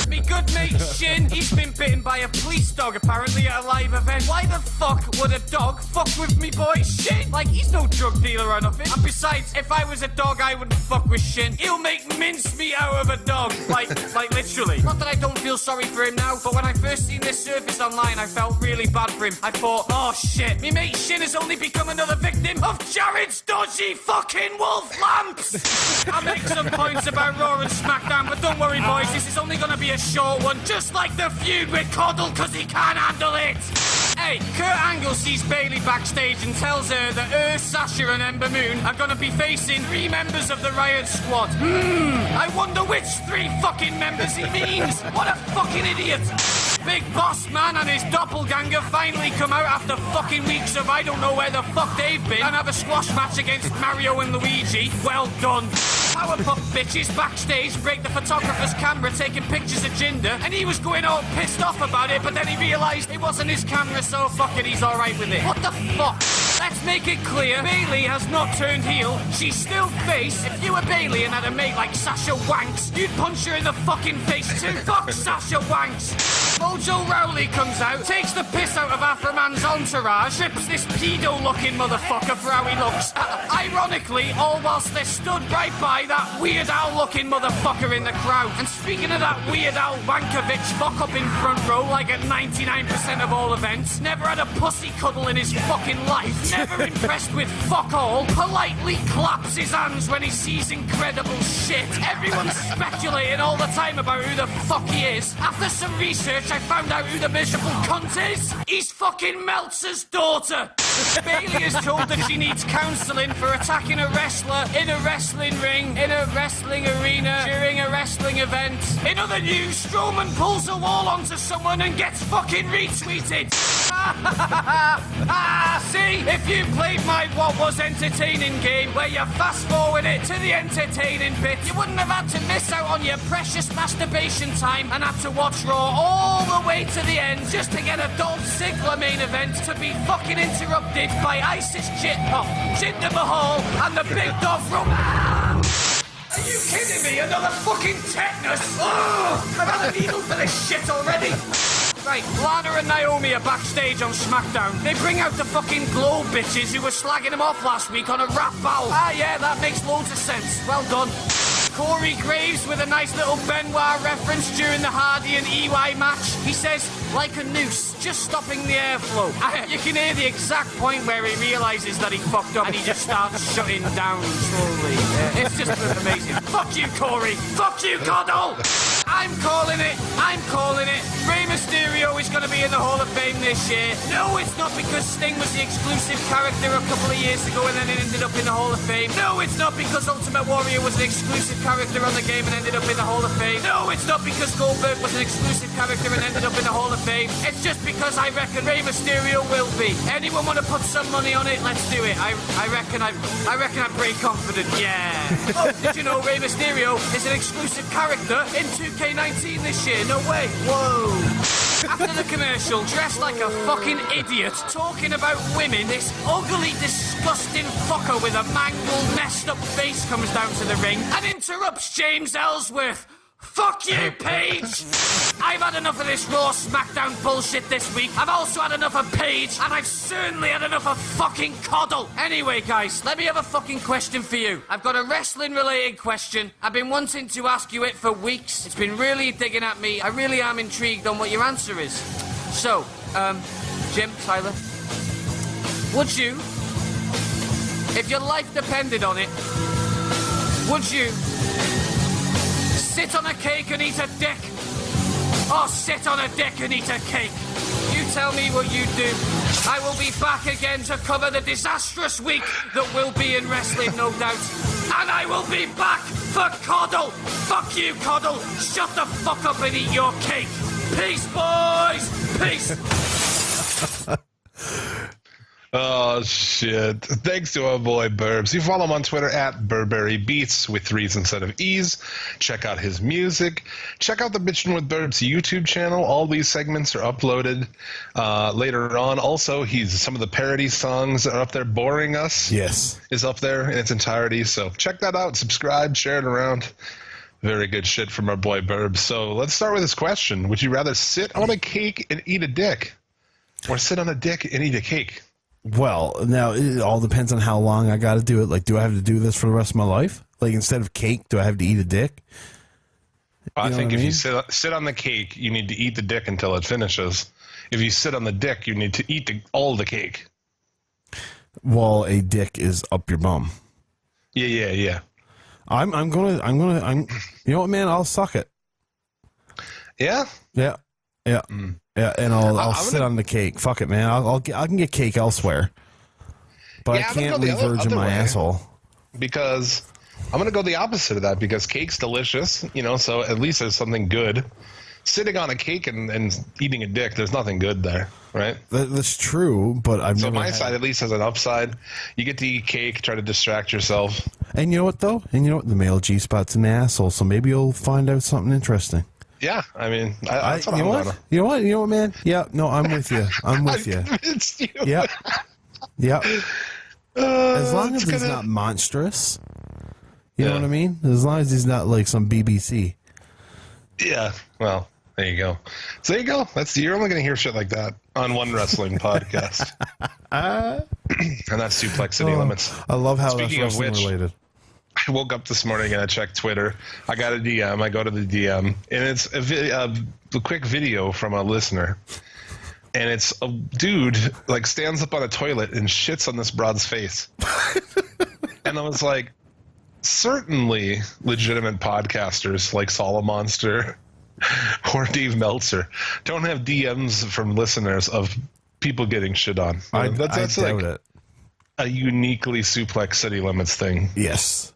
Speaker 4: Me good mate Shin, he's been bitten by a police dog apparently at a live event. Why the fuck would a dog fuck with me boy Shin? Like, he's no drug dealer or nothing. And besides, if I was a dog, I wouldn't fuck with Shin. He'll make mincemeat out of a dog. Like literally. Not that I don't feel sorry for him now, but when I first seen this surface online, I felt really bad for him. I thought, oh shit, me mate Shin has only become another victim of Jared's dodgy fucking wolf lamps. I'll make some points about Raw and SmackDown, but don't worry boys, this is only gonna be a short one, just like the feud with Coddle, cause he can't handle it. Hey, Kurt Angle sees Bayley backstage and tells her that Sasha and Ember Moon are gonna be facing 3 members of the Riot Squad. I wonder which 3 fucking members he means. What a fucking idiot. Big Boss Man and his doppelganger finally come out after fucking weeks of I don't know where the fuck they've been and have a squash match against Mario and Luigi. Well done. Powerpuff bitches backstage break the photographer's camera taking pictures of Jinder, and he was going all pissed off about it, but then he realised it wasn't his camera, so fuck it, he's alright with it. What the fuck? Let's make it clear, Bayley has not turned heel. She's still face. If you were Bayley and had a mate like Sasha Wanks, you'd punch her in the fucking face too. Fuck Sasha Wanks. Mojo Rowley comes out, takes the piss out of Afroman's entourage, trips this pedo-looking motherfucker for how he looks. Ironically, all whilst they're stood right by that Weird Al-looking motherfucker in the crowd. And speaking of that Weird Al Wankovic fuck up in front row like at 99% of all events, never had a pussy cuddle in his fucking life, never impressed with fuck all, politely claps his hands when he sees incredible shit. Everyone's speculating all the time about who the fuck he is. After some research, I found out who the miserable cunt is. He's fucking Meltzer's daughter. Bayley is told that she needs counselling for attacking a wrestler in a wrestling ring, in a wrestling arena, during a wrestling event. In other news, Strowman pulls a wall onto someone and gets fucking retweeted. See? If you played my What Was Entertaining game, where you fast-forward it to the entertaining bit, you wouldn't have had to miss out on your precious masturbation time and had to watch Raw all the way to the end just to get a Dolph Ziggler main event to be fucking interrupted by Isis Jitpop, Jinder Mahal, and the big dog Roman. Are you kidding me? Another fucking tetanus? Oh, I've had a needle for this shit already. Right, Lana and Naomi are backstage on SmackDown. They bring out the fucking glow bitches who were slagging them off last week on a rap battle. Ah, yeah, that makes loads of sense. Well done. Corey Graves with a nice little Benoit reference during the Hardy and EY match. He says, like a noose, just stopping the airflow. You can hear the exact point where he realises that he fucked up and he just starts shutting down slowly. It's just amazing. Fuck you, Corey. Fuck you, Coddle. I'm calling it. Rey Mysterio is going to be in the Hall of Fame this year. No, it's not because Sting was the exclusive character a couple of years ago and then it ended up in the Hall of Fame. No, it's not because Ultimate Warrior was an exclusive character on the game and ended up in the Hall of Fame. No, it's not because Goldberg was an exclusive character and ended up in the Hall of Fame. It's just because I reckon Rey Mysterio will be. Anyone want to put some money on it? Let's do it. I reckon I'm pretty confident. Yeah. Oh, did you know Rey Mysterio is an exclusive character in 2K19 this year? No way. Whoa. After the commercial, dressed like a fucking idiot, talking about women, this ugly, disgusting fucker with a mangled, messed up face comes down to the ring and interrupts James Ellsworth. Fuck you, Paige! I've had enough of this Raw SmackDown bullshit this week. I've also had enough of Paige, and I've certainly had enough of fucking Coddle. Anyway, guys, let me have a fucking question for you. I've got a wrestling-related question. I've been wanting to ask you it for weeks. It's been really digging at me. I really am intrigued on what your answer is. So, Jim, Tyler, would you, if your life depended on it, would you sit on a cake and eat a dick? Or sit on a dick and eat a cake? You tell me what you do. I will be back again to cover the disastrous week that will be in wrestling, no doubt. And I will be back for Coddle. Fuck you, Coddle. Shut the fuck up and eat your cake. Peace, boys. Peace.
Speaker 2: Oh, shit. Thanks to our boy Burbs. You follow him on Twitter at Burberry Beats with 3s instead of E's. Check out his music. Check out the Bitchin' with Burbs YouTube channel. All these segments are uploaded later on. Also, some of the parody songs are up there. Boring Us is up there in its entirety. So check that out. Subscribe, share it around. Very good shit from our boy Burbs. So let's start with this question. Would you rather sit on a cake and eat a dick? Or sit on a dick and eat a cake?
Speaker 3: Well, now it all depends on how long I got to do it. Like, do I have to do this for the rest of my life? Like, instead of cake, do I have to eat a dick?
Speaker 2: I think if you sit on the cake, you need to eat the dick until it finishes. If you sit on the dick, you need to eat all the cake.
Speaker 3: Well, a dick is up your bum.
Speaker 2: Yeah.
Speaker 3: I'm gonna. You know what, man? I'll suck it.
Speaker 2: Yeah.
Speaker 3: Yeah. Yeah, and I'll sit on the cake. Fuck it, man. I can get cake elsewhere, but I can't leave virgin my asshole.
Speaker 2: Because I'm gonna go the opposite of that. Because cake's delicious, so at least there's something good. Sitting on a cake and eating a dick, there's nothing good there, right?
Speaker 3: That's true, but I've never
Speaker 2: my side at least has an upside. You get to eat cake, try to distract yourself.
Speaker 3: And you know what though? The male G spot's an asshole, so maybe you'll find out something interesting.
Speaker 2: Yeah, I mean, that's what
Speaker 3: you know what? You know what, man? Yeah, no, I'm with you. I'm with you.
Speaker 2: Convinced you.
Speaker 3: Yep. As long as he's not monstrous, you know what I mean? As long as he's not like some BBC.
Speaker 2: Yeah. Well, there you go. So there you go. You're only going to hear shit like that on one wrestling podcast, and that's Suplex City Limits.
Speaker 3: I love how
Speaker 2: Speaking
Speaker 3: that's
Speaker 2: of which,
Speaker 3: related.
Speaker 2: I woke up this morning and I checked Twitter. I got a DM. I go to the DM, and it's a quick video from a listener. And it's a dude, stands up on a toilet and shits on this broad's face. And I was like, certainly legitimate podcasters like Solomonster or Dave Meltzer don't have DMs from listeners of people getting shit on. That's
Speaker 3: doubt it.
Speaker 2: A uniquely Suplex City Limits thing.
Speaker 3: Yes.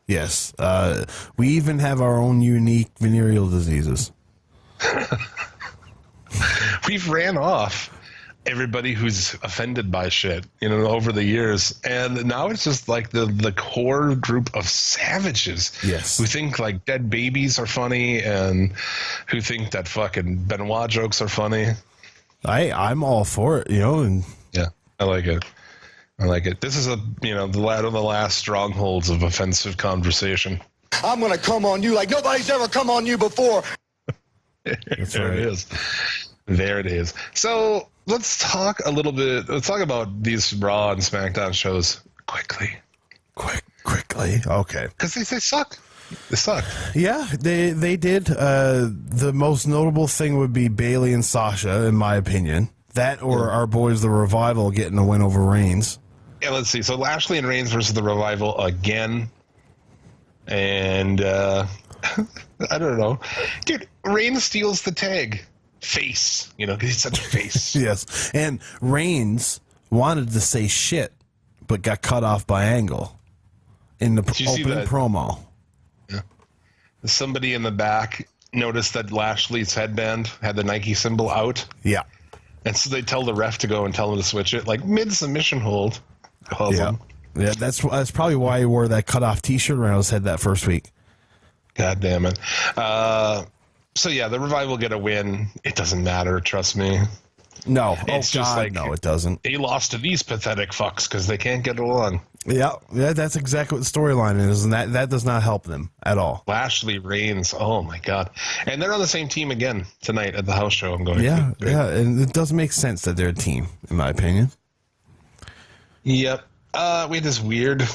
Speaker 3: We even have our own unique venereal diseases.
Speaker 2: We've ran off everybody who's offended by shit, over the years. And now it's just like the core group of savages who think dead babies are funny and who think that fucking Benoit jokes are funny.
Speaker 3: I'm all for it, and
Speaker 2: yeah, I like it. This is the last strongholds of offensive conversation.
Speaker 6: I'm going to come on you like nobody's ever come on you before.
Speaker 2: There it is. So let's talk a little bit. Let's talk about these Raw and SmackDown shows quickly.
Speaker 3: Quickly. Okay.
Speaker 2: Because they suck. They suck.
Speaker 3: Yeah, they did. The most notable thing would be Bayley and Sasha, in my opinion. That or our boys, the Revival, getting a win over Reigns.
Speaker 2: Yeah, let's see. So Lashley and Reigns versus the Revival again. And I don't know. Dude, Reigns steals the tag. Face. Because he's such a face.
Speaker 3: Yes. And Reigns wanted to say shit, but got cut off by Angle in the opening promo.
Speaker 2: Yeah. Somebody in the back noticed that Lashley's headband had the Nike symbol out.
Speaker 3: Yeah.
Speaker 2: And so they tell the ref to go and tell him to switch it, mid-submission hold.
Speaker 3: Yeah, that's probably why he wore that cut-off T-shirt around his head that first week.
Speaker 2: God damn it. So, yeah, the Revival get a win. It doesn't matter, trust me.
Speaker 3: No.
Speaker 2: It's just like,
Speaker 3: no, it doesn't.
Speaker 2: They lost to these pathetic fucks because they can't get along.
Speaker 3: Yeah, that's exactly what the storyline is, and that does not help them at all.
Speaker 2: Lashley, Reigns, oh my god. And they're on the same team again tonight at the house show I'm going to.
Speaker 3: Yeah, and it doesn't make sense that they're a team, in my opinion.
Speaker 2: Yep. We had this weird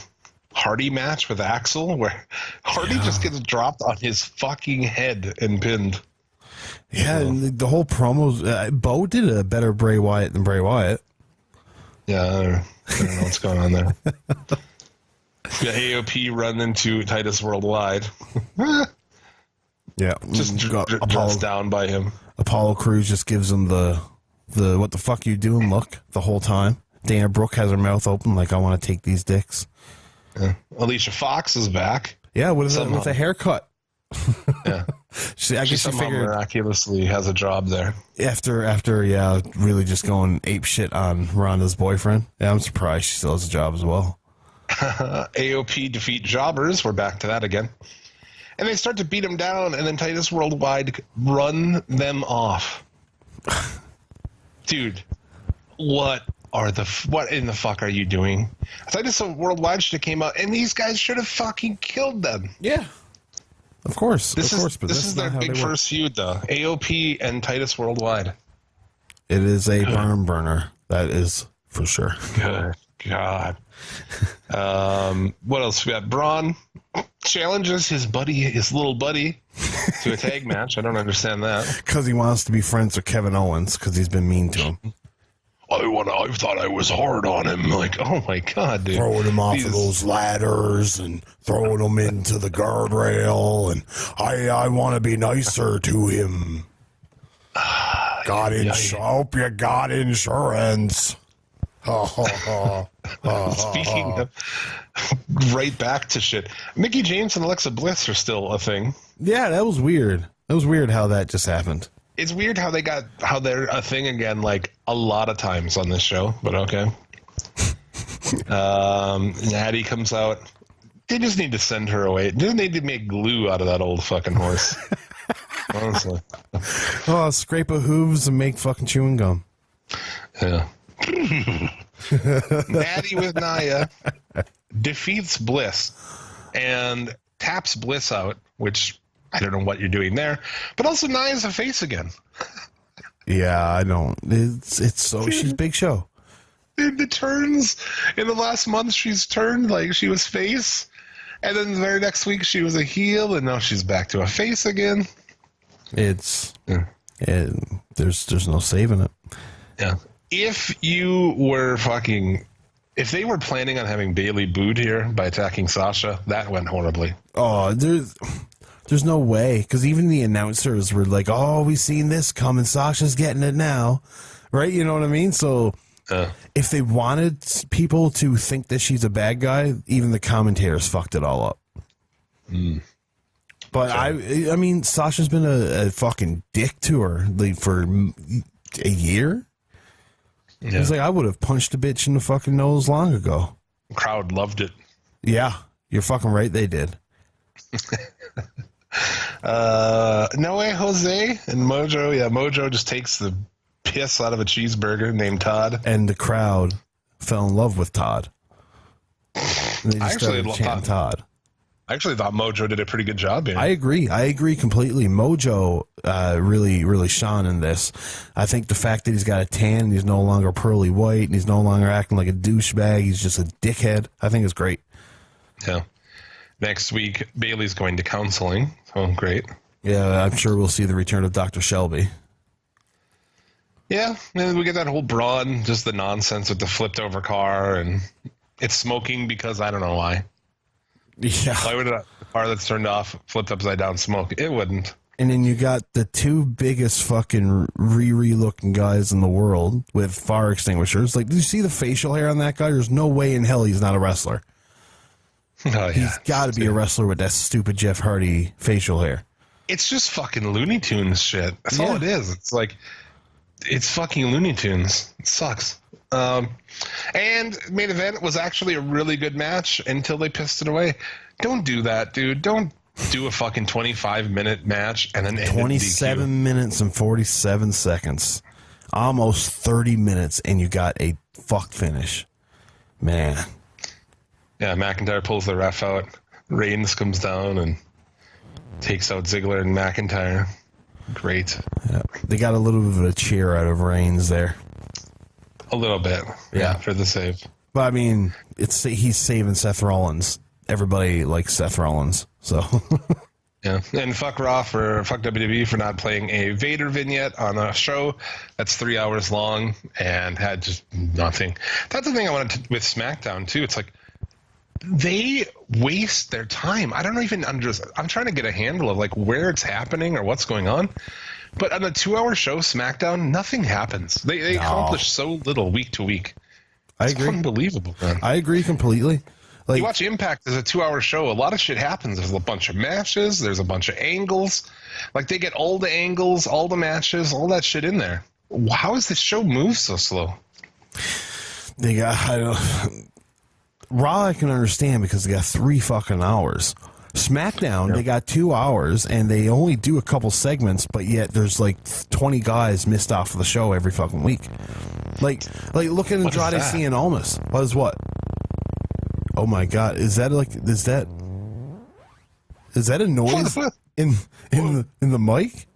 Speaker 2: Hardy match with Axel where Hardy just gets dropped on his fucking head and pinned.
Speaker 3: Yeah, and the whole promos, Bo did a better Bray Wyatt than Bray Wyatt.
Speaker 2: Yeah, I don't know what's going on there. The AOP run into Titus Worldwide.
Speaker 3: Yeah,
Speaker 2: Just dressed down by him.
Speaker 3: Apollo Crews just gives him the what the fuck you doing look the whole time. Dana Brooke has her mouth open like, I want to take these dicks.
Speaker 2: Yeah. Alicia Fox is back.
Speaker 3: Yeah, with a haircut.
Speaker 2: Yeah.
Speaker 3: I guess she figured
Speaker 2: miraculously has a job there.
Speaker 3: after really just going ape shit on Rhonda's boyfriend. Yeah, I'm surprised she still has a job as well.
Speaker 2: AOP defeat Jobbers. We're back to that again. And they start to beat him down, and then Titus Worldwide run them off. Dude, what in the fuck are you doing? Titus Worldwide should have came out, and these guys should have fucking killed them.
Speaker 3: Yeah. Of course.
Speaker 2: This
Speaker 3: but
Speaker 2: is their big first feud, though. AOP and Titus Worldwide.
Speaker 3: It is a barn burner. That is for sure.
Speaker 2: Good God. What else we got? Braun challenges his little buddy, to a tag match. I don't understand that.
Speaker 3: Because he wants to be friends with Kevin Owens because he's been mean to him.
Speaker 2: I thought I was hard on him. Like, oh my God, dude.
Speaker 3: Throwing him off of those ladders and throwing him into the guardrail, and I want to be nicer to him. I hope you got insurance.
Speaker 2: Speaking of, right back to shit. Mickey James and Alexa Bliss are still a thing.
Speaker 3: Yeah, that was weird. That was weird how that just happened.
Speaker 2: It's weird how they're a thing again, like a lot of times on this show, but okay. Natty comes out. They just need to send her away. They need to make glue out of that old fucking horse. Honestly.
Speaker 3: Oh, scrape of hooves and make fucking chewing gum.
Speaker 2: Yeah. Natty with Nia defeats Bliss and taps Bliss out, which I don't know what you're doing there, but also Nia's a face again.
Speaker 3: Yeah, I don't. It's so she's Big Show.
Speaker 2: Dude, the turns in the last month, she's turned like she was face, and then the very next week she was a heel, and now she's back to a face again.
Speaker 3: There's no saving it.
Speaker 2: Yeah. If they were planning on having Bayley booed here by attacking Sasha, that went horribly.
Speaker 3: Oh, there's no way, because even the announcers were like, "Oh, we've seen this coming. Sasha's getting it now," right? You know what I mean? So if they wanted people to think that she's a bad guy, even the commentators fucked it all up. But I mean, Sasha's been a fucking dick to her for a year. Yeah. It's like, I would have punched a bitch in the fucking nose long ago.
Speaker 2: Crowd loved it.
Speaker 3: Yeah, you're fucking right. They did.
Speaker 2: No way, Jose and Mojo. Yeah, Mojo just takes the piss out of a cheeseburger named Todd.
Speaker 3: And the crowd fell in love with Todd. And they just started chanting Todd.
Speaker 2: I actually thought Mojo did a pretty good job here.
Speaker 3: I agree completely. Mojo really, really shone in this. I think the fact that he's got a tan and he's no longer pearly white and he's no longer acting like a douchebag, he's just a dickhead, I think is great.
Speaker 2: Yeah. Next week, Bailey's going to counseling. So great.
Speaker 3: Yeah, I'm sure we'll see the return of Dr. Shelby.
Speaker 2: Yeah, and we get that whole Braun, just the nonsense with the flipped over car, and it's smoking because I don't know why.
Speaker 3: Yeah.
Speaker 2: Why would a car that's turned off, flipped upside down, smoke? It wouldn't.
Speaker 3: And then you got the two biggest fucking Riri looking guys in the world with fire extinguishers. Like, did you see the facial hair on that guy? There's no way in hell he's not a wrestler.
Speaker 2: Oh, yeah.
Speaker 3: He's got to be a wrestler with that stupid Jeff Hardy facial hair.
Speaker 2: It's just fucking Looney Tunes shit. That's all it is. It's like, it's fucking Looney Tunes. It sucks. And main event was actually a really good match until they pissed it away. Don't do that, dude. Don't do a fucking 25-minute match and then
Speaker 3: 27 minutes and 47 seconds. almost 30 minutes, and you got a fuck finish. Man.
Speaker 2: Yeah, McIntyre pulls the ref out. Reigns comes down and takes out Ziggler and McIntyre. Great.
Speaker 3: Yeah. They got a little bit of a cheer out of Reigns there.
Speaker 2: A little bit. Yeah, for the save.
Speaker 3: But, I mean, he's saving Seth Rollins. Everybody likes Seth Rollins, so...
Speaker 2: Yeah, and fuck WWE for not playing a Vader vignette on a show that's 3 hours long and had just nothing. That's the thing I wanted to, with SmackDown too. It's like they waste their time. I don't even understand. I'm trying to get a handle of like where it's happening or what's going on. But on a 2-hour show, SmackDown, nothing happens. They accomplish so little week to week. It's unbelievable, man.
Speaker 3: I agree completely. Like,
Speaker 2: you watch Impact as a 2-hour show, a lot of shit happens. There's a bunch of matches. There's a bunch of angles. Like, they get all the angles, all the matches, all that shit in there. How is this show move so slow?
Speaker 3: Raw I can understand because they got 3 fucking hours. SmackDown, They got 2 hours, and they only do a couple segments, but yet there's like 20 guys missed off of the show every fucking week. Like look at Andrade Cien Almas. Was what? Oh my god! Is that a noise in the mic?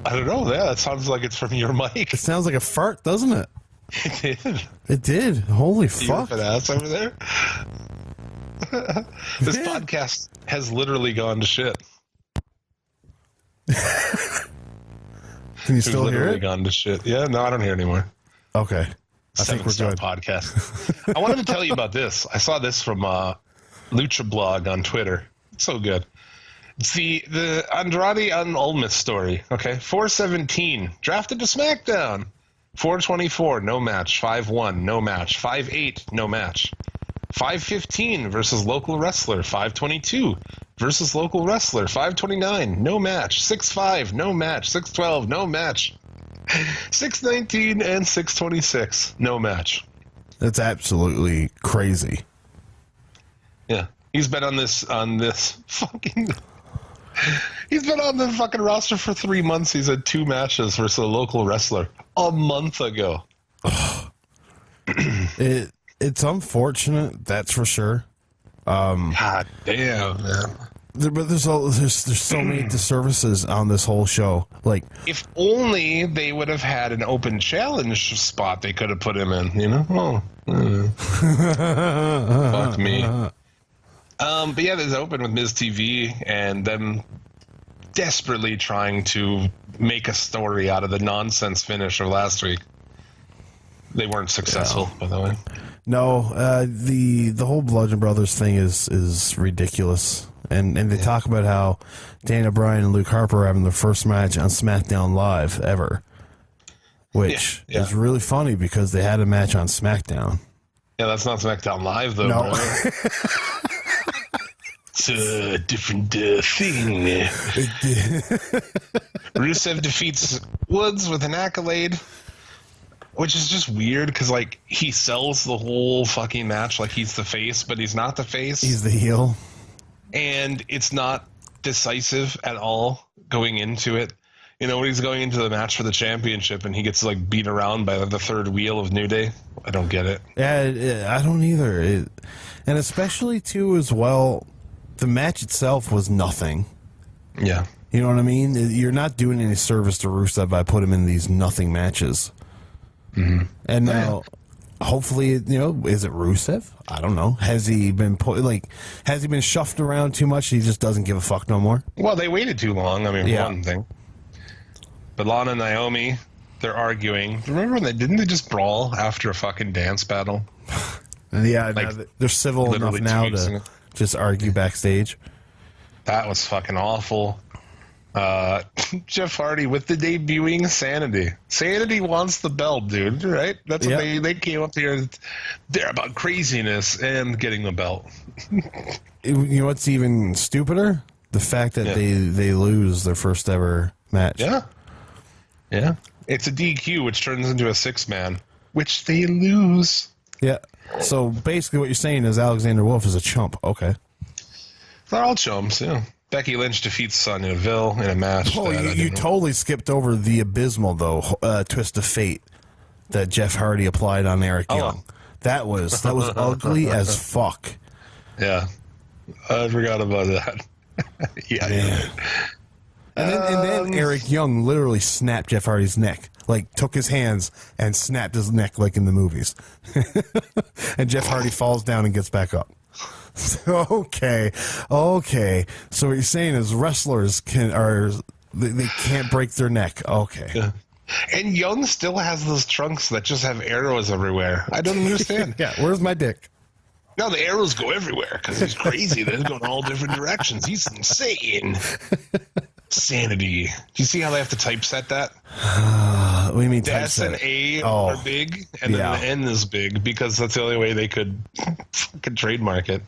Speaker 2: I don't know. Yeah, it sounds like it's from your mic.
Speaker 3: It sounds like a fart, doesn't it?
Speaker 2: It did.
Speaker 3: It did. Holy fuck!
Speaker 2: You ass over there. This podcast has literally gone to shit.
Speaker 3: Can you still hear it?
Speaker 2: Gone to shit. Yeah, no, I don't hear anymore.
Speaker 3: Okay. I think we're good.
Speaker 2: Podcast. I wanted to tell you about this. I saw this from Lucha Blog on Twitter. So good. It's the Andrade and Almas story. Okay, 417 drafted to SmackDown. 424 no match. 5-1 no match. 5-8 no match. 515 versus local wrestler. 522 versus local wrestler. 529 no match. 6-5 no match. 6-12 no match. 619 and 626 no match.
Speaker 3: That's absolutely crazy.
Speaker 2: Yeah, he's been on this fucking he's been on the fucking roster for 3 months. He's had 2 matches versus a local wrestler a month ago.
Speaker 3: It's unfortunate, that's for sure.
Speaker 2: God damn, man.
Speaker 3: But there's so many disservices on this whole show. Like,
Speaker 2: if only they would have had an open challenge spot they could have put him in, you know? Fuck me. But yeah, there's open with Miz TV and them desperately trying to make a story out of the nonsense finish of last week. They weren't successful, by the way.
Speaker 3: No, the whole Bludgeon Brothers thing is ridiculous. And they talk about how Daniel Bryan and Luke Harper are having their first match on SmackDown Live ever, which is really funny because they had a match on SmackDown.
Speaker 2: Yeah, that's not SmackDown Live, though,
Speaker 3: no.
Speaker 2: bro. It's a different thing. Rusev defeats Woods with an accolade, which is just weird because, like, he sells the whole fucking match like he's the face, but he's not the face.
Speaker 3: He's the heel.
Speaker 2: And it's not decisive at all going into it. You know, when he's going into the match for the championship and he gets, like, beat around by the third wheel of New Day. I don't get it.
Speaker 3: Yeah, I don't either. And especially, too, as well, the match itself was nothing.
Speaker 2: Yeah.
Speaker 3: You know what I mean? You're not doing any service to Rusev by putting him in these nothing matches.
Speaker 2: Mm-hmm.
Speaker 3: And now, hopefully, you know, is it Rusev? I don't know. Has he been has he been shuffled around too much? He just doesn't give a fuck no more.
Speaker 2: Well, they waited too long. I mean, one thing. But Lana and Naomi, they're arguing. Remember when didn't they just brawl after a fucking dance battle?
Speaker 3: Yeah,
Speaker 2: like,
Speaker 3: they're civil enough now to just argue backstage.
Speaker 2: That was fucking awful. Jeff Hardy with the debuting Sanity. Sanity wants the belt, dude, right? That's what they came up here. They're about craziness and getting the belt.
Speaker 3: You know what's even stupider? The fact that they lose their first ever match.
Speaker 2: Yeah. It's a DQ, which turns into a 6-man, which they lose.
Speaker 3: Yeah. So basically what you're saying is Alexander Wolf is a chump. Okay.
Speaker 2: They're all chumps, yeah. Becky Lynch defeats Sonya Deville in a match.
Speaker 3: Oh,
Speaker 2: that I
Speaker 3: you
Speaker 2: didn't-
Speaker 3: totally skipped over the abysmal though twist of fate that Jeff Hardy applied on Eric Young. That was ugly as fuck.
Speaker 2: Yeah, I forgot about that. Yeah.
Speaker 3: Man. And then Eric Young literally snapped Jeff Hardy's neck. Like, took his hands and snapped his neck like in the movies. And Jeff Hardy falls down and gets back up. Okay. So what you're saying is wrestlers they can't break their neck. Okay.
Speaker 2: Yeah. And Young still has those trunks that just have arrows everywhere. I don't understand.
Speaker 3: Yeah, where's my dick?
Speaker 2: No, the arrows go everywhere because he's crazy. They go in all different directions. He's insane. Sanity. Do you see how they have to typeset that?
Speaker 3: What do you mean
Speaker 2: The S and
Speaker 3: typeset?
Speaker 2: A are big, and then the N is big because that's the only way they could fucking trademark it.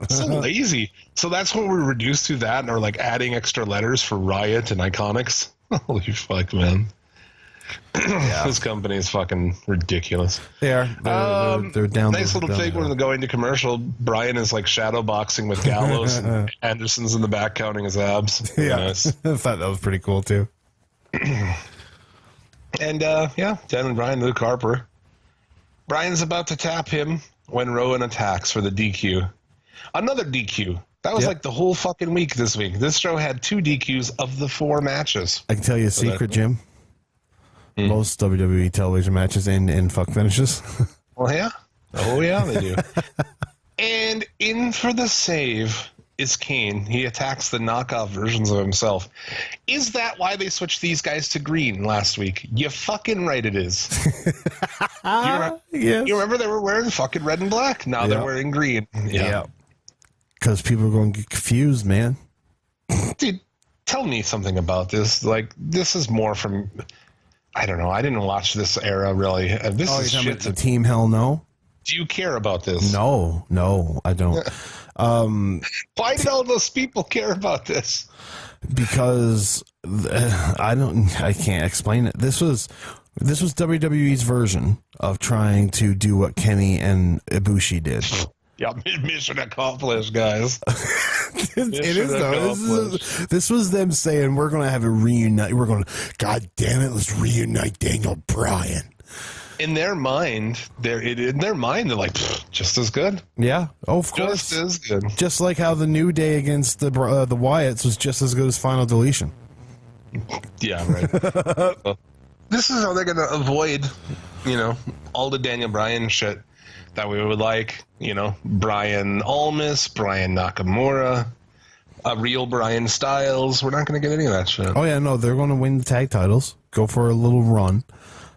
Speaker 2: So lazy. So that's what we're reduced to, that, or like adding extra letters for Riot and Iconics. Holy fuck, man. This company is fucking ridiculous.
Speaker 3: They are. They're down.
Speaker 2: Nice little thing when they're going to commercial. Brian is like shadow boxing with Gallows, and Anderson's in the back counting his abs.
Speaker 3: Yeah,
Speaker 2: Nice.
Speaker 3: I thought that was pretty cool too.
Speaker 2: And Dan and Brian, Luke Harper. Brian's about to tap him when Rowan attacks for the DQ. Another DQ. That was like the whole fucking week this week. This show had 2 DQs of the 4 matches.
Speaker 3: I can tell you a secret, Jim. Most WWE television matches end in fuck finishes.
Speaker 2: Well, yeah. Oh, yeah, they do. And in for the save is Kane. He attacks the knockoff versions of himself. Is that why they switched these guys to green last week? You fucking right it is. You remember they were wearing fucking red and black? Now they're wearing green. Yeah.
Speaker 3: Because people are going to get confused, man.
Speaker 2: Dude, tell me something about this. Like, this is more from... I don't know. I didn't watch this era, really. This is shit.
Speaker 3: The Team Hell No?
Speaker 2: Do you care about this?
Speaker 3: No, I don't.
Speaker 2: Why did all those people care about this?
Speaker 3: Because I can't explain it. This was WWE's version of trying to do what Kenny and Ibushi did.
Speaker 2: Yeah, mission accomplished, guys.
Speaker 3: It is though. This was them saying we're going to have a reunite. We're going to, God damn it, let's reunite Daniel Bryan.
Speaker 2: In their mind, they're like just as good.
Speaker 3: Yeah, of course,
Speaker 2: Just as good.
Speaker 3: Just like how the New Day against the Wyatts was just as good as Final Deletion.
Speaker 2: Yeah, right. This is how they're going to avoid, all the Daniel Bryan shit that we would like. Brian Almas, Brian Nakamura, a real Brian Styles. We're not going to get any of that shit.
Speaker 3: Oh yeah, no, they're going to win the tag titles, go for a little run,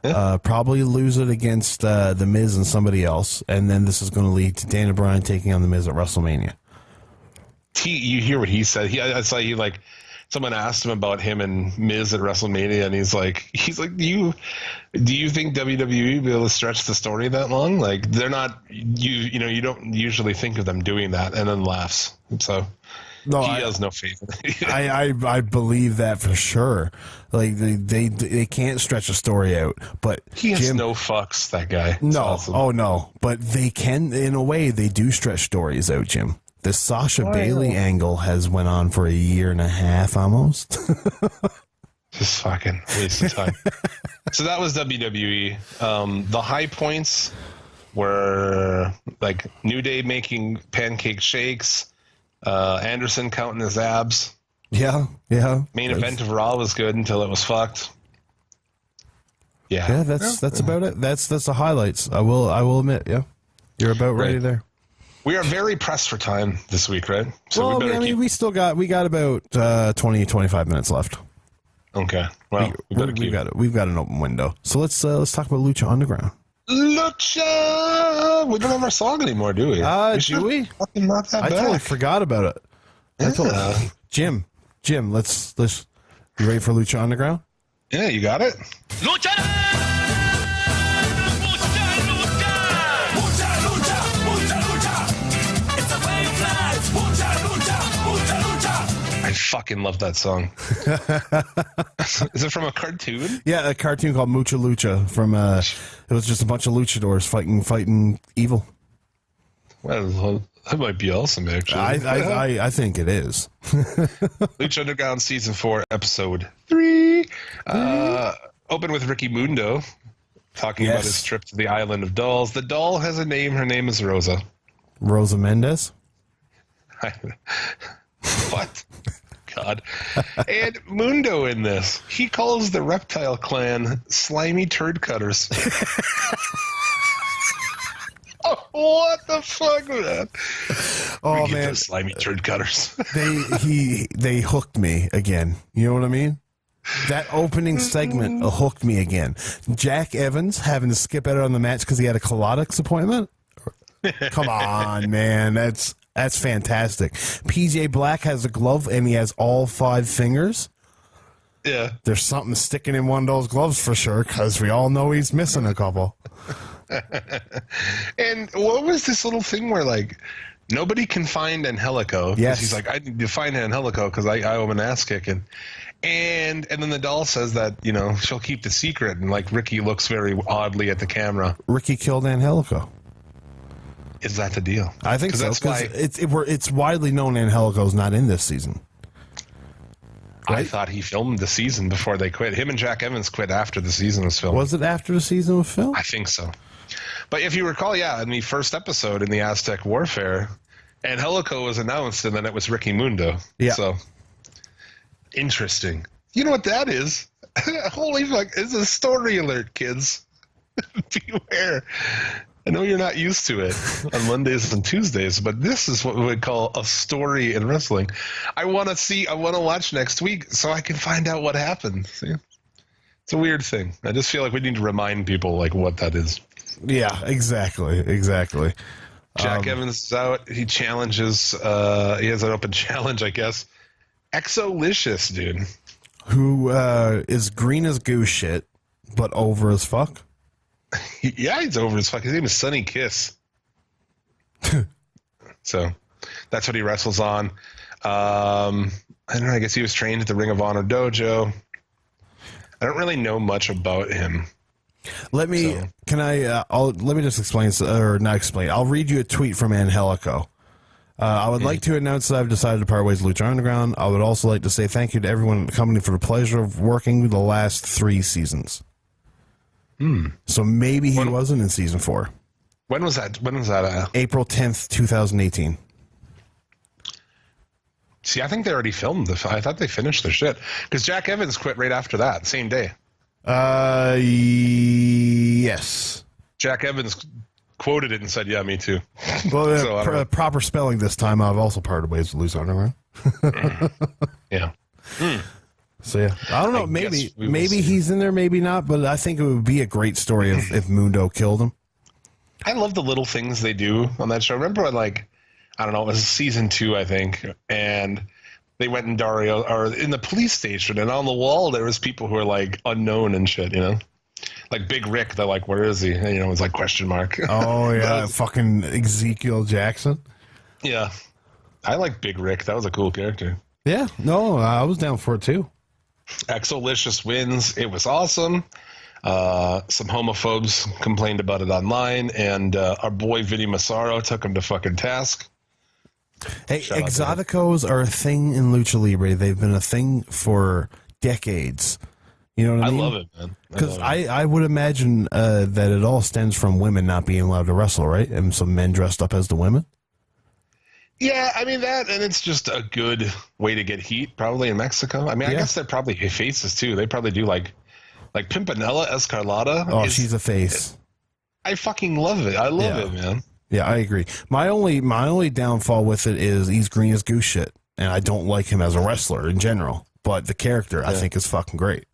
Speaker 3: probably lose it against the Miz and somebody else, and then this is going to lead to Daniel Bryan taking on the Miz at WrestleMania.
Speaker 2: You hear what he said? I saw he like. Someone asked him about him and Miz at WrestleMania, and he's like, do you think WWE will be able to stretch the story that long? Like, they're not, you don't usually think of them doing that, and then laughs. So he has no faith in it.
Speaker 3: I believe that for sure. Like they can't stretch a story out, but
Speaker 2: he has
Speaker 3: Jim,
Speaker 2: no fucks. That guy. It's
Speaker 3: no,
Speaker 2: awesome.
Speaker 3: Oh no, but they can in a way. They do stretch stories out, Jim. The Sasha Bailey angle has went on for 1.5 years almost.
Speaker 2: Just fucking waste of time. So that was WWE. The high points were like New Day making pancake shakes, Anderson counting his abs.
Speaker 3: Yeah.
Speaker 2: Main event of Raw was good until it was fucked.
Speaker 3: Yeah, that's about it. That's the highlights. I will admit. Yeah, you're about ready there.
Speaker 2: We are very pressed for time this week, right?
Speaker 3: So we still got about 20, 25 minutes left.
Speaker 2: Okay. Well,
Speaker 3: we've got an open window. So let's talk about Lucha Underground.
Speaker 2: Lucha. We don't have our song anymore, do we?
Speaker 3: Do we?
Speaker 2: Fucking not that
Speaker 3: I
Speaker 2: bad.
Speaker 3: totally forgot about it.
Speaker 2: Yeah.
Speaker 3: Jim, let's you ready for Lucha Underground?
Speaker 2: Yeah, you got it.
Speaker 1: Lucha!
Speaker 2: I fucking love that song. Is it from a cartoon?
Speaker 3: Yeah, a cartoon called Mucha Lucha from it was just a bunch of luchadors fighting evil.
Speaker 2: Well, That might be awesome, actually.
Speaker 3: I think it is.
Speaker 2: Lucha Underground Season 4, Episode 3. Open with Ricky Mundo talking about his trip to the Island of Dolls. The doll has a name. Her name is Rosa.
Speaker 3: Rosa Mendez?
Speaker 2: What? God. And Mundo in this, he calls the Reptile Clan slimy turd cutters. Oh, what the fuck, man?
Speaker 3: Oh,
Speaker 2: We get
Speaker 3: man.
Speaker 2: those slimy turd cutters.
Speaker 3: They hooked me again. You know what I mean? That opening segment hooked me again. Jack Evans having to skip out on the match because he had a colonics appointment? Come on, man. That's fantastic. PJ Black has a glove and he has all 5 fingers.
Speaker 2: Yeah.
Speaker 3: There's something sticking in one of those gloves for sure because we all know he's missing a couple.
Speaker 2: And what was this little thing where, like, nobody can find Angelico?
Speaker 3: Yes.
Speaker 2: He's like, I need to find Angelico because I owe him an ass kicking. And then the doll says that, you know, she'll keep the secret. And, like, Ricky looks very oddly at the camera.
Speaker 3: Ricky killed Angelico.
Speaker 2: Is that the deal?
Speaker 3: I think so.
Speaker 2: That's why
Speaker 3: It's widely known Angelico's not in this season.
Speaker 2: I thought he filmed the season before they quit. Him and Jack Evans quit after the season was filmed.
Speaker 3: Was it after the season was filmed?
Speaker 2: I think so. But if you recall, in the first episode in the Aztec Warfare, Angelico was announced, and then it was Ricky Mundo.
Speaker 3: Yeah.
Speaker 2: So, interesting. You know what that is? Holy fuck. It's a story alert, kids. Beware. I know you're not used to it on Mondays and Tuesdays, but this is what we would call a story in wrestling. I want to watch next week so I can find out what happened. See? It's a weird thing. I just feel like we need to remind people like what that is.
Speaker 3: Yeah, exactly.
Speaker 2: Jack Evans is out. He challenges, he has an open challenge, I guess. Exolicious, dude.
Speaker 3: Who is green as goose shit, but over as fuck.
Speaker 2: Yeah, he's over as fuck. His name is Sunny Kiss. So that's what he wrestles on. I don't know. I guess he was trained at the Ring of Honor dojo. I don't really know much about him.
Speaker 3: Let me just explain, or not explain. I'll read you a tweet from Angelico. I would like to announce that I've decided to part ways with Lucha Underground. I would also like to say thank you to everyone in the company for the pleasure of working the last 3 seasons. So maybe he wasn't in season 4.
Speaker 2: When was that?
Speaker 3: April 10th, 2018.
Speaker 2: See, I think they already filmed I thought they finished their shit because Jack Evans quit right after that, same day.
Speaker 3: Yes.
Speaker 2: Jack Evans quoted it and said, "Yeah, me too."
Speaker 3: Well,
Speaker 2: So,
Speaker 3: proper spelling this time. I've also parted ways with Lucha Underground.
Speaker 2: yeah.
Speaker 3: So yeah, I don't know.
Speaker 2: I
Speaker 3: Maybe
Speaker 2: guess we will see.
Speaker 3: he's in there, maybe not. But I think it would be a great story if Mundo killed him.
Speaker 2: I love the little things they do on that show. Remember when, like, I don't know, it was season 2, I think, and they went in Dario or in the police station, and on the wall there was people who were like unknown and shit, you know, like Big Rick. They're like, "Where is he?" And, you know, it's like question mark.
Speaker 3: Oh yeah, fucking Ezekiel Jackson.
Speaker 2: Yeah, I like Big Rick. That was a cool character.
Speaker 3: Yeah, no, I was down for it too.
Speaker 2: Exolicious wins. It was awesome. Some homophobes complained about it online, and our boy Vinny Massaro took him to fucking task.
Speaker 3: Hey,
Speaker 2: Shout out to
Speaker 3: exoticos are a thing in Lucha Libre. They've been a thing for decades. You know what I mean?
Speaker 2: I love it, man.
Speaker 3: Because I would imagine that it all stems from women not being allowed to wrestle, right? And some men dressed up as the women.
Speaker 2: Yeah, I mean that, and it's just a good way to get heat, probably in Mexico. I mean, I guess they're probably faces too. They probably do like Pimpinella Escarlata.
Speaker 3: Oh, she's a face.
Speaker 2: I fucking love it. I love it, man.
Speaker 3: Yeah, I agree. My only downfall with it is he's green as goose shit, and I don't like him as a wrestler in general. But the character I think is fucking great.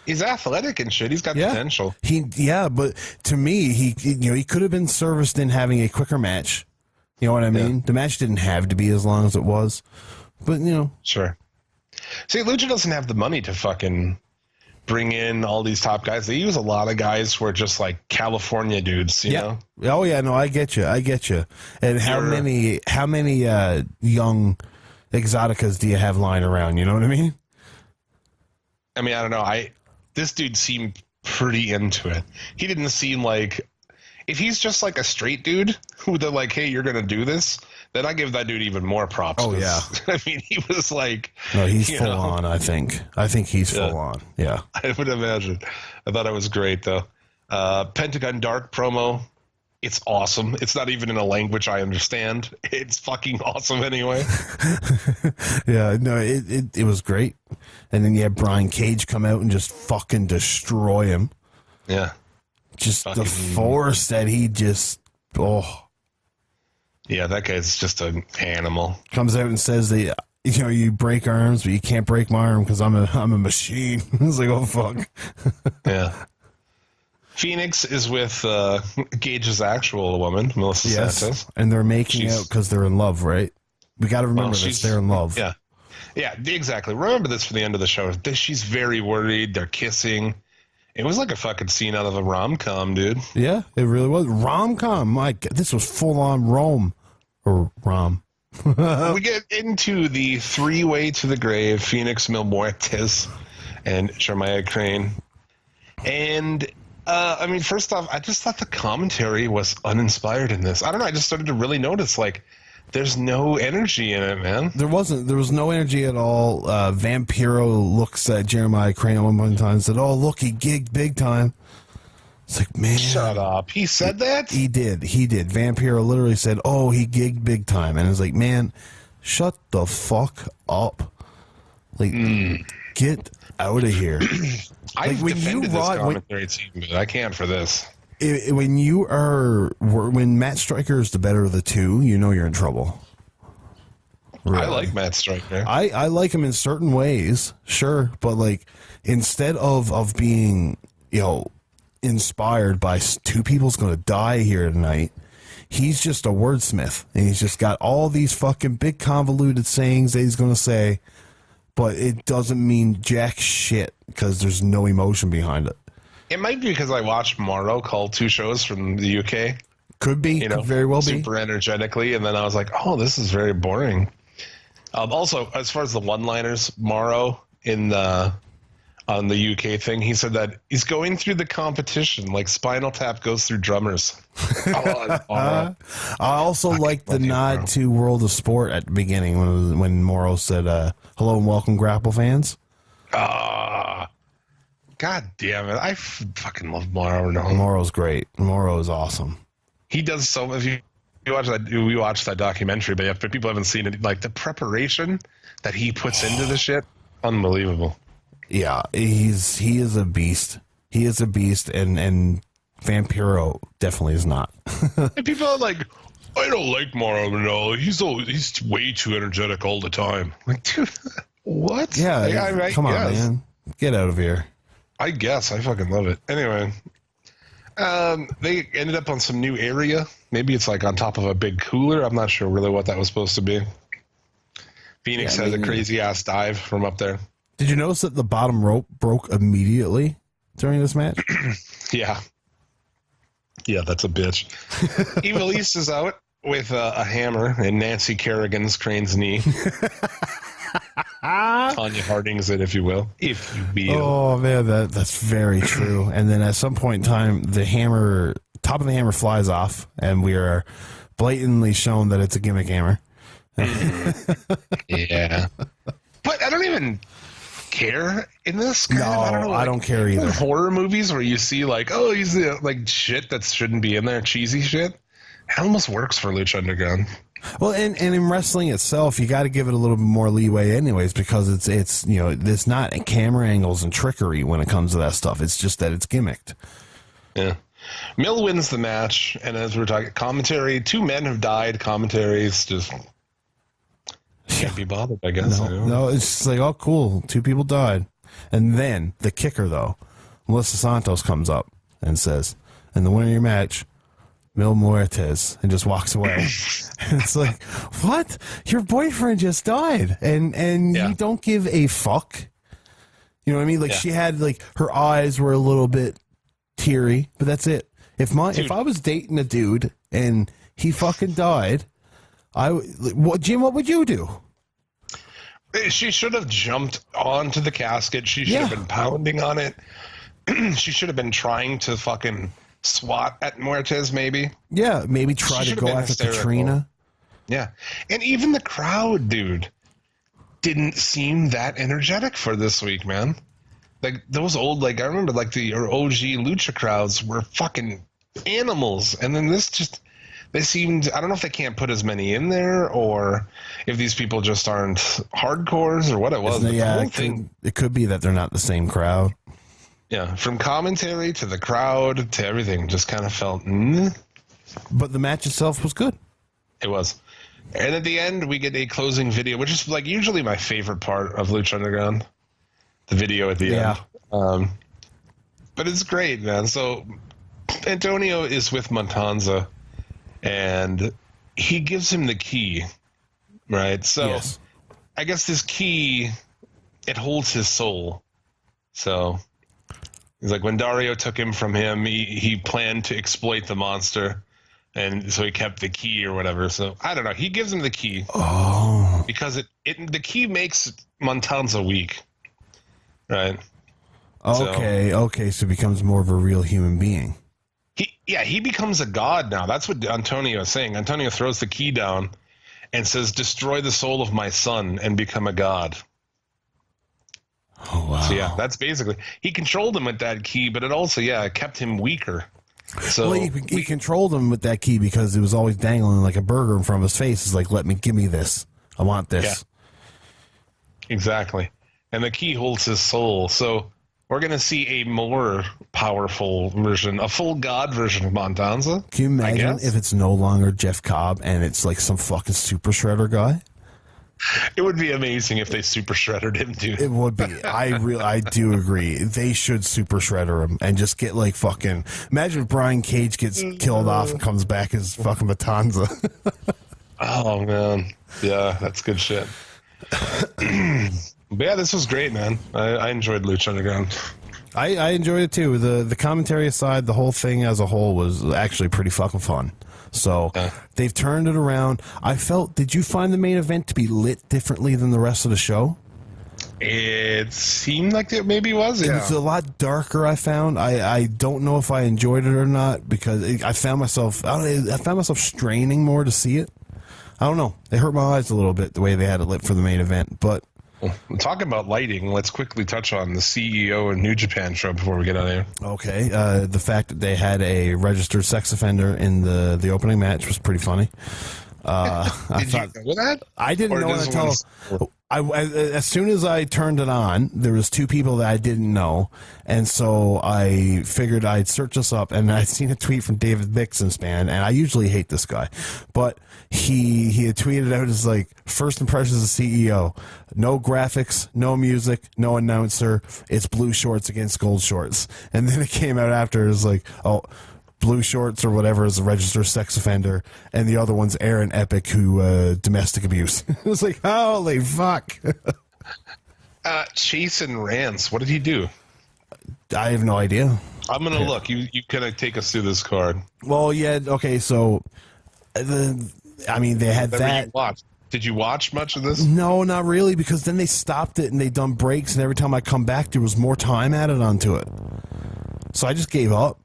Speaker 2: He's athletic and shit. He's got potential.
Speaker 3: But to me, he could have been serviced in having a quicker match. You know what I mean? The match didn't have to be as long as it was, but
Speaker 2: Sure. See, Lucha doesn't have the money to fucking bring in all these top guys. They use a lot of guys who are just like California dudes, you know?
Speaker 3: Oh yeah, no, I get you. And how many young exoticas do you have lying around? You know what I mean?
Speaker 2: I mean, I don't know. This dude seemed pretty into it. He didn't seem like if he's just like a straight dude who they're like, hey, you're gonna do this, then I give that dude even more props.
Speaker 3: Oh,
Speaker 2: 'cause,
Speaker 3: yeah.
Speaker 2: I mean, he was like,
Speaker 3: No, he's
Speaker 2: you
Speaker 3: full
Speaker 2: know,
Speaker 3: on. I think he's full on. Yeah.
Speaker 2: I would imagine. I thought it was great though. Pentagon Dark promo. It's awesome. It's not even in a language I understand. It's fucking awesome anyway.
Speaker 3: Yeah, no, it was great. And then you had Brian Cage come out and just fucking destroy him.
Speaker 2: Yeah.
Speaker 3: Just
Speaker 2: Fucking-
Speaker 3: the force that he just
Speaker 2: Yeah, that guy's just an animal.
Speaker 3: comes out and says that you break arms, but you can't break my arm because I'm a machine. It's like, oh fuck.
Speaker 2: Yeah. Phoenix is with Gage's actual woman, Melissa Santos.
Speaker 3: And they're making
Speaker 2: She's-
Speaker 3: out because they're in love, right? We got to remember this.
Speaker 2: she's-
Speaker 3: They're in love.
Speaker 2: Yeah. Yeah, exactly. Remember this for the end of the show. She's very worried. They're kissing. It was like a fucking scene out of a rom-com, dude.
Speaker 3: Yeah, it really was. Rom-com. Mike, this was full-on Rome. Or Rom.
Speaker 2: We get into the three-way to the grave, Phoenix, Mil Muertes, and Jeremiah Crane. And, I mean, first off, I just thought the commentary was uninspired in this. I don't know, I just started to really notice, like, there's no energy in it, man.
Speaker 3: There was no energy at all. Vampiro looks at Jeremiah Crane at one point in time and said, oh, look, he gigged big time. It's like, man.
Speaker 2: Shut up. He said that?
Speaker 3: He did. Vampiro literally said, oh, he gigged big time. And it's like, man, shut the fuck up. Like, get out of here.
Speaker 2: I've
Speaker 3: when
Speaker 2: defended
Speaker 3: you
Speaker 2: this
Speaker 3: ride-
Speaker 2: commentary team, but I can't for this.
Speaker 3: When Matt Stryker is the better of the two, you know you're in trouble. Really.
Speaker 2: I like Matt Stryker.
Speaker 3: I like him in certain ways, sure, but like instead of being inspired by two people's going to die here tonight, he's just a wordsmith, and he's just got all these fucking big convoluted sayings that he's going to say, but it doesn't mean jack shit because there's no emotion behind it.
Speaker 2: It might be because I watched Morrow call two shows from the UK.
Speaker 3: Could be, could very well be.
Speaker 2: Super energetically, and then I was like, oh, this is very boring. Also, as far as the one-liners, Morrow on the UK thing, he said that he's going through the competition like Spinal Tap goes through drummers.
Speaker 3: I also like the nod to World of Sport at the beginning when Morrow said, hello and welcome, Grapple fans.
Speaker 2: God damn it. I fucking love Morrow now.
Speaker 3: Morrow's great. Morrow is awesome.
Speaker 2: He does so. If you watch that, we watched that documentary, but if people haven't seen it, like the preparation that he puts into the shit, unbelievable.
Speaker 3: Yeah, he is a beast. He is a beast, and Vampiro definitely is not.
Speaker 2: And people are like, I don't like Morrow, no. He's way too energetic all the time. Like, dude, what?
Speaker 3: Yeah, come on, man. Get out of here.
Speaker 2: I guess. I fucking love it. Anyway, they ended up on some new area. Maybe it's like on top of a big cooler. I'm not sure really what that was supposed to be. Phoenix has a crazy-ass dive from up there.
Speaker 3: Did you notice that the bottom rope broke immediately during this match?
Speaker 2: Yeah. Yeah, that's a bitch. Evil East is out with a hammer and Nancy Kerrigan's Crane's knee. Tanya Harding's it, if you will. If you will.
Speaker 3: Oh, man, that's very true. And then at some point in time, the top of the hammer flies off, and we are blatantly shown that it's a gimmick hammer.
Speaker 2: Yeah. But I don't even care in this.
Speaker 3: No, I don't care either.
Speaker 2: Horror movies where you see like, oh, he's like shit that shouldn't be in there, cheesy shit. It almost works for Lucha Underground.
Speaker 3: Well, and in wrestling itself, you got to give it a little bit more leeway, anyways, because it's not camera angles and trickery when it comes to that stuff. It's just that it's gimmicked.
Speaker 2: Yeah. Mill wins the match, and as we're talking commentary, two men have died. Commentaries just can't be bothered, I guess.
Speaker 3: No, it's just like, oh, cool, two people died, and then the kicker though, Melissa Santos comes up and says, "And the winner of your match, Mil Muertes," and just walks away. And it's like, what? Your boyfriend just died, and you don't give a fuck. You know what I mean? Like she had her eyes were a little bit teary, but that's it. If I was dating a dude and he fucking died, Jim, what would you do?
Speaker 2: She should have jumped onto the casket. She should have been pounding on it. She should have been trying to fucking swat at Muertes, maybe.
Speaker 3: Yeah, maybe try
Speaker 2: She
Speaker 3: to
Speaker 2: should've
Speaker 3: go
Speaker 2: been
Speaker 3: after
Speaker 2: hysterical.
Speaker 3: Katrina.
Speaker 2: Yeah. And even the crowd, dude, didn't seem that energetic for this week, man. Like, those old, like, I remember, like, the OG Lucha crowds were fucking animals. And then this just, they seemed, I don't know if they can't put as many in there or if these people just aren't hardcores or what it was. But the
Speaker 3: Yeah,
Speaker 2: whole thing,
Speaker 3: it could be that they're not the same crowd.
Speaker 2: yeah, from commentary to the crowd to everything, just kind of felt,
Speaker 3: But the match itself was good.
Speaker 2: It was. And at the end, we get a closing video, which is like usually my favorite part of Lucha Underground. The video at the end. But it's great, man. So Antonio is with Montanza, and he gives him the key, right? So
Speaker 3: Yes.
Speaker 2: I guess this key, it holds his soul. So he's like, when Dario took him from him, he planned to exploit the monster. And so he kept the key or whatever. So I don't know. He gives him the key.
Speaker 3: Oh.
Speaker 2: Because the key makes Montanza weak. Right.
Speaker 3: Okay, so he becomes more of a real human being.
Speaker 2: He becomes a god now. That's what Antonio is saying. Antonio throws the key down and says, destroy the soul of my son and become a god.
Speaker 3: Oh, wow.
Speaker 2: So yeah, that's basically, he controlled him with that key, but it also, kept him weaker. So
Speaker 3: Well, he controlled him with that key because it was always dangling like a burger in front of his face. It's like, give me this. I want this.
Speaker 2: Yeah. Exactly. And the key holds his soul. So we're going to see a more powerful version, a full god version of Montanza.
Speaker 3: Can you imagine if it's no longer Jeff Cobb and it's like some fucking super shredder guy?
Speaker 2: It would be amazing if they super shredded him, dude.
Speaker 3: It would be. I do agree. They should super shredder him and just get like fucking. Imagine if Brian Cage gets killed off and comes back as fucking Matanza.
Speaker 2: Oh man, yeah, that's good shit. But yeah, this was great, man. I enjoyed Lucha Underground.
Speaker 3: I enjoyed it too. The commentary aside, the whole thing as a whole was actually pretty fucking fun. So they've turned it around. Did you find the main event to be lit differently than the rest of the show?
Speaker 2: It seemed like it maybe was.
Speaker 3: It
Speaker 2: Yeah.
Speaker 3: was a lot darker. I found. I don't know if I enjoyed it or not because I found myself straining more to see it. I don't know. It hurt my eyes a little bit the way they had it lit for the main event, but.
Speaker 2: Talking about lighting, let's quickly touch on the CEO and New Japan show before we get out of here.
Speaker 3: Okay, the fact that they had a registered sex offender in the opening match was pretty funny.
Speaker 2: Did you know that?
Speaker 3: I didn't know
Speaker 2: does
Speaker 3: until as soon as I turned it on, there was two people that I didn't know, and so I figured I'd search this up, and I'd seen a tweet from David Bixenspan, and I usually hate this guy, but he had tweeted out as like, first impressions of CEO, no graphics, no music, no announcer, it's blue shorts against gold shorts, and then it came out after, it was like, oh, blue shorts or whatever is a registered sex offender, and the other one's Aaron Epic, who domestic abuse. It was like, holy fuck.
Speaker 2: Chase and Rance, what did he do?
Speaker 3: I have no idea.
Speaker 2: I'm gonna look. You kind of take us through this card.
Speaker 3: Well, yeah, okay, so they had
Speaker 2: Whatever
Speaker 3: that.
Speaker 2: you watched. Did you watch much of this?
Speaker 3: No, not really, because then they stopped it and they done breaks, and every time I come back, there was more time added onto it. So I just gave up.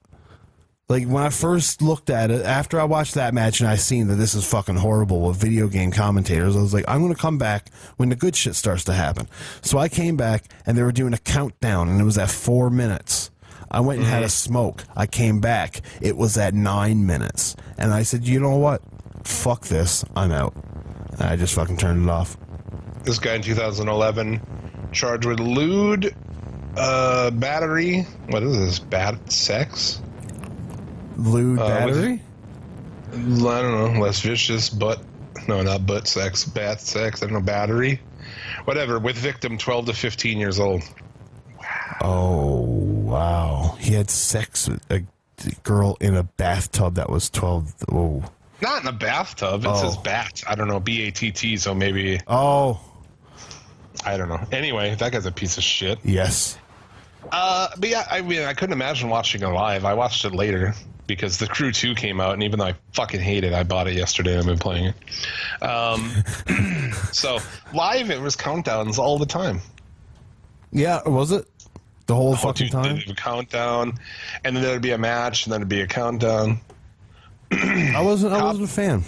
Speaker 3: Like, when I first looked at it, after I watched that match and I seen that this is fucking horrible with video game commentators, I was like, I'm going to come back when the good shit starts to happen. So I came back, and they were doing a countdown, and it was at 4 minutes. I went and had a smoke. I came back. It was at 9 minutes. And I said, you know what? Fuck this. I'm out. And I just fucking turned it off.
Speaker 2: This guy in 2011 charged with lewd battery. What is this? Bad sex?
Speaker 3: Lewd battery?
Speaker 2: I don't know. Less vicious, but no, not butt sex. Bad sex. I don't know. Battery. Whatever. With victim 12 to 15 years old.
Speaker 3: Oh, wow. He had sex with a girl in a bathtub that was 12. Oh.
Speaker 2: Not in a bathtub. It says bat. I don't know. BATT. So maybe.
Speaker 3: Oh.
Speaker 2: I don't know. Anyway, that guy's a piece of shit.
Speaker 3: Yes.
Speaker 2: But yeah, I mean, I couldn't imagine watching it live. I watched it later because The Crew 2 came out, and even though I fucking hate it, I bought it yesterday and I've been playing it. So live, it was countdowns all the time.
Speaker 3: Yeah, was it? The whole fucking time?
Speaker 2: They'd have a countdown, and then there'd be a match, and then it'd be a countdown.
Speaker 3: I wasn't a fan.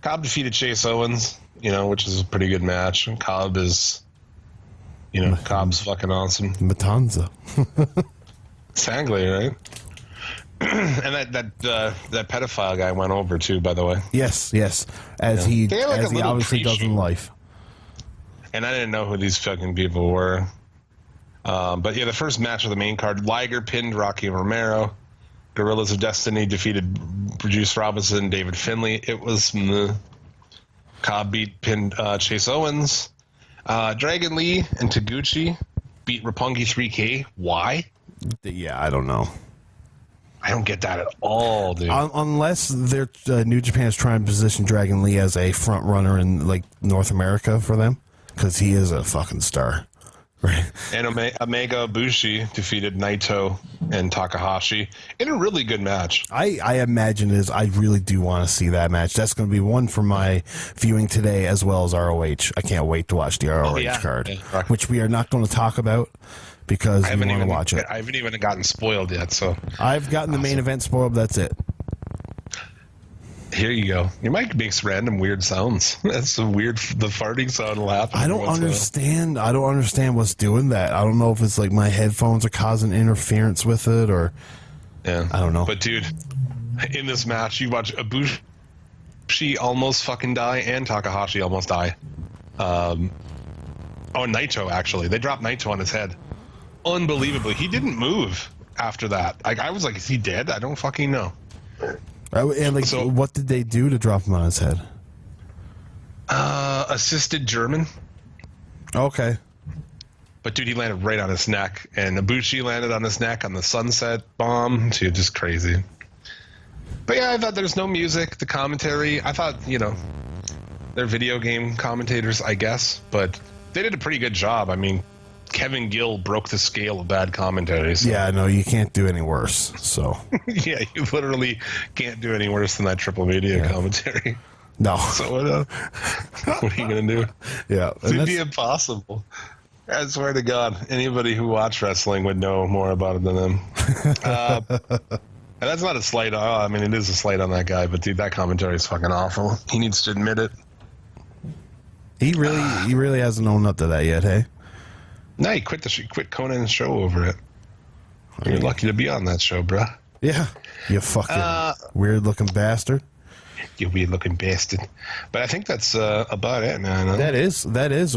Speaker 2: Cobb defeated Chase Owens, which is a pretty good match. And Cobb is, Cobb's fucking awesome.
Speaker 3: Matanza.
Speaker 2: Exactly, right? And that pedophile guy went over too, by the way.
Speaker 3: Yes. As he obviously does in life.
Speaker 2: And I didn't know who these fucking people were. But yeah, the first match of the main card, Liger pinned Rocky Romero. Gorillas of Destiny defeated Juice Robinson, David Finlay. It was Cobb pinned Chase Owens. Dragon Lee and Taguchi beat Roppongi 3K. Why?
Speaker 3: Yeah, I don't know.
Speaker 2: I don't get that at all, dude.
Speaker 3: Unless they're New Japan is trying to position Dragon Lee as a front runner in like North America for them, because he is a fucking star. Right.
Speaker 2: And Omega Ibushi defeated Naito and Takahashi in a really good match.
Speaker 3: I imagine I really do want to see that match. That's going to be one for my viewing today, as well as ROH. I can't wait to watch the ROH card, which we are not going to talk about because we want to watch it.
Speaker 2: I haven't even gotten spoiled yet, so
Speaker 3: I've gotten the main event spoiled. That's it.
Speaker 2: Here you go. Your mic makes random weird sounds. That's a weird. The farting sound will happen.
Speaker 3: I don't understand what's doing that. I don't know if it's like my headphones are causing interference with it, or I don't know.
Speaker 2: But dude, in this match, you watch Ibushi almost fucking die and Takahashi almost die. Naito actually. They dropped Naito on his head. Unbelievably, he didn't move after that. I was like, is he dead? I don't fucking know.
Speaker 3: And what did they do to drop him on his head?
Speaker 2: Assisted German.
Speaker 3: Okay.
Speaker 2: But dude, he landed right on his neck, and Ibushi landed on his neck on the sunset bomb. Dude, just crazy. But yeah, I thought there's no music. The commentary, I thought, they're video game commentators, I guess, but they did a pretty good job. I mean, Kevin Gill broke the scale of bad commentary. So.
Speaker 3: Yeah, no, you can't do any worse. So
Speaker 2: yeah, you literally can't do any worse than that Triple Media commentary.
Speaker 3: No.
Speaker 2: So what are you gonna do?
Speaker 3: Yeah,
Speaker 2: it'd be impossible. I swear to God, anybody who watched wrestling would know more about it than them. And that's not a slight. I mean, it is a slight on that guy, but dude, that commentary is fucking awful. He needs to admit it.
Speaker 3: He really hasn't owned up to that yet, hey?
Speaker 2: No, he quit Conan's show over it. You're lucky to be on that show, bruh.
Speaker 3: Yeah, you fucking weird-looking bastard.
Speaker 2: You weird-looking bastard. But I think that's about it, man.
Speaker 3: That is.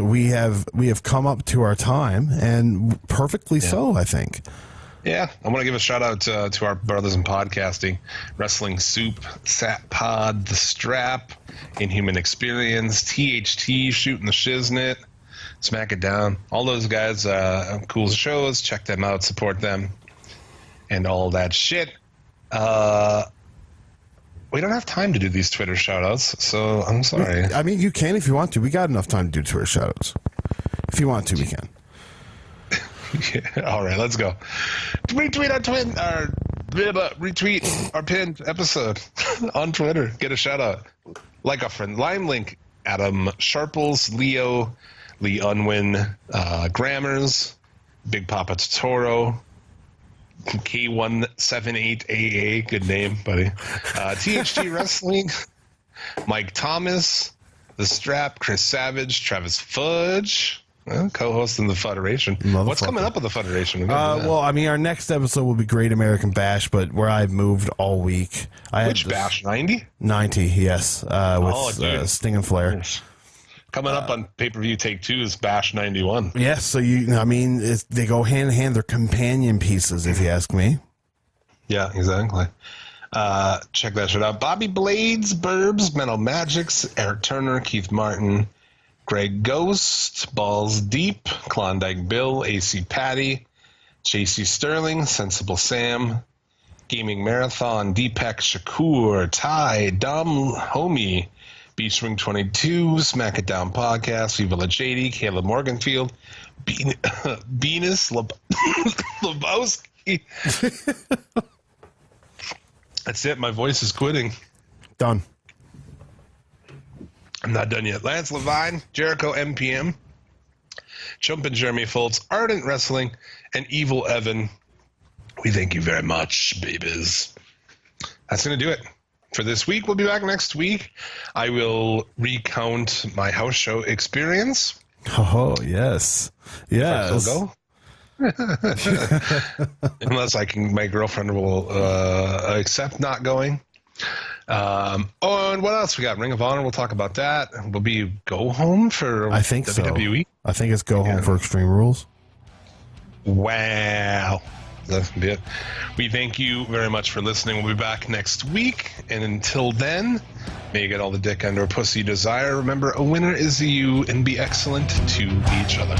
Speaker 3: We have come up to our time, and perfectly so, I think.
Speaker 2: Yeah, I want to give a shout out to our brothers in podcasting, Wrestling Soup, Sat Pod, The Strap, Inhuman Experience, THT, Shooting the Shiznit, Smack It Down. All those guys, cool shows. Check them out, support them, and all that shit. We don't have time to do these Twitter shout-outs, so I'm sorry.
Speaker 3: I mean, you can if you want to. We got enough time to do Twitter shout-outs. If you want to, we can.
Speaker 2: Yeah, all right, let's go. Retweet our pinned episode on Twitter. Get a shout out. Like a friend. Lime link. Adam Sharples, Leo, Lee Unwin, Grammars, Big Papa Totoro, K178AA. Good name, buddy. THT Wrestling, Mike Thomas, The Strap, Chris Savage, Travis Fudge. Co-hosting the Federation. What's coming up with the Federation?
Speaker 3: Well, I mean, our next episode will be Great American Bash, but where I've moved all week.
Speaker 2: Which Bash? 90?
Speaker 3: 90, yes. With Sting and Flair.
Speaker 2: Coming up on pay-per-view Take 2 is Bash 91.
Speaker 3: Yes, so they go hand in hand. They're companion pieces, if you ask me.
Speaker 2: Yeah, exactly. Check that shit out. Bobby Blades, Burbs, Mental Magics, Eric Turner, Keith Martin, Greg Ghost, Balls Deep, Klondike Bill, AC Patty, JC Sterling, Sensible Sam, Gaming Marathon, Deepak Shakur, Ty, Dom Homie, Beach Ring 22, Smack It Down Podcast, Viva La JD, Caleb Morganfield, Venus Lebowski. That's it. My voice is quitting.
Speaker 3: Done.
Speaker 2: I'm not done yet. Lance Levine, Jericho MPM, Chump and Jeremy Foltz, Ardent Wrestling, and Evil Evan. We thank you very much, babies. That's going to do it for this week. We'll be back next week. I will recount my house show experience.
Speaker 3: Oh, yes. Yes.
Speaker 2: Go. Unless my girlfriend will accept not going. And what else we got? Ring of Honor. We'll talk about that. Will be go home for
Speaker 3: I think
Speaker 2: WWE?
Speaker 3: So. I think it's go home for Extreme Rules.
Speaker 2: Wow. That'll be it. We thank you very much for listening. We'll be back next week. And until then, may you get all the dick and or pussy you desire. Remember, a winner is you, and be excellent to each other.